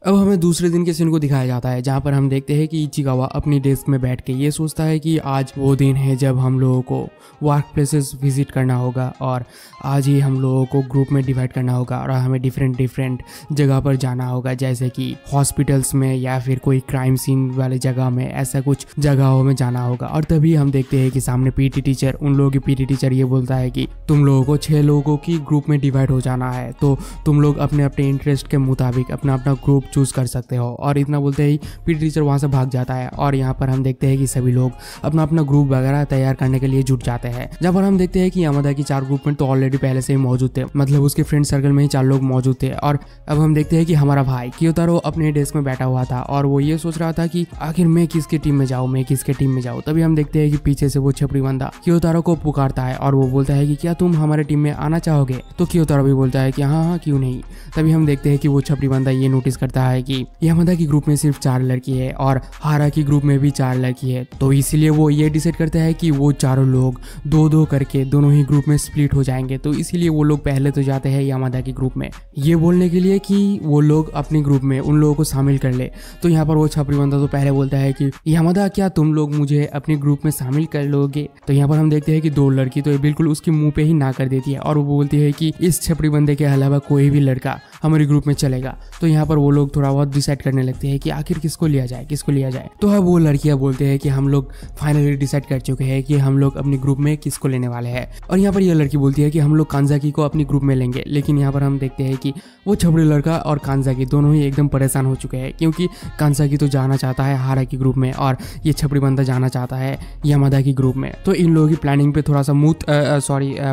अब हमें दूसरे दिन के सीन को दिखाया जाता है जहाँ पर हम देखते हैं कि इचिकावा अपनी डेस्क में बैठ के ये सोचता है कि आज वो दिन है जब हम लोगों को वर्क प्लेसेस विजिट करना होगा और आज ही हम लोगों को ग्रुप में डिवाइड करना होगा और हमें डिफरेंट जगह पर जाना होगा, जैसे कि हॉस्पिटल्स में या फिर कोई क्राइम सीन वाले जगह में, ऐसा कुछ जगहों में जाना होगा। और तभी हम देखते हैं कि सामने पीटी टीचर, उन लोगों की पीटी टीचर ये बोलता है कि तुम लोगों को 6 लोगों की ग्रुप में डिवाइड हो जाना है, तो तुम लोग अपने अपने इंटरेस्ट के मुताबिक अपना अपना ग्रुप चूज कर सकते हो। और इतना बोलते ही पीटी टीचर वहां से भाग जाता है और यहाँ पर हम देखते हैं कि सभी लोग अपना अपना ग्रुप वगैरह तैयार करने के लिए जुट जाते हैं। जहाँ पर हम देखते हैं कि यामादा की 4 ग्रुप में तो ऑलरेडी पहले से ही मौजूद थे, मतलब उसके फ्रेंड सर्कल में ही 4 लोग मौजूद थे। और अब हम देखते हैं कि हमारा भाई कियोतारो अपने डेस्क में बैठा हुआ था और वो ये सोच रहा था कि आखिर मैं किसके टीम में जाऊँ, मैं किसके टीम में जाऊँ। तभी हम देखते हैं कि पीछे से वो छपरी बंदा कियोतारो को पुकारता है और वो बोलता है कि क्या तुम हमारे टीम में आना चाहोगे? तो कियोतारो भी बोलता है कि हाँ क्यों नहीं। तभी हम देखते हैं कि वो छपरी बंदा ये नोटिस करता है कि यामादा की ग्रुप में सिर्फ 4 लड़की है और हारा की ग्रुप में भी 4 लड़की है, तो इसीलिए वो ये डिसाइड करता है कि वो चारों लोग 2-2 करके दोनों ही ग्रुप में स्प्लिट हो जाएंगे। तो इसीलिए वो लोग पहले तो जाते हैं यामादा की ग्रुप में, ये बोलने के लिए कि वो लोग अपने ग्रुप में उन लोगों को शामिल कर ले। तो यहाँ पर वो छपरी बंदा तो पहले बोलता है कि यामादा क्या तुम लोग मुझे अपने ग्रुप में शामिल कर लोगे? तो यहाँ पर हम देखते हैं कि 2 लड़की तो बिल्कुल उसके मुंह पे ही ना कर देती है और वो बोलती है कि इस छपरी बंदे के अलावा कोई भी लड़का हमारे ग्रुप में चलेगा। तो यहाँ पर वो लोग थोड़ा बहुत डिसाइड करने लगते हैं कि आखिर किसको लिया जाए। तो अब वो लड़कियां बोलते हैं कि हम लोग फाइनली डिसाइड कर चुके हैं कि हम लोग अपने ग्रुप में किसको लेने वाले हैं। और यहाँ पर ये लड़की बोलती है कि हम लोग कांजाकी को अपनी ग्रुप में लेंगे। लेकिन यहाँ पर हम देखते हैं कि वो छबड़ी लड़का और कांजाकी दोनों ही एकदम परेशान हो चुके हैं क्योंकि कांजाकी तो जाना चाहता है हारा की ग्रुप में और ये छपड़ी बंदा जाना चाहता है यामादा की ग्रुप में। तो इन लोगों की प्लानिंग पे थोड़ा सा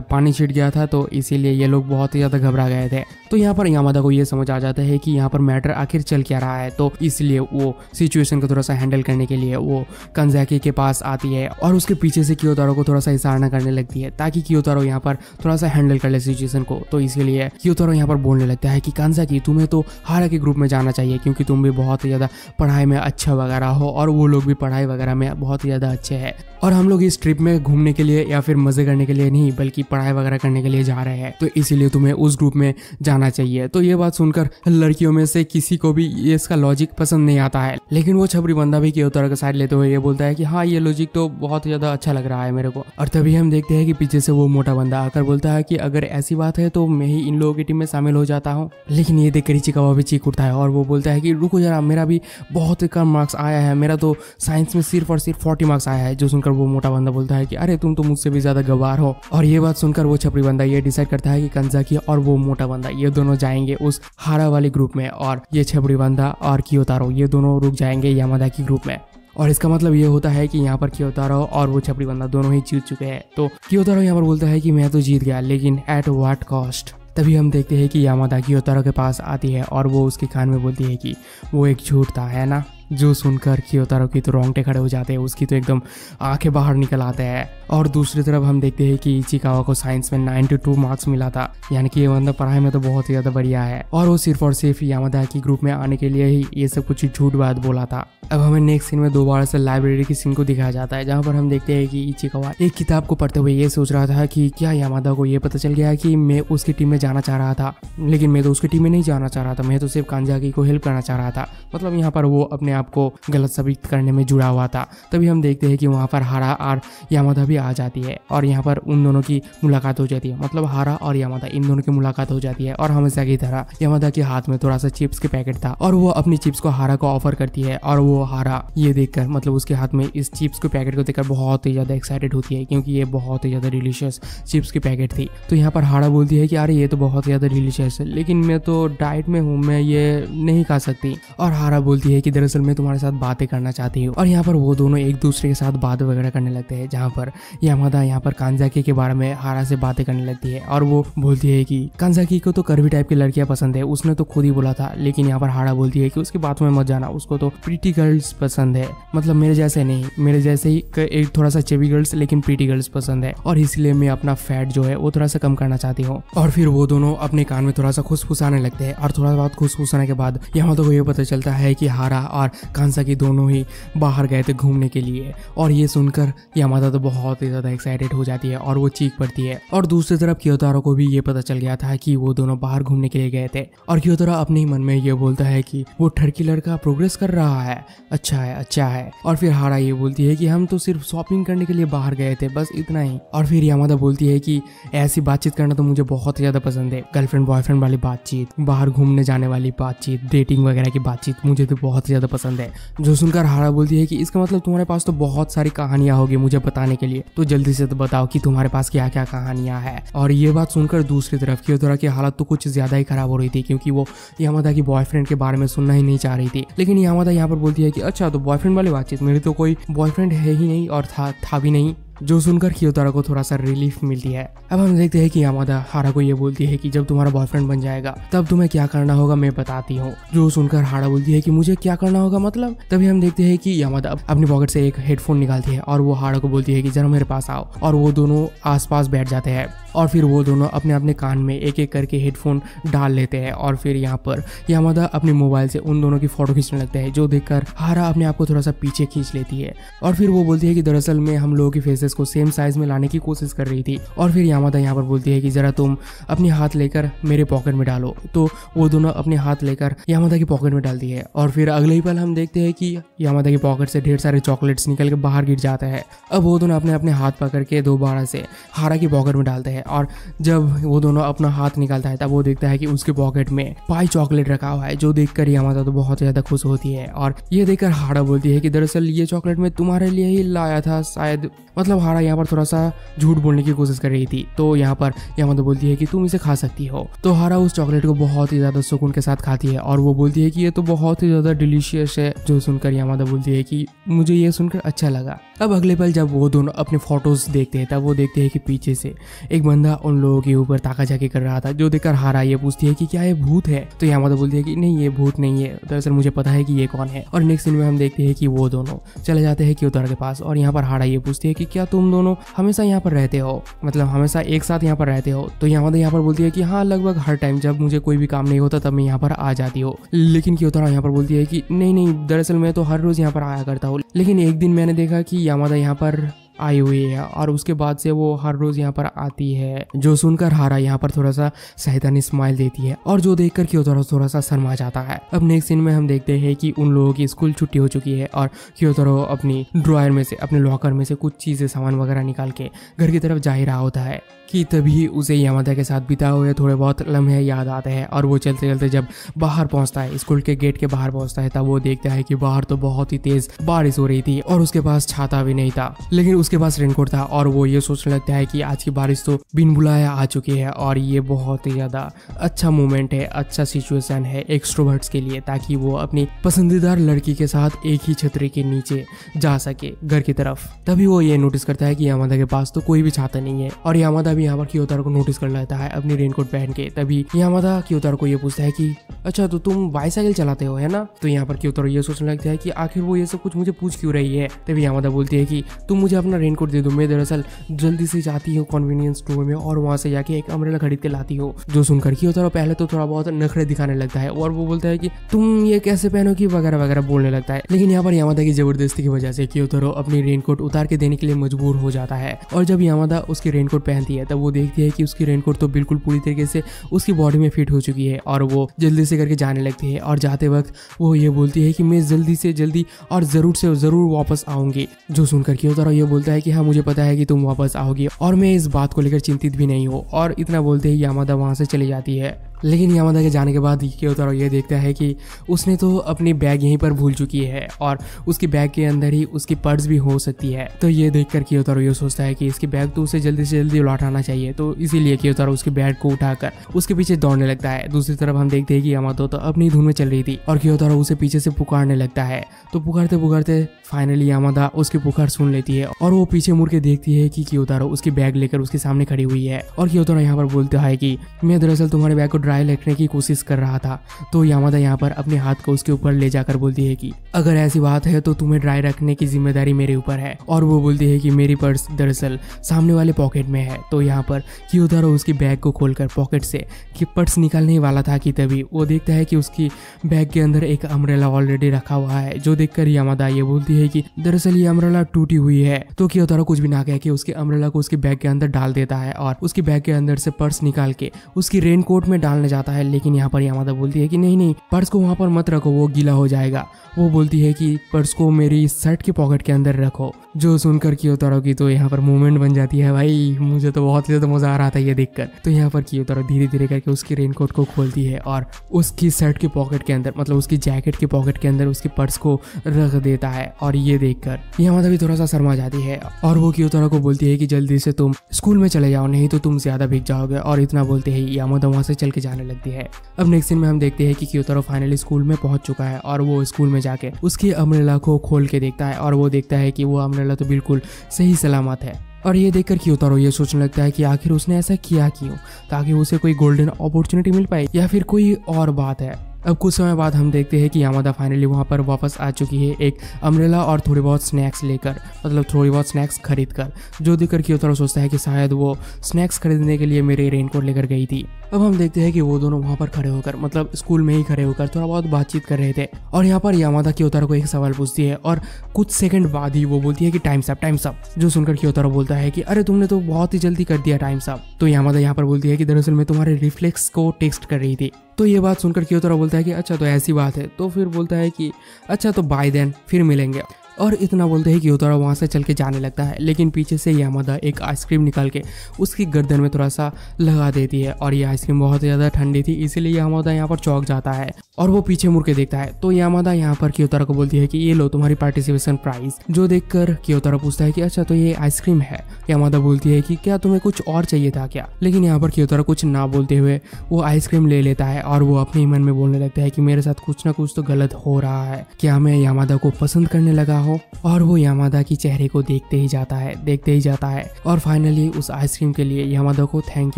पानी छिट गया था, तो इसीलिए ये लोग बहुत ही ज्यादा घबरा गए थे। तो यहाँ पर यामादा यामादा को ये समझ आ जाता है कि यहाँ पर मैटर आखिर चल क्या रहा है, तो इसलिए वो सिचुएशन को थोड़ा सा हैंडल करने के लिए वो कांजाकी के पास आती है और उसके पीछे से कियोतारो को थोड़ा सा इशारा करने लगती है ताकि कियोतारो यहाँ पर थोड़ा सा हैंडल कर ले सिचुएशन को। तो इसलिए कियोतारो यहाँ पर बोलने लगता है कि कांजाकी तुम्हें तो हारा के ग्रुप में जाना चाहिए क्योंकि तुम भी बहुत ही ज़्यादा पढ़ाई में अच्छा वगैरह हो और वो लोग भी पढ़ाई वगैरह में बहुत ही ज़्यादा अच्छे हैं और हम लोग इस ट्रिप में घूमने के लिए या फिर मजे करने के लिए नहीं बल्कि पढ़ाई वगैरह करने के लिए जा रहे हैं, तो इसीलिए तुम्हें उस ग्रुप में जाना चाहिए। तो ये बात सुनकर लड़कियों में से किसी को भी ये इसका लॉजिक पसंद नहीं आता है, लेकिन वो छपरी बंदा भी कियोतारो का साइड लेते हुए ये बोलता है कि हाँ ये लॉजिक तो बहुत ही ज्यादा अच्छा लग रहा है मेरे को। और तभी हम देखते हैं कि पीछे से वो मोटा बंदा आकर बोलता है कि अगर ऐसी बात है तो मैं ही इन लोगों की टीम में शामिल हो जाता हूँ। लेकिन ये देखकर इचिकावा भी चीख उठता है और वो बोलता है कि रुको जरा, मेरा भी बहुत कम मार्क्स आया है, मेरा तो साइंस में सिर्फ और सिर्फ 40 मार्क्स आया है। जो सुनकर वो मोटा बंदा बोलता है कि अरे तुम तो मुझसे भी ज्यादा गवार हो। और ये बात सुनकर वो छपरी बंदा ये डिसाइड करता है कि कांजाकी और वो मोटा बंदा ये दोनों जाएंगे उस हारा वाले ग्रुप में और ये छपरी बंदा और कियोतारो ये दोनों रुक जाएंगे यामादा की ग्रुप में। और इसका मतलब ये होता है कि यहाँ पर कियोतारो और वो छपरी बंदा दोनों ही जीत चुके हैं। तो कियोतारो यहाँ पर बोलता है कि मैं तो जीत गया, लेकिन एट व्हाट कॉस्ट। तभी हम देखते हैं कि यामादा कियोतारो के पास आती है और वो उसके कान में बोलती है कि वो एक झूठ था, है ना। जो सुनकर कियोतारो की तो रोंगटे खड़े हो जाते हैं, उसकी तो एकदम आंखें बाहर निकल आते हैं। और दूसरी तरफ हम देखते हैं कि इचिकावा को साइंस में 92 मार्क्स मिला था, यानी कि ये बंदा पढ़ाई में तो बहुत ही ज़्यादा बढ़िया है और वो सिर्फ और सिर्फ यामादा की ग्रुप में आने के लिए ही ये सब कुछ झूठ बात बोला था। अब हमें नेक्स्ट सीन में दोबारा से लाइब्रेरी की सीन को दिखाया जाता है जहाँ पर हम देखते हैं कि इचिकावा एक किताब को पढ़ते हुए ये सोच रहा था कि क्या यामादा को ये पता चल गया कि मैं उसकी टीम में जाना चाह रहा था, लेकिन मैं तो उसकी टीम में नहीं जाना चाह रहा था, मैं तो सिर्फ कांजाकी को हेल्प करना चाह रहा था। मतलब यहाँ पर वो अपने आप को गलत साबित करने में जुड़ा हुआ था। तभी हम देखते हैं कि वहाँ पर हारा और यामादा भी आ जाती है और यहाँ पर उन दोनों की मुलाकात हो जाती है। मतलब हारा और यामादा इन दोनों की मुलाकात हो जाती है और हमेशा की तरह यामादा के हाथ में थोड़ा सा चिप्स के पैकेट था और वो अपनी चिप्स को हारा को ऑफर करती है और वो हारा ये देखकर मतलब उसके हाथ में इस चिप्स के पैकेट को देखकर बहुत ही ज्यादा एक्साइटेड होती है क्योंकि ये बहुत ही ज्यादा डिलीशियस चिप्स की पैकेट थी। तो यहाँ पर हारा बोलती है कि अरे ये तो बहुत ज्यादा डिलीशियस है, लेकिन मैं तो डाइट में हूँ, मैं ये नहीं खा सकती। और हारा बोलती है कि दरअसल मैं तुम्हारे साथ बातें करना चाहती हूँ। और यहाँ पर वो दोनों एक दूसरे के साथ बात वगैरह करने लगते हैं जहाँ पर यामादा यहाँ पर कांजाकी के बारे में हारा से बातें करने लगती है और वो बोलती है कि कांजाकी को तो कर्वी टाइप की लड़कियां पसंद है, उसने तो खुद ही बोला था। लेकिन यहाँ पर हारा बोलती है कि उसकी बात में मत जाना, उसको तो प्रीटी गर्ल्स पसंद है, मतलब मेरे जैसे नहीं, मेरे जैसे ही एक थोड़ा सा चेबी गर्ल्स लेकिन प्रीटी गर्ल्स पसंद है और इसलिए मैं अपना फैट जो है वो थोड़ा सा कम करना चाहती हूँ। और फिर वो दोनों अपने कान में थोड़ा सा खुशफुसाने लगते हैं और थोड़ा बहुत खुशफुसाने के बाद यामादा को ये पता चलता है कि हारा और कांजाकी दोनों ही बाहर गए थे घूमने के लिए। और ये सुनकर यामादा तो बहुत ही ज्यादा एक्साइटेड हो जाती है और वो चीख पड़ती है। और दूसरी तरफ कियोतारो को भी ये पता चल गया था कि वो दोनों बाहर घूमने के लिए गए थे और कियोतारो अपने ही मन में ये बोलता है कि वो ठरकी लड़का प्रोग्रेस कर रहा है, अच्छा है अच्छा है। और फिर हारा ये बोलती है कि हम तो सिर्फ शॉपिंग करने के लिए बाहर गए थे, बस इतना ही। और फिर यामादा बोलती है कि ऐसी बातचीत करना तो मुझे बहुत ही ज्यादा पसंद है, गर्लफ्रेंड बॉयफ्रेंड वाली बातचीत, बाहर घूमने जाने वाली बातचीत, डेटिंग वगैरह की बातचीत मुझे तो बहुत ही ज्यादा पसंद है। जो सुनकर हारा बोलती है कि इसका मतलब तुम्हारे पास तो बहुत सारी कहानियां होगी मुझे बताने के लिए, तो जल्दी से तो बताओ कि तुम्हारे पास क्या क्या कहानियां हैं। और ये बात सुनकर दूसरी तरफ कियोतारो की हालत तो कुछ ज्यादा ही खराब हो रही थी क्योंकि वो यामादा की बॉयफ्रेंड के बारे में सुनना ही नहीं चाह रही थी। लेकिन यामादा यहाँ पर बोलती है कि अच्छा तो बॉयफ्रेंड वाली बातचीत, मेरी तो कोई बॉयफ्रेंड है ही नहीं और था भी नहीं। जो सुनकर कियोतारो को थोड़ा सा रिलीफ मिलती है। अब हम देखते हैं कि यामादा हारा को ये बोलती है कि जब तुम्हारा बॉयफ्रेंड बन जाएगा तब तुम्हें क्या करना होगा मैं बताती हूँ। जो सुनकर हारा बोलती है कि मुझे क्या करना होगा मतलब। तभी हम देखते हैं कि यामादा अपनी पॉकेट से एक हेडफोन निकालती है और वो हारा को बोलती है कि जरा मेरे पास आओ। और वो दोनों आसपास बैठ जाते हैं और फिर वो दोनों अपने अपने कान में एक एक करके हेडफोन डाल लेते हैं। और फिर यहाँ पर यामादा अपने मोबाइल से उन दोनों की फोटो खींचने लगते हैं, जो देखकर हारा अपने आप को थोड़ा सा पीछे खींच लेती है। और फिर वो बोलती है कि दरअसल में हम लोगों की फेसेस को सेम साइज में लाने की कोशिश कर रही थी। और फिर यामादा यहाँ पर बोलती है कि जरा तुम अपनी हाथ लेकर मेरे पॉकेट में डालो। तो वो दोनों अपने हाथ लेकर यामादा की पॉकेट में डालती है और फिर अगले ही पल हम देखते हैं कि यामादा की पॉकेट से ढेर सारे चॉकलेट्स निकल के बाहर गिर जाते हैं। अब वो दोनों अपने अपने हाथ पकड़ के दोबारा से हारा की पॉकेट में डालते हैं और जब वो दोनों अपना हाथ निकालता है तब वो देखता है कि उसके पॉकेट में पाई चॉकलेट रखा हुआ है, जो देखकर यामादा तो बहुत ज्यादा खुश होती है। और ये देखकर हारा बोलती है कि दरअसल ये चॉकलेट मैं तुम्हारे लिए ही लाया था शायद। मतलब हारा यहाँ पर थोड़ा सा झूठ बोलने की कोशिश कर रही थी। तो यहाँ पर यामादा बोलती है कि तुम इसे खा सकती हो। तो हारा उस चॉकलेट को बहुत ही ज्यादा सुकून के साथ खाती है और वो बोलती है कि ये तो बहुत ही ज्यादा डिलीशियस है। जो सुनकर यामादा बोलती है कि मुझे ये सुनकर अच्छा लगा। अब अगले पल जब वो दोनों अपने फोटोज देखते हैं तब वो देखते हैं कि पीछे से एक बंदा उन लोगों के ऊपर ताकाझाकी कर रहा था, जो देखकर हारा ये पूछती है कि क्या ये भूत है। तो यामादा बोलती है कि नहीं ये भूत नहीं है, दरअसल मुझे पता है कि ये कौन है। और नेक्स्ट सीन में हम देखते हैं कि वो दोनों चले जाते हैं क्योतारो के पास और यहाँ पर हारा ये पूछती है कि क्या तुम दोनों हमेशा यहाँ पर रहते हो, मतलब हमेशा एक साथ यहाँ पर रहते हो। तो यामादा यहाँ पर बोलती है कि हाँ लगभग हर टाइम जब मुझे कोई भी काम नहीं होता तब मैं यहाँ पर आ जाती हूँ। लेकिन क्योतारो यहाँ पर बोलती है कि नहीं दरअसल मैं तो हर रोज यहाँ पर आया करता हूँ, लेकिन एक दिन मैंने देखा कि यामादा यहाँ पर आई हुई है और उसके बाद से वो हर रोज यहाँ पर आती है। जो सुनकर हारा यहाँ पर थोड़ा सा शैतानी स्माइल देती है और जो देखकर क्योतारो थोड़ा सा शर्मा जाता है। अब नेक्स्ट सीन में हम देखते हैं कि उन लोगों की स्कूल छुट्टी हो चुकी है और क्योतारो अपनी ड्रॉयर में से, अपने लॉकर में से कुछ चीजें सामान वगैरह निकाल के घर की तरफ जा ही रहा होता है कि तभी उसे यामादा के साथ बिता हुए थोड़े बहुत लम्हे याद आते हैं। और वो चलते चलते जब बाहर पहुंचता है, स्कूल के गेट के बाहर पहुंचता है, तब वो देखता है कि बाहर तो बहुत ही तेज बारिश हो रही थी और उसके पास छाता भी नहीं था, लेकिन उसके पास रेनकोट था। और वो ये सोचने लगता है कि आज की बारिश तो बिन बुलाया आ चुकी है और ये बहुत ही ज्यादा अच्छा मोमेंट है, अच्छा सिचुएशन है एक्सट्रोवर्ट्स के लिए, ताकि वो अपनी पसंदीदा लड़की के साथ एक ही छतरी के नीचे जा सके घर की तरफ। तभी वो ये नोटिस करता है कि यामादा के पास तो कोई भी छाता नहीं है और यामादा यहाँ पर क्योतारो को नोटिस कर लेता है अपनी रेनकोट पहन के। तभी यामादा क्योतारो को ये पूछता है कि अच्छा तो तुम बाइसाइकिल चलाते हो है ना। तो यहाँ पर क्योतारो ये सोचने लगता है कि आखिर वो ये सब कुछ मुझे पूछ क्यों रही है। तभी यामादा बोलती है कि तुम मुझे अपना रेनकोट दे दो, मैं दरअसल जल्दी से जाती हूँ कन्वीनियंस स्टोर में और वहाँ से जाके एक अम्ब्रेला खरीद के लाती हूँ। जो सुनकर क्योतारो पहले तो थोड़ा बहुत नखरे दिखाने लगता है और वो बोलता है कि तुम ये कैसे पहनोगी वगैरह वगैरह बोलने लगता है। लेकिन यहाँ पर यामादा की जबरदस्ती की वजह से क्योतारो अपनी रेनकोट उतार के देने के लिए मजबूर हो जाता है। और जब यामादा उसकी रेनकोट पहनती है तब वो देखती है कि उसकी रेनकोट तो बिल्कुल पूरी तरीके से उसकी बॉडी में फिट हो चुकी है और वो जल्दी से करके जाने लगती है। और जाते वक्त वो ये बोलती है कि मैं जल्दी से जल्दी और जरूर से जरूर वापस आऊंगी। जो सुनकर क्योतारो ये बोलता है कि हाँ मुझे पता है कि तुम वापस आओगी और मैं इस बात को लेकर चिंतित भी नहीं हूँ। और इतना बोलते ही यामादा वहां से चली जाती है। लेकिन यामादा के जाने के बाद क्योतारो ये देखता है कि उसने तो अपनी बैग यहीं पर भूल चुकी है और उसकी बैग के अंदर ही उसकी पर्स भी हो सकती है। तो ये देखकर क्योतारो ये सोचता है कि इसकी बैग तो उसे जल्दी से जल्दी लौटाना चाहिए। तो इसीलिए क्योतारो उसकी बैग को उठाकर उसके पीछे दौड़ने लगता है। दूसरी तरफ हम देखते हैं कि यामादा तो अपनी धुन में चल रही थी और क्योतारो उसे पीछे से पुकारने लगता है। तो पुकारते पुकारते फाइनली यामादा उसकी पुकार सुन लेती है और वो पीछे मुड़ के देखती है कि क्योतारो उसकी बैग लेकर उसके सामने खड़ी हुई है। और क्योतारो यहाँ पर बोलता है कि मैं दरअसल तुम्हारे बैग को ड्राई रखने की कोशिश कर रहा था। तो यामादा यहाँ पर अपने हाथ को उसके ऊपर ले जाकर बोलती है कि अगर ऐसी बात है तो तुम्हें ड्राई रखने की जिम्मेदारी मेरे ऊपर है। और वो बोलती है कि मेरी पर्स दरअसल सामने वाले पॉकेट में है। तो यहाँ पर क्योतारो उसकी बैग को खोलकर पॉकेट से कि पर्स निकालने वाला था कि तभी वो देखता है कि उसकी बैग के अंदर एक अम्ब्रेला ऑलरेडी रखा हुआ है। जो देखकर यामादा ये बोलती है कि दरअसल ये अम्ब्रेला टूटी हुई है। तो क्योतारो कुछ भी ना कह के उसके अम्ब्रेला को उसके बैग के अंदर डाल देता है और उसकी बैग के अंदर से पर्स निकाल के उसकी रेनकोट में डालने जाता है। लेकिन यहाँ पर यामादा बोलती है कि नहीं पर्स को वहां पर मत रखो, वो गीला हो जाएगा। वो बोलती है कि पर्स को मेरी शर्ट के पॉकेट के अंदर रखो। जो सुनकर क्योतारो की तो यहाँ पर मूवमेंट बन जाती है। भाई मुझे तो बहुत ज्यादा मजा आ रहा था ये देखकर। तो यहाँ पर क्योतारो धीरे धीरे करके उसकी रेनकोट को खोलती है और उसकी शर्ट के पॉकेट के अंदर, मतलब उसकी जैकेट के पॉकेट के अंदर उसकी पर्स को रख देता है। और ये देखकर यामादा भी थोड़ा सा शर्मा जाती है और वो क्योतारो को बोलती है कि जल्दी से तुम स्कूल में चले जाओ, नहीं तो तुम ज्यादा भीग जाओगे। और इतना बोलते ही यामादा वहां से चल के जाने लगती है। अब नेक्स्ट सीन में हम देखते हैं कि क्योतारो फाइनली स्कूल में पहुंच चुका है और वो स्कूल में जाके उसकी अम्ब्रेला को खोल के देखता है और वो देखता है कि वो अम्ब्रेला तो बिल्कुल सही सलामत है। और ये देखकर क्योतारो ये सोचने लगता है कि आखिर उसने ऐसा किया क्यों, ताकि उसे कोई गोल्डन अपॉर्चुनिटी मिल पाए या फिर कोई और बात है। अब कुछ समय बाद हम देखते हैं कि यामादा फाइनली वहाँ पर वापस आ चुकी है एक अम्ब्रेला और थोड़ी बहुत स्नैक्स लेकर, मतलब थोड़ी बहुत स्नैक्स खरीद कर। जो देखकर क्योतारो सोचता है कि शायद वो स्नैक्स खरीदने के लिए मेरे रेनकोट लेकर गई थी। अब हम देखते हैं कि वो दोनों वहाँ पर खड़े होकर, मतलब स्कूल में ही खड़े होकर थोड़ा बहुत बातचीत कर रहे थे। और यहाँ पर यामादा क्योतारो को एक सवाल पूछती है और कुछ सेकंड बाद ही वो बोलती है कि टाइम्स अप। जो सुनकर क्योतारो बोलता है कि अरे तुमने तो बहुत ही जल्दी कर दिया टाइम्स अप। तो यामादा यहाँ पर बोलती है कि दरअसल मैं तुम्हारे रिफ्लेक्स को टेक्स्ट कर रही थी। तो ये बात सुनकर क्योतारो बोलता है कि अच्छा तो ऐसी बात है। तो फिर बोलता है कि अच्छा तो बाय देन, फिर मिलेंगे। और इतना बोलते ही क्योतारो वहाँ से चल के जाने लगता है। लेकिन पीछे से यामादा एक आइसक्रीम निकाल के उसकी गर्दन में थोड़ा सा लगा देती है और ये आइसक्रीम बहुत ज़्यादा ठंडी थी, इसीलिए यामादा यहाँ पर चौंक जाता है और वो पीछे मुड़ के देखता है। तो यामादा यहाँ पर क्योतारो को बोलती है कि ये लो तुम्हारी पार्टिसिपेशन प्राइज। जो देखकर क्योतारो पूछता है कि अच्छा तो ये आइसक्रीम है। यामादा बोलती है कि क्या तुम्हें कुछ और चाहिए था क्या। लेकिन यहाँ पर क्योतारो कुछ ना बोलते हुए वो आइसक्रीम ले लेता है और वो अपने मन में बोलने लगता है कि मेरे साथ कुछ ना कुछ तो गलत हो रहा है। क्या मैं यामादा को पसंद करने लगा हो। और वो यामादा की चेहरे को देखते ही जाता है और फाइनली उस आइसक्रीम के लिए यामादा को थैंक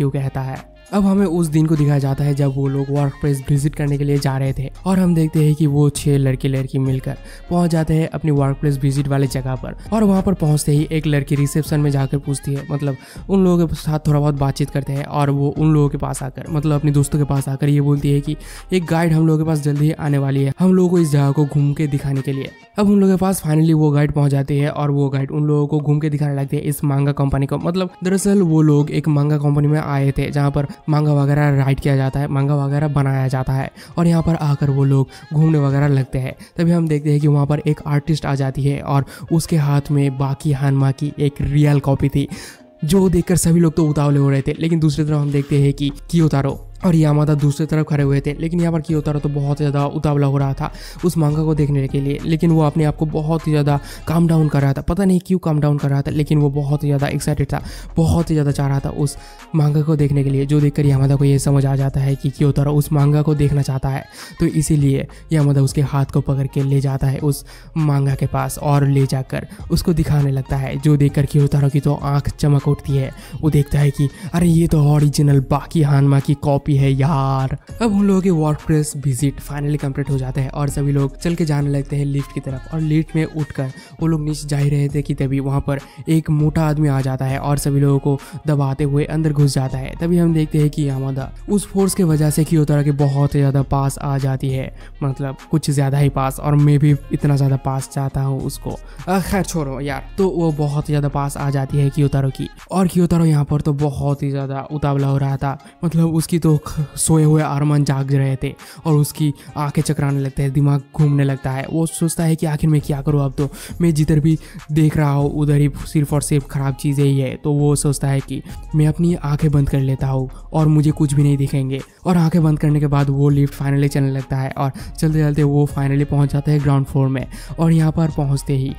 यू कहता है। अब हमें उस दिन को दिखाया जाता है जब वो लोग वर्क प्लेस विजिट करने के लिए जा रहे थे और हम देखते हैं कि वो 6 लड़की मिलकर पहुंच जाते हैं अपनी वर्क प्लेस विजिट वाले जगह पर। और वहां पर पहुंचते ही एक लड़की रिसेप्शन में जाकर पूछती है, मतलब उन लोगों के साथ थोड़ा बहुत बातचीत करते हैं और वो उन लोगों के पास आकर, मतलब अपने दोस्तों के पास आकर ये बोलती है कि एक गाइड हम लोगों के पास जल्दी ही आने वाली है, हम लोगों को इस जगह को घूम के दिखाने के लिए। अब उन लोगों के पास फाइनली वो गाइड पहुंच जाती है और वो गाइड उन लोगों को घूम के दिखाने लगती है इस मांगा कंपनी को। मतलब दरअसल वो लोग एक मांगा कंपनी में आए थे जहाँ पर मांगा वगैरह राइट किया जाता है, मांगा वगैरह बनाया जाता है और यहाँ पर आकर वो लोग घूमने वगैरह लगते हैं। तभी हम देखते हैं कि वहाँ पर एक आर्टिस्ट आ जाती है और उसके हाथ में बाकी हानमा की एक रियल कॉपी थी, जो देखकर सभी लोग तो उतावले हो रहे थे। लेकिन दूसरी तरफ हम देखते हैं कि कियोतारो और यामादा दूसरी तरफ खड़े हुए थे। लेकिन यहाँ पर कियोतारो तो बहुत ज़्यादा उतावला हो रहा था उस मांगा को देखने के लिए, लेकिन वो अपने आप को बहुत ही ज़्यादा काम डाउन कर रहा था। पता नहीं क्यों काम डाउन कर रहा था, लेकिन वो बहुत ही ज़्यादा एक्साइटेड था, बहुत ही ज़्यादा चाह रहा था उस मांगा को देखने के लिए। जो देखकर यामादा को ये समझ आ जाता है कि कियोतारो उस मांगा को देखना चाहता है, तो इसीलिए यामादा उसके हाथ को पकड़ के ले जाता है उस मांगा के पास और ले जाकर उसको दिखाने लगता है। जो देखकर कियोतारो की तो आँख चमक उठती है। वो देखता है कि अरे ये तो ओरिजिनल बाकी हानमा की कॉपी है यार। अब उन लोगों के work place visit finally complete हो जाते हैं और सभी लोग चल के जाने लगते हैं लिफ्ट की तरफ। और लिफ्ट में उठकर वो लोग नीचे जा ही रहे थे कि तभी वहां पर एक मोटा आदमी आ जाता है और सभी लोगों को दबाते हुए अंदर घुस जाता है। तभी हम देखते हैं कि यामादा उस फोर्स की वजह से कियोतारो के बहुत ज्यादा पास आ जाती है, मतलब कुछ ज्यादा ही पास, और मैं भी इतना ज्यादा पास चाहता हूँ उसको। खैर छोड़ो यार। तो वो बहुत ज्यादा पास आ जाती है कियोतारो की, और कियोतारो यहाँ पर तो बहुत ही ज्यादा उतावला हो रहा था। मतलब उसकी तो सोए हुए अरमान जाग रहे थे और उसकी आंखें चकराने लगते हैं, दिमाग घूमने लगता है। वो सोचता है कि आखिर मैं क्या करूँ, अब तो मैं जिधर भी देख रहा हूँ उधर ही सिर्फ और सिर्फ खराब चीज़ें ही है। तो वो सोचता है कि मैं अपनी आंखें बंद कर लेता हूँ और मुझे कुछ भी नहीं दिखेंगे। और आंखें बंद करने के बाद वो लिफ्ट फाइनली चलने लगता है और चलते चलते वो फाइनली पहुँच जाता है ग्राउंड फ्लोर में। और यहाँ पर पहुँचते ही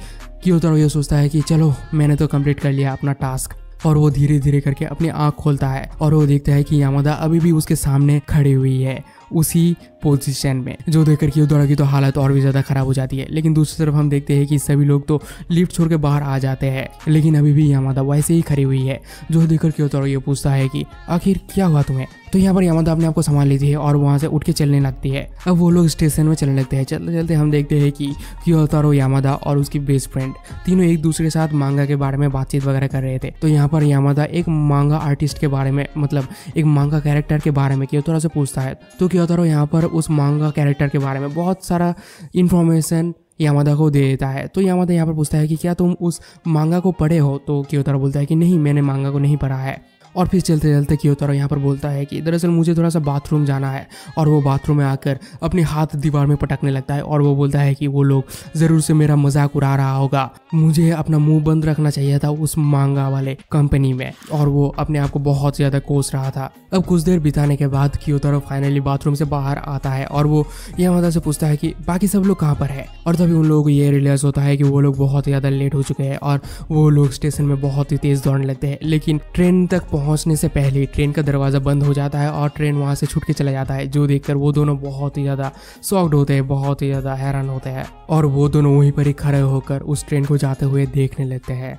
कियोतारो ये सोचता है कि चलो मैंने तो कंप्लीट कर लिया अपना टास्क। और वो धीरे धीरे करके अपनी आँख खोलता है और वो देखता है कि यामादा अभी भी उसके सामने खड़ी हुई है उसी पोजीशन में। जो देखकर कियोतारो की तो हालत और भी ज़्यादा खराब हो जाती है। लेकिन दूसरी तरफ हम देखते हैं कि सभी लोग तो लिफ्ट छोड़ के बाहर आ जाते हैं, लेकिन अभी भी यामादा वैसे ही खड़ी हुई है। जो देखकर कियोतारो ये पूछता है कि आखिर क्या हुआ तुम्हें। तो यहाँ पर यामादा अपने आप को संभाल लेती है और वहाँ से उठ के चलने लगती है। अब वो लोग स्टेशन में चलने लगते हैं। चलते चलते हम देखते हैं कि कियोतारो, यामादा और उसकी बेस्ट फ्रेंड तीनों एक दूसरे के साथ मांगा के बारे में बातचीत वगैरह कर रहे थे। तो यहाँ पर यामादा एक मांगा आर्टिस्ट के बारे में, मतलब एक मांगा कैरेक्टर के बारे में कियोतारो से पूछता है। तो कियोतारो यहाँ पर उस मांगा कैरेक्टर के बारे में बहुत सारा इन्फॉर्मेशन यामादा को दे देता है। तो यामादा यहाँ पर पूछता है कि क्या तुम उस मांगा को पढ़े हो। तो कियोतारो बोलता है कि नहीं, मैंने मांगा को नहीं पढ़ा है। और फिर चलते चलते कियोतारो यहाँ पर बोलता है कि दरअसल मुझे थोड़ा सा बाथरूम जाना है। और वो बाथरूम में आकर अपने हाथ दीवार में पटकने लगता है और वो बोलता है कि वो लोग ज़रूर से मेरा मजाक उड़ा रहा होगा, मुझे अपना मुंह बंद रखना चाहिए था उस मांगा वाले कंपनी में। और वो अपने आप को बहुत ज़्यादा कोस रहा था। अब कुछ देर बिताने के बाद कियोतारो फाइनली बाथरूम से बाहर आता है और वो यामादा से पूछता है कि बाकी सब लोग कहाँ पर है। और तभी उन लोगों को ये रियलाइज़ होता है कि वो लोग बहुत ज़्यादा लेट हो चुके हैं और वो लोग स्टेशन में बहुत ही तेज़ दौड़ने लगते हैं। लेकिन ट्रेन तक पहुंचने से पहले ट्रेन का दरवाज़ा बंद हो जाता है और ट्रेन वहां से छूट के चला जाता है। जो देखकर वो दोनों बहुत ही ज़्यादा शॉक्ड होते हैं, बहुत ही ज़्यादा हैरान होते हैं और वो दोनों वहीं पर ही खड़े होकर उस ट्रेन को जाते हुए देखने लगते हैं।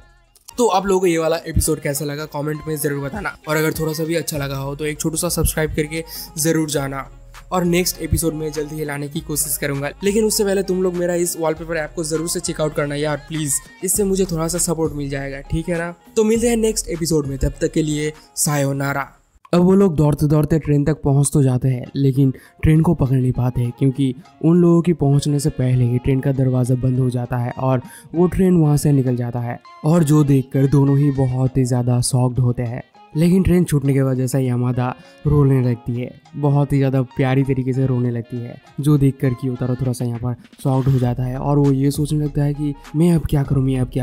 तो आप लोगों को ये वाला एपिसोड कैसा लगा कमेंट में ज़रूर बताना, और अगर थोड़ा सा भी अच्छा लगा हो तो एक छोटा सा सब्सक्राइब करके ज़रूर जाना। और नेक्स्ट एपिसोड में जल्दी ही लाने की कोशिश करूंगा। लेकिन उससे पहले तुम लोग मेरा इस वॉलपेपर ऐप को जरूर से चेकआउट करना यार प्लीज, इससे मुझे थोड़ा सा सपोर्ट मिल जाएगा, ठीक है ना। तो मिलते हैं नेक्स्ट एपिसोड में, तब तक के लिए सायोनारा। अब वो लोग दौड़ते दौड़ते ट्रेन तक पहुंच तो जाते हैं, लेकिन ट्रेन को पकड़ नहीं पाते क्योंकि उन लोगों की पहुंचने से पहले ही ट्रेन का दरवाज़ा बंद हो जाता है और वो ट्रेन वहां से निकल जाता है। और जो देखकर दोनों ही बहुत ही ज़्यादा शॉक्ड होते हैं। लेकिन ट्रेन छूटने के वजह से यामादा रोने लगती है, बहुत ही ज़्यादा प्यारी तरीके से रोने लगती है। जो देखकर कियोतारो थोड़ा सा यहाँ पर शॉक्ड हो जाता है और वो ये सोचने लगता है कि मैं अब क्या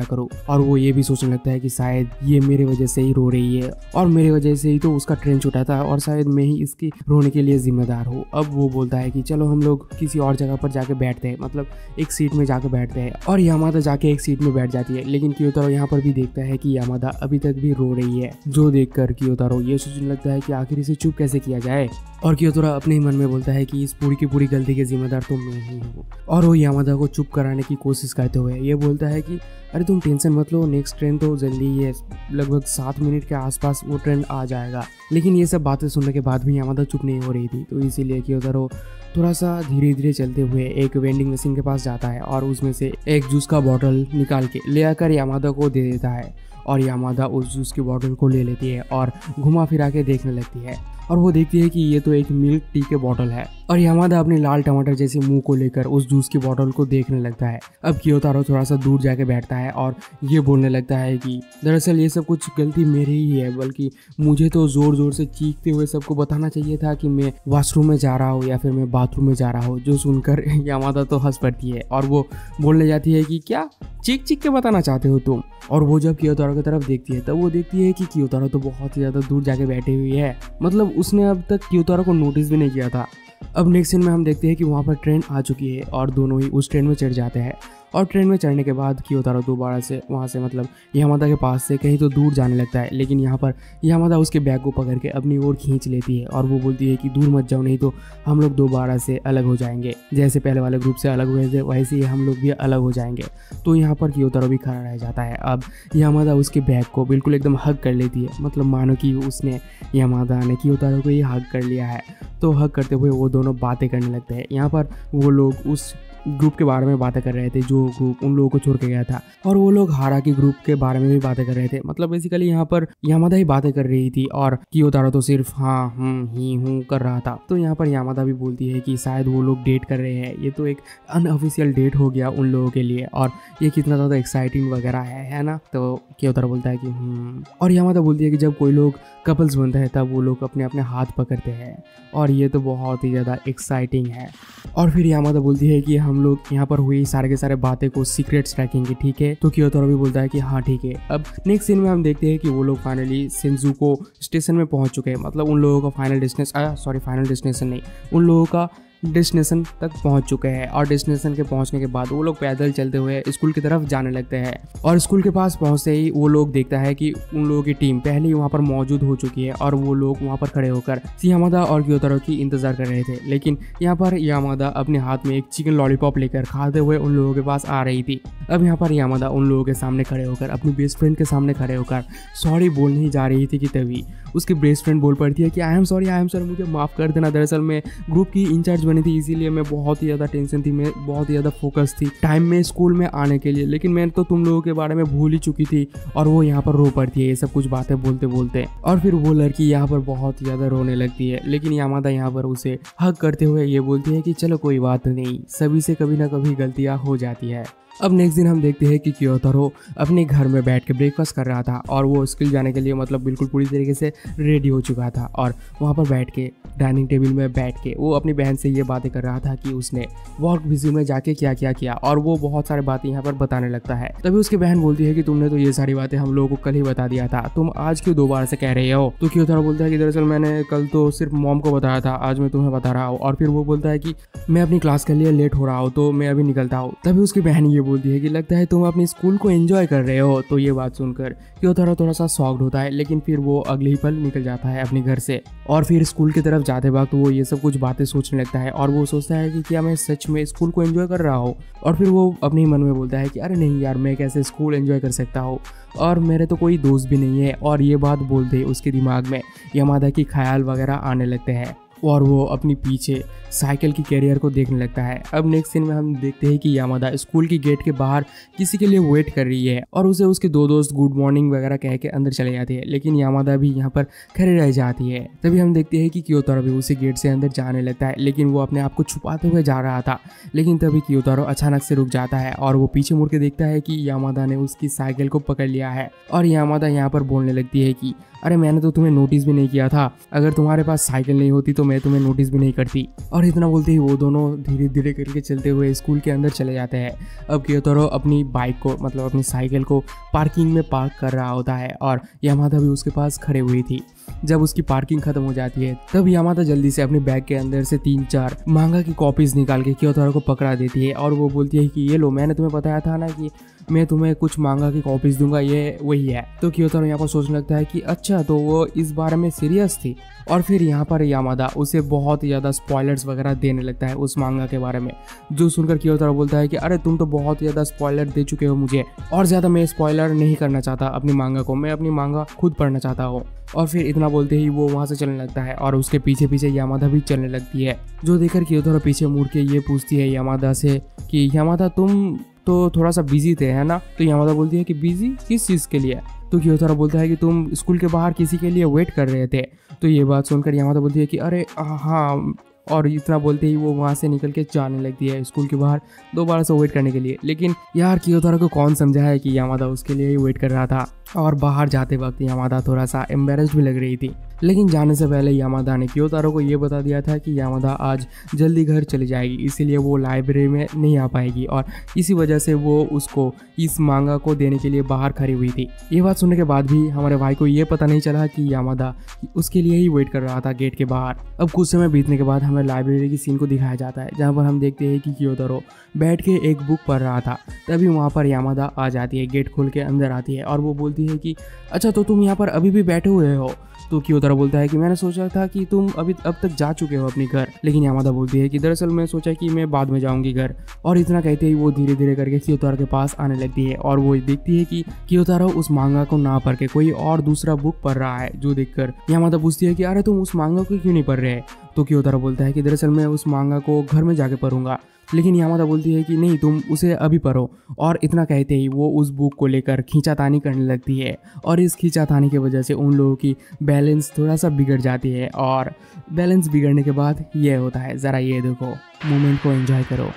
करूँ। और वो ये भी सोचने लगता है कि शायद ये मेरे वजह से ही रो रही है और मेरे वजह से ही तो उसका ट्रेन छूटा था और शायद मैं ही इसकी रोने के लिए जिम्मेदार हूँ। अब वो बोलता है कि चलो हम लोग किसी और जगह पर जाके बैठते हैं, मतलब एक सीट में जाके बैठते हैं। और यामादा जाके एक सीट में बैठ जाती है, लेकिन कियोतारो यहाँ पर भी देखता है कि यामादा अभी तक भी रो रही है। जो देखकर देखकर कियोतारो ये सोचने लगता है कि आखिर इसे चुप कैसे किया जाए। और कियोतारो अपने ही मन में बोलता है कि इस पूरी की पूरी गलती के जिम्मेदार तो मैं ही हूँ। और वो यामादा को चुप कराने की कोशिश करते हुए ये बोलता है कि अरे तुम टेंशन मत लो, नेक्स्ट ट्रेन तो जल्दी ही है, लगभग 7 मिनट के आसपास वो ट्रेन आ जाएगा। लेकिन ये सब बातें सुनने के बाद भी यामादा चुप नहीं हो रही थी, तो इसीलिए कियोतारो थोड़ा सा धीरे धीरे चलते हुए एक वेंडिंग मशीन के पास जाता है और उसमें से एक जूस का बॉटल निकाल के ले आकर यामादा को दे देता है। और यामादा उस जूस की बॉटल को ले लेती है और घुमा फिरा के देखने लगती है और वो देखती है कि ये तो एक मिल्क टी के बॉटल है। और यामादा अपनी लाल टमाटर जैसे मुंह को लेकर उस जूस की बॉटल को देखने लगता है। अब कियोतारो थोड़ा सा दूर जाके बैठता है और ये बोलने लगता है कि दरअसल ये सब कुछ गलती मेरी ही है, बल्कि मुझे तो जोर जोर से चीखते हुए सबको बताना चाहिए था कि मैं वॉशरूम में जा रहा हूँ या फिर मैं बाथरूम में जा रहा हूँ। जो सुनकर यामादा तो हंस पड़ती है और वो बोलने जाती है कि क्या चीख चीख के बताना चाहते हो तुम। और वो जब कियोतारो की तरफ देखती है तब वो देखती है कि कियोतारो तो बहुत ही ज़्यादा दूर जाके बैठी हुई है, मतलब उसने अब तक कियोतारो को नोटिस भी नहीं किया था। अब नेक्स्ट सीन में हम देखते हैं कि वहाँ पर ट्रेन आ चुकी है और दोनों ही उस ट्रेन में चढ़ जाते हैं। और ट्रेन में चढ़ने के बाद कियोतारो दोबारा से वहाँ से मतलब यामादा के पास से कहीं तो दूर जाने लगता है, लेकिन यहाँ पर यामादा उसके बैग को पकड़ के अपनी ओर खींच लेती है और वो बोलती है कि दूर मत जाओ, नहीं तो हम लोग दोबारा से अलग हो जाएंगे, जैसे पहले वाले ग्रुप से अलग हुए थे वैसे ही हम लोग भी अलग हो जाएंगे। तो यहाँ पर कियोतारो भी खड़ा रह जाता है। अब यामादा उसके बैग को बिल्कुल एकदम हग कर लेती है, मतलब मानो कि उसने यामादा ने कियोतारो को ही हग कर लिया है। तो हग करते हुए वो दोनों बातें करने लगते हैं। यहाँ पर वो लोग उस ग्रुप के बारे में बातें कर रहे थे जो ग्रुप उन लोगों को छोड़ के गया था, और वो लोग हारा के ग्रुप के बारे में भी बातें कर रहे थे। मतलब बेसिकली यहाँ पर यामादा ही बातें कर रही थी और कियोतारो तो सिर्फ हाँ ही हूँ कर रहा था। तो यहाँ पर यामादा भी बोलती है कि शायद वो लोग डेट कर रहे हैं, ये तो एक अनऑफिशियल डेट हो गया उन लोगों के लिए और ये कितना ज़्यादा एक्साइटिंग वगैरह है ना। तो कियोतारो बोलता है कि और यामादा बोलती है कि जब कोई लोग कपल्स बनते हैं तब वो लोग अपने अपने हाथ पकड़ते हैं और ये तो बहुत ही ज़्यादा एक्साइटिंग है। और फिर यामादा बोलती है कि हम लोग यहाँ पर हुई सारे के सारे बातें को सीक्रेट्स रखेंगे, ठीक है। तो कियोतारो भी बोलता है कि हाँ ठीक है। अब नेक्स्ट सीन में हम देखते हैं कि वो लोग फाइनली शिंजुको स्टेशन में पहुंच चुके हैं, मतलब उन लोगों का फाइनल डेस्टिनेशन नहीं, उन लोगों का डेस्टिनेशन तक पहुंच चुके हैं। और डेस्टिनेशन के पहुंचने के बाद वो लोग पैदल चलते हुए स्कूल की तरफ जाने लगते हैं। और स्कूल के पास पहुंचते ही वो लोग देखता है कि उन लोगों की टीम पहले ही वहां पर मौजूद हो चुकी है और वो लोग वहां पर खड़े होकर यामादा और कियोतारो की इंतजार कर रहे थे। लेकिन यहाँ पर यामादा अपने हाथ में एक चिकन लॉलीपॉप लेकर खाते हुए उन लोगों के पास आ रही थी। अब यहाँ पर यामादा उन लोगों के सामने खड़े होकर अपनी बेस्ट फ्रेंड के सामने खड़े होकर सॉरी बोलने ही जा रही थी कि तभी उसकी बेस्ट फ्रेंड बोल पड़ती है कि आई एम सॉरी मुझे माफ़ कर देना। दरअसल मैं ग्रुप की इंचार्ज बनी थी, इसीलिए मैं बहुत ही ज़्यादा टेंशन थी, मैं बहुत ही ज़्यादा फोकस थी टाइम में स्कूल में आने के लिए, लेकिन मैं तो तुम लोगों के बारे में भूल ही चुकी थी। और वो यहाँ पर रो पड़ती है ये सब कुछ बातें बोलते बोलते। और फिर वो लड़की यहाँ पर बहुत ही ज़्यादा रोने लगती है, लेकिन यामादा यहाँ पर उसे हग करते हुए ये बोलती है कि चलो कोई बात नहीं, सभी से कभी ना कभी गलतियाँ हो जाती है। अब नेक्स्ट दिन हम देखते हैं कि कियोतारो अपने घर में बैठ के ब्रेकफास्ट कर रहा था और वो स्कूल जाने के लिए मतलब बिल्कुल पूरी तरीके से रेडी हो चुका था। और वहाँ पर बैठ के डाइनिंग टेबल में बैठ के वो अपनी बहन से ये बातें कर रहा था कि उसने वर्क विजिट में जाके क्या क्या किया, और वो बहुत सारी बातें यहाँ पर बताने लगता है। तभी उसकी बहन बोलती है कि तुमने तो ये सारी बातें हम लोगों को कल ही बता दिया था, तुम आज क्यों दोबारा से कह रहे हो। तो कियोतारो बोलता है कि दरअसल मैंने कल तो सिर्फ मॉम को बताया था, आज मैं तुम्हें बता रहा हूँ। और फिर वो बोलता है कि मैं अपनी क्लास के लिए लेट हो रहा हूँ तो मैं अभी निकलता हूँ। तभी उसकी बहन ये बोलती है कि लगता है तुम अपनी स्कूल को एंजॉय कर रहे हो। तो ये बात सुनकर कियोतारो थोड़ा सा शॉक्ड होता है, लेकिन फिर वो अगले ही पल निकल जाता है अपने घर से। और फिर स्कूल की तरफ जाते वक्त वो ये सब कुछ बातें सोचने लगता है और वो सोचता है कि क्या मैं सच में स्कूल को एंजॉय कर रहा हूँ। और फिर वो अपने मन में बोलता है कि अरे नहीं यार, मैं कैसे स्कूल एंजॉय कर सकता हूँ, और मेरे तो कोई दोस्त भी नहीं है। और ये बात बोलते उसके दिमाग में यामादा की ख्याल वगैरह आने लगते हैं और वो अपनी पीछे साइकिल की कैरियर को देखने लगता है। अब नेक्स्ट सीन में हम देखते हैं कि यामादा स्कूल की गेट के बाहर किसी के लिए वेट कर रही है और उसे उसके दो दोस्त गुड मॉर्निंग वगैरह कह के अंदर चले जाते हैं, लेकिन यामादा भी यहाँ पर खड़े रह जाती है। तभी हम देखते हैं कि कियोतारो भी उसी गेट से अंदर जाने लगता है, लेकिन वो अपने आप को छुपाते हुए जा रहा था। लेकिन तभी कियोतारो अचानक से रुक जाता है और वो पीछे मुड़ के देखता है कि यामादा ने उसकी साइकिल को पकड़ लिया है। और यामादा यहाँ पर बोलने लगती है कि अरे मैंने तो तुम्हें नोटिस भी नहीं किया था, अगर तुम्हारे पास साइकिल नहीं होती तो मैं तुम्हें नोटिस भी नहीं करती। और इतना बोलते ही वो दोनों धीरे धीरे करके चलते हुए स्कूल के अंदर चले जाते हैं। अब कियोतारो अपनी बाइक को मतलब अपनी साइकिल को पार्किंग में पार्क कर रहा होता है और यामादा भी उसके पास खड़े हुई थी। जब उसकी पार्किंग खत्म हो जाती है तब यामादा जल्दी से अपने बैग के अंदर से 3-4 मांगा की कॉपीज निकाल के कियोतारो को पकड़ा देती है और वो बोलती है कि ये लो, मैंने तुम्हें बताया था ना कि मैं तुम्हें कुछ मांगा की कॉपीज दूंगा, ये वही है। तो क्योतारो यहाँ पर सोचने लगता है कि अच्छा, तो वो इस बारे में सीरियस थी। और फिर यहाँ पर यामादा उसे बहुत ही ज़्यादा स्पॉयलर्स वगैरह देने लगता है उस मांगा के बारे में, जो सुनकर क्योतारो बोलता है कि अरे तुम तो बहुत ही ज़्यादा स्पॉयलर दे चुके हो मुझे, और ज़्यादा मैं स्पॉयलर नहीं करना चाहता अपनी मांगा को, मैं अपनी मांगा खुद पढ़ना चाहता हूँ। और फिर इतना बोलते ही वो वहाँ से चलने लगता है और उसके पीछे पीछे यामादा भी चलने लगती है, जो देखकर क्योतारो पीछे मुड़ के ये पूछती है यामादा से कि यामादा तुम तो थोड़ा सा बिजी थे है ना। तो यामादा बोलती है कि बिजी किस चीज़ के लिए। तो क्योतारो बोलता है कि तुम स्कूल के बाहर किसी के लिए वेट कर रहे थे। तो ये बात सुनकर यामादा बोलती है कि अरे हाँ, और इतना बोलते ही वो वहाँ से निकल के जाने लगती है स्कूल के बाहर दोबारा से वेट करने के लिए। लेकिन यार क्योतारो को कौन समझा है कि यामादा उसके लिए ही वेट कर रहा था। और बाहर जाते वक्त यामादा थोड़ा सा एम्बेरस्ड भी लग रही थी, लेकिन जाने से पहले यामादा ने क्योतारो को ये बता दिया था कि यामादा आज जल्दी घर चली जाएगी, इसीलिए वो लाइब्रेरी में नहीं आ पाएगी और इसी वजह से वो उसको इस मांगा को देने के लिए बाहर खड़ी हुई थी। ये बात सुनने के बाद भी हमारे भाई को ये पता नहीं चला कि यामादा उसके लिए ही वेट कर रहा था गेट के बाहर। अब कुछ समय बीतने के बाद हमें लाइब्रेरी की सीन को दिखाया जाता है, जहाँ पर हम देखते हैं कि क्योतारो बैठ के एक बुक पढ़ रहा था। तभी वहाँ पर यामादा आ जाती है, गेट खोल के अंदर आती है और वो बोलती है कि अच्छा, तो तुम यहाँ पर अभी भी बैठे हुए हो। तो क्योतारो बोलता है कि मैंने सोचा था कि तुम अब तक जा चुके हो अपने घर। लेकिन यामादा बोलती है कि दरअसल मैं सोचा कि मैं बाद में जाऊंगी घर। और इतना कहते ही वो धीरे धीरे करके क्योतारो के पास आने लगती है और वो देखती है कि क्योतारो उस मांगा को ना पढ़ के कोई और दूसरा बुक पढ़ रहा है, जो देखकर यामादा पूछती है कि अरे तुम उस मांगा को क्यों नहीं पढ़ रहे। तो क्योतारो बोलता है कि दरअसल मैं उस मांगा को घर में जाके पढ़ूंगा। लेकिन यामादा बोलती है कि नहीं, तुम उसे अभी पढ़ो। और इतना कहते ही वो उस बुक को लेकर खींचातानी करने लगती है और इस खींचातानी की वजह से उन लोगों की बैलेंस थोड़ा सा बिगड़ जाती है। और बैलेंस बिगड़ने के बाद ये होता है, ज़रा ये देखो, मोमेंट को एंजॉय करो।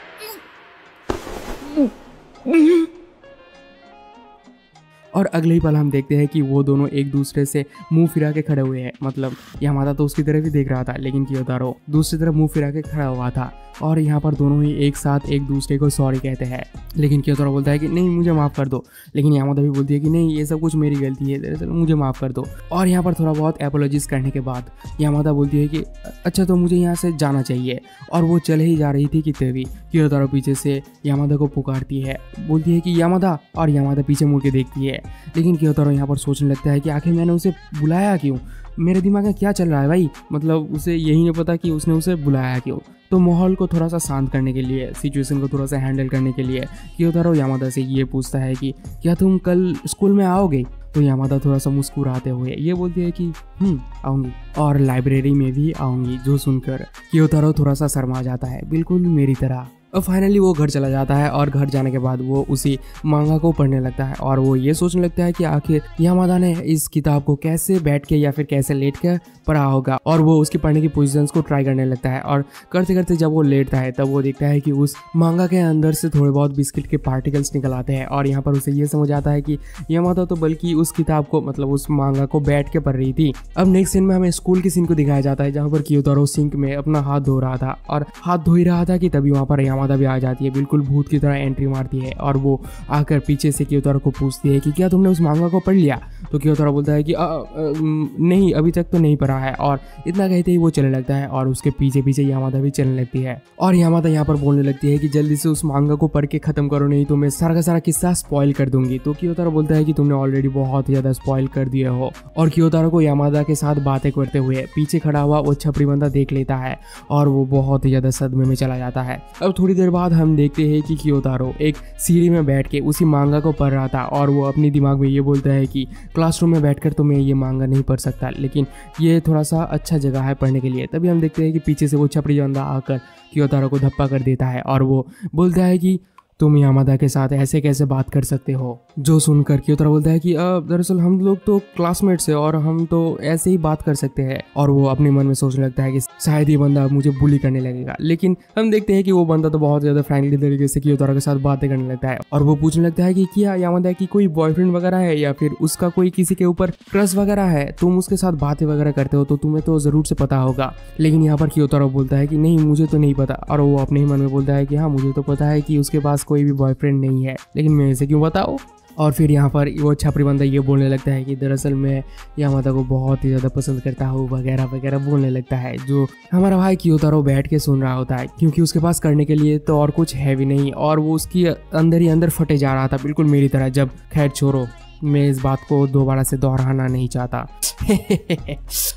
और अगले ही पल हम देखते हैं कि वो दोनों एक दूसरे से मुंह फिरा के खड़े हुए हैं। मतलब यामादा तो उसकी तरफ ही देख रहा था, लेकिन क्योतारो दूसरी तरफ मुंह फिरा के खड़ा हुआ था। और यहाँ पर दोनों ही एक साथ एक दूसरे को सॉरी कहते हैं। लेकिन क्योतारो बोलता है कि नहीं, मुझे माफ़ कर दो। लेकिन यामादा भी बोलती है कि नहीं, ये सब कुछ मेरी गलती है, दरअसल मुझे माफ़ कर दो। और यहाँ पर थोड़ा बहुत एपोलॉजिज करने के बाद यामादा बोलती है कि अच्छा, तो मुझे यहाँ से जाना चाहिए। और वो चले ही जा रही थी कि तभी क्योतारो पीछे से यामादा को पुकारती है, बोलती है कि यामादा। और यामादा पीछे मुड़ के देखती है। लेकिन क्योतारो यहाँ पर सोचने लगता है कि आखिर मैंने उसे बुलाया क्यों, मेरे दिमाग में क्या चल रहा है भाई। मतलब उसे यही नहीं पता कि उसने उसे बुलाया क्यों। तो माहौल को थोड़ा सा शांत करने के लिए, सिचुएशन को थोड़ा सा हैंडल करने के लिए क्योतारो यामादा से ये पूछता है कि क्या तुम कल स्कूल में आओगे। तो यामादा थोड़ा सा मुस्कुराते हुए ये बोलती है कि आऊँगी, और लाइब्रेरी में भी आऊँगी। जो सुनकर क्योतारो थोड़ा सा शर्मा जाता है, बिल्कुल मेरी तरह। और फाइनली वो घर चला जाता है और घर जाने के बाद वो उसी मांगा को पढ़ने लगता है और वो ये सोचने लगता है कि आखिर यामादा ने इस किताब को कैसे बैठ के या फिर कैसे लेट कर पढ़ा होगा। और वो उसकी पढ़ने की पोजीशंस को ट्राई करने लगता है और करते करते जब वो लेटता है तब वो देखता है कि उस मांगा के अंदर से थोड़े बहुत बिस्किट के पार्टिकल्स निकल आते हैं। और यहाँ पर उसे ये समझ आता है कि यामादा तो बल्कि उस किताब को, मतलब उस मांगा को बैठ के पढ़ रही थी। अब नेक्स्ट सीन में हमें स्कूल की सीन को दिखाया जाता है, जहाँ पर क्योतारो सिंक में अपना हाथ धो रहा था और हाथ धो ही रहा था कि तभी वहाँ पर यामादा भी आ जाती है, बिल्कुल भूत की तरह एंट्री मारती है। और वो आकर पीछे से क्योतारो को पूछती है कि क्या तुमने उस मांगा को पढ़ लिया। तो क्योतारो बोलता है कि नहीं, अभी तक तो नहीं पढ़ा है। और इतना कहते ही वो चलने लगता है और उसके पीछे पीछे यामादा भी चलने लगती है। और यामादा यहाँ पर बोलने लगती है कि जल्दी से उस मांगा को पढ़ के खत्म करो, नहीं तो मैं सारा का सारा किस्सा स्पॉइल कर दूंगी। तो क्योतारो बोलता है कि तुमने ऑलरेडी बहुत ज्यादा स्पॉइल कर दिया हो। और क्योतारो को यामादा के साथ बातें करते हुए पीछे खड़ा हुआ वो छपरी बंदा देख लेता है और वो बहुत ही ज्यादा सदमे में चला जाता है। अब थोड़ी देर बाद हम देखते हैं कि क्योतारो एक सीढ़ी में बैठ के उसी मांगा को पढ़ रहा था और वो अपने दिमाग में ये बोलता है कि क्लासरूम में बैठकर तो मैं ये मांगा नहीं पढ़ सकता, लेकिन ये थोड़ा सा अच्छा जगह है पढ़ने के लिए। तभी हम देखते हैं कि पीछे से वो छपरी बंदा आकर क्योतारो को धप्पा कर देता है और वो बोलता है कि तुम यामादा के साथ ऐसे कैसे बात कर सकते हो। जो सुनकर क्योतारो बोलता है कि दरअसल हम लोग तो क्लासमेट्स हैं और हम तो ऐसे ही बात कर सकते हैं। और वो अपने मन में सोचने लगता है कि शायद ये बंदा मुझे बुली करने लगेगा। लेकिन हम देखते हैं कि वो बंदा तो बहुत ज़्यादा फ्रेंकली तरीके से क्योतारो के साथ बातें करने लगता है और वो पूछने लगता है कि क्या यामादा की कोई बॉयफ्रेंड वगैरह है या फिर उसका कोई किसी के ऊपर क्रश वगैरह है, तुम उसके साथ बातें वगैरह करते हो तो तुम्हें तो ज़रूर से पता होगा। लेकिन यहाँ पर क्योतारो बोलता है कि नहीं, मुझे तो नहीं पता। और वो अपने ही मन में बोलता है कि हाँ, मुझे तो पता है कि उसके पास कोई भी बॉयफ्रेंड नहीं है, लेकिन मैं इसे क्यों बताऊँ। और फिर यहाँ पर वो छपरी बंदा ये बोलने लगता है कि दरअसल मैं यामादा को बहुत ही ज़्यादा पसंद करता हूँ वगैरह वगैरह बोलने लगता है, जो हमारा भाई क्योतारो बैठ के सुन रहा होता है क्योंकि उसके पास करने के लिए तो और कुछ है भी नहीं और वो उसकी अंदर ही अंदर फटे जा रहा था, बिल्कुल मेरी तरह। जब खैर छोड़ो, मैं इस बात को दोबारा से दोहराना नहीं चाहता।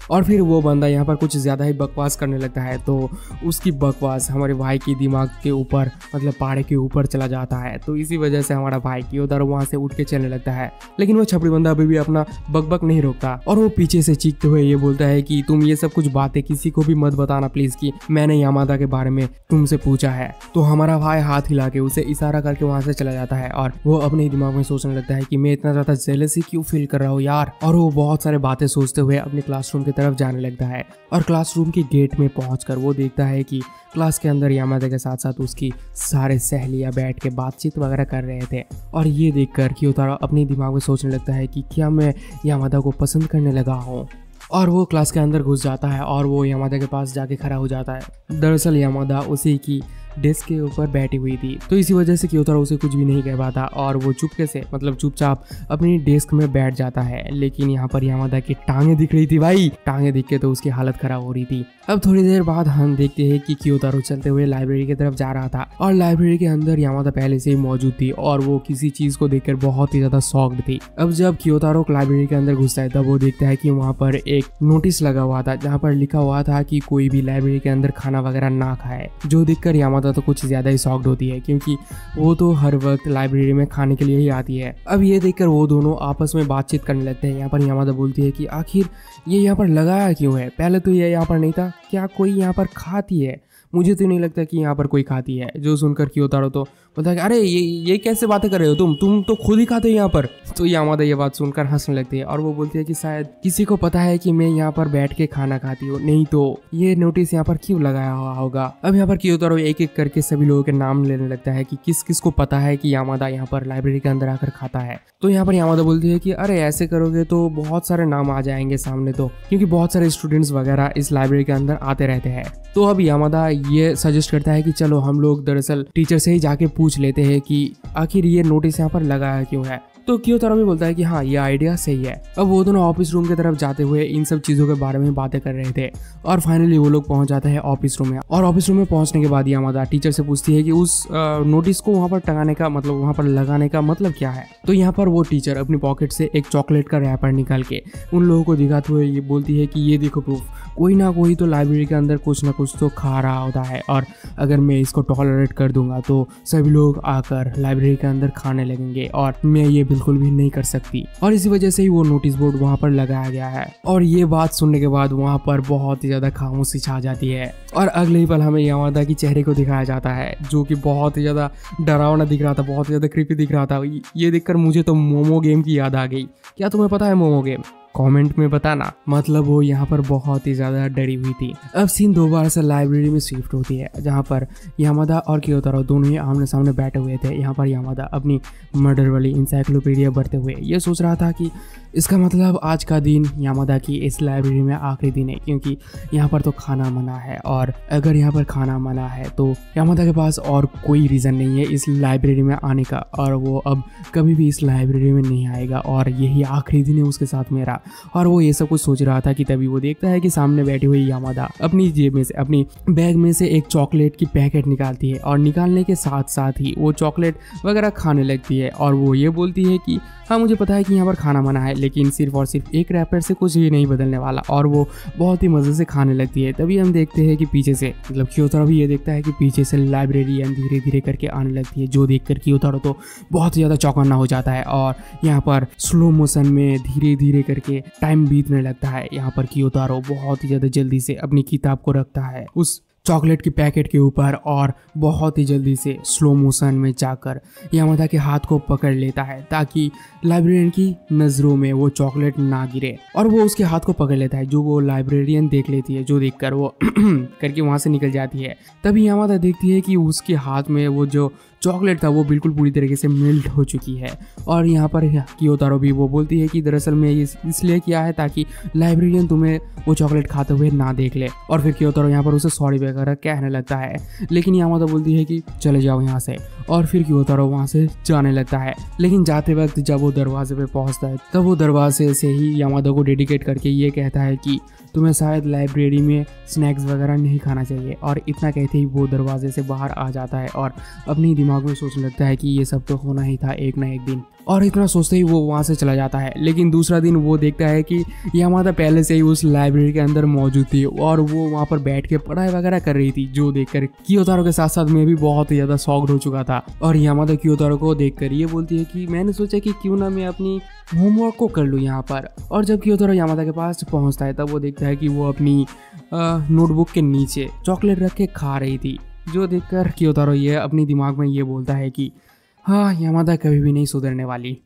और फिर वो बंदा यहाँ पर कुछ ज़्यादा ही बकवास करने लगता है, तो उसकी बकवास हमारे भाई की दिमाग के ऊपर मतलब पहाड़ के ऊपर चला जाता है। तो इसी वजह से हमारा भाई की उधर वहाँ से उठ के चलने लगता है, लेकिन वो छपरी बंदा अभी भी अपना बकबक नहीं रोकता और वो पीछे से चीखते हुए ये बोलता है कि तुम ये सब कुछ बातें किसी को भी मत बताना प्लीज कि मैंने यामादा के बारे में तुमसे पूछा है। तो हमारा भाई हाथ हिला के उसे इशारा करके वहाँ से चला जाता है और वो अपने दिमाग में सोचने लगता है कि मैं इतना ज़्यादा जेलसी क्यों फील कर रहा हूँ यार। और वो बहुत सारे बातें सोचते हुए अपने क्लासरूम की तरफ जाने लगता है और क्लासरूम के गेट में पहुंचकर वो देखता है कि क्लास के अंदर यामादा के साथ साथ उसकी सारे सहेलियां बैठ के बातचीत वगैरह कर रहे थे। और ये देखकर क्योतारो अपने दिमाग में सोचने लगता है कि क्या मैं यामादा को पसंद करने लगा हूँ। और वो क्लास के अंदर घुस जाता है और वो यामादा के पास जाके खड़ा हो जाता है। दरअसल यामादा उसी की डेस्क के ऊपर बैठी हुई थी, तो इसी वजह से क्योतारो उसे कुछ भी नहीं कह पाता और वो चुपके से मतलब चुपचाप अपनी डेस्क में बैठ जाता है। लेकिन यहाँ पर यामादा की टांगे दिख रही थी भाई, टांगे दिख के तो उसकी हालत खराब हो रही थी। अब थोड़ी देर बाद हम देखते हैं कि क्योतारो चलते हुए लाइब्रेरी की तरफ जा रहा था और लाइब्रेरी के अंदर यामादा पहले से ही मौजूद थी और वो किसी चीज को देखकर बहुत ही ज्यादा शॉक्ड थी। अब जब क्योतारो लाइब्रेरी के अंदर घुसता है तब वो देखता है कि वहाँ पर एक नोटिस लगा हुआ था जहाँ पर लिखा हुआ था कि कोई भी लाइब्रेरी के अंदर खाना वगैरह ना खाए, जो देखकर यामादा तो कुछ ज्यादा ही शॉक्ड होती है क्योंकि वो तो हर वक्त लाइब्रेरी में खाने के लिए ही आती है। अब ये देखकर वो दोनों आपस में बातचीत करने लगते हैं। यहाँ पर यामादा बोलती है कि आखिर ये यहाँ पर लगाया क्यों है, पहले तो ये यहाँ पर नहीं था, क्या कोई यहाँ पर खाती है? मुझे तो नहीं लगता कि यहाँ पर कोई खाती है। जो सुनकर क्योतारो तो बोलता है कि अरे ये कैसे बातें कर रहे हो तुम तो खुद ही खाते हो यहाँ पर। तो यामादा ये बात सुनकर हंसने लगती है और वो बोलती है कि शायद किसी को पता है कि मैं यहाँ पर बैठ के खाना खाती हूँ, नहीं तो ये नोटिस यहाँ पर क्यों लगाया हुआ होगा। अब यहाँ पर क्योतारो एक एक करके सभी लोगों के नाम लेने लगता है कि किस किस को पता है कि यामादा यहाँ पर लाइब्रेरी के अंदर आकर खाता है। तो यहाँ पर यामादा बोलती है कि अरे ऐसे करोगे तो बहुत सारे नाम आ जाएंगे सामने, तो क्योंकि बहुत सारे स्टूडेंट्स वगैरह इस लाइब्रेरी के अंदर आते रहते हैं। तो अब यामादा ये सजेस्ट करता है कि चलो हम लोग दरअसल टीचर से ही जाके पूछ लेते हैं कि आखिर ये नोटिस यहाँ पर लगाया क्यों है। तो क्योतारो भी बोलता है कि हाँ ये आइडिया सही है। अब वो दोनों ऑफिस रूम की तरफ जाते हुए इन सब चीज़ों के बारे में बातें कर रहे थे और फाइनली वो लोग पहुंच जाते हैं ऑफिस रूम में। और ऑफिस रूम में पहुंचने के बाद यामादा टीचर से पूछती है कि उस नोटिस को वहाँ पर टंगाने का मतलब वहाँ पर लगाने का मतलब क्या है। तो यहाँ पर वो टीचर अपनी पॉकेट से एक चॉकलेट का रैपर निकाल के उन लोगों को दिखाते हुए ये बोलती है कि ये देखो प्रूफ, कोई ना कोई तो लाइब्रेरी के अंदर कुछ ना कुछ तो खा रहा होता है और अगर मैं इसको टॉलरेट कर दूंगा तो सभी लोग आकर लाइब्रेरी के अंदर खाने लगेंगे और मैं ये बिल्कुल भी नहीं कर सकती। और इसी वजह से ही वो नोटिस बोर्ड वहाँ पर लगाया गया है। और ये बात सुनने के बाद वहाँ पर बहुत ही ज्यादा खामोशी छा जाती है और अगले ही पल हमें यामादा की चेहरे को दिखाया जाता है जो कि बहुत ही ज्यादा डरावना दिख रहा था, बहुत ही ज्यादा क्रीपी दिख रहा था। ये देखकर मुझे तो मोमो गेम की याद आ गई। क्या तुम्हें पता है मोमो गेम? कमेंट में बताना। मतलब वो यहाँ पर बहुत ही ज़्यादा डरी हुई थी। अब सीन दोबारा से लाइब्रेरी में शिफ्ट होती है जहाँ पर यामादा और क्योतारो दोनों ही आमने सामने बैठे हुए थे। यहाँ पर यामादा अपनी मर्डर वाली इंसाइक्लोपीडिया पढ़ते हुए ये सोच रहा था कि इसका मतलब आज का दिन यामादा की इस लाइब्रेरी में आखिरी दिन है क्योंकि यहाँ पर तो खाना मना है और अगर यहाँ पर खाना मना है तो यामादा के पास और कोई रीज़न नहीं है इस लाइब्रेरी में आने का और वो अब कभी भी इस लाइब्रेरी में नहीं आएगा और यही आखिरी दिन है उसके साथ मेरा। और वो ये सब कुछ सोच रहा था कि तभी वो देखता है कि सामने बैठी हुई यामादा अपनी जेब में से अपनी बैग में से एक चॉकलेट की पैकेट निकालती है और निकालने के साथ साथ ही वो चॉकलेट वगैरह खाने लगती है और वो ये बोलती है कि हाँ मुझे पता है कि यहाँ पर खाना मना है लेकिन सिर्फ और सिर्फ एक रैपर से कुछ भी नहीं बदलने वाला। और वो बहुत ही मज़े से खाने लगती है। तभी हम देखते हैं कि पीछे से मतलब क्योतारो भी ये देखता है कि पीछे से लाइब्रेरियन धीरे धीरे करके आने लगती है, जो देखकर क्योतारो तो बहुत ही ज़्यादा चौंकाना हो जाता है और यहाँ पर स्लो मोशन में धीरे धीरे करके टाइम बीतने लगता है। यहाँ पर क्योतारो बहुत ही ज़्यादा जल्दी से अपनी किताब को रखता है उस चॉकलेट की पैकेट के ऊपर और बहुत ही जल्दी से स्लो मोशन में जाकर यामादा के हाथ को पकड़ लेता है ताकि लाइब्रेरियन की नज़रों में वो चॉकलेट ना गिरे। और वो उसके हाथ को पकड़ लेता है जो वो लाइब्रेरियन देख लेती है, जो देखकर वो करके वहाँ से निकल जाती है। तभी यामादा देखती है कि उसके हाथ में वो जो चॉकलेट था वो बिल्कुल पूरी तरीके से मेल्ट हो चुकी है। और यहाँ पर कियोतारो भी वो बोलती है कि दरअसल मैं इसलिए किया है ताकि लाइब्रेरियन तुम्हें वो चॉकलेट खाते हुए ना देख ले। और फिर कियोतारो यहाँ पर उसे सॉरी वगैरह कहने लगता है, लेकिन यामातो बोलती है कि चले जाओ यहाँ से। और फिर कियोतारो वहाँ से जाने लगता है, लेकिन जाते वक्त जब वो दरवाजे पे पहुँचता है तब वो दरवाजे से ही यामातो को डेडिकेट करके ये कहता है कि तुम्हें शायद लाइब्रेरी में स्नैक्स वगैरह नहीं खाना चाहिए। और इतना कहते ही वो दरवाजे से बाहर आ जाता है और अपनी दिमाग में सोचने लगता है कि ये सब तो होना ही था एक ना एक दिन। और इतना सोचते ही वो वहाँ से चला जाता है। लेकिन दूसरा दिन वो देखता है कि यामातो पहले से ही उस लाइब्रेरी के अंदर मौजूद थी और वो वहाँ पर बैठ के पढ़ाई वगैरह कर रही थी, जो देखकर कियोतारो के साथ साथ मैं भी बहुत ज़्यादा शॉक्ड हो चुका था। और यामातो कियोतारो को देखकर ये बोलती है कि मैंने सोचा कि क्यों ना मैं अपनी होमवर्क को कर लूँ यहाँ पर। और जब कियोतारो यामातो के पास पहुँचता है तब वो देखता है कि वो अपनी नोटबुक के नीचे चॉकलेट रख के खा रही थी, जो देखकर कियोतारो ये अपनी दिमाग में ये बोलता है कि हाँ, यामातो कभी भी नहीं सुधरने वाली।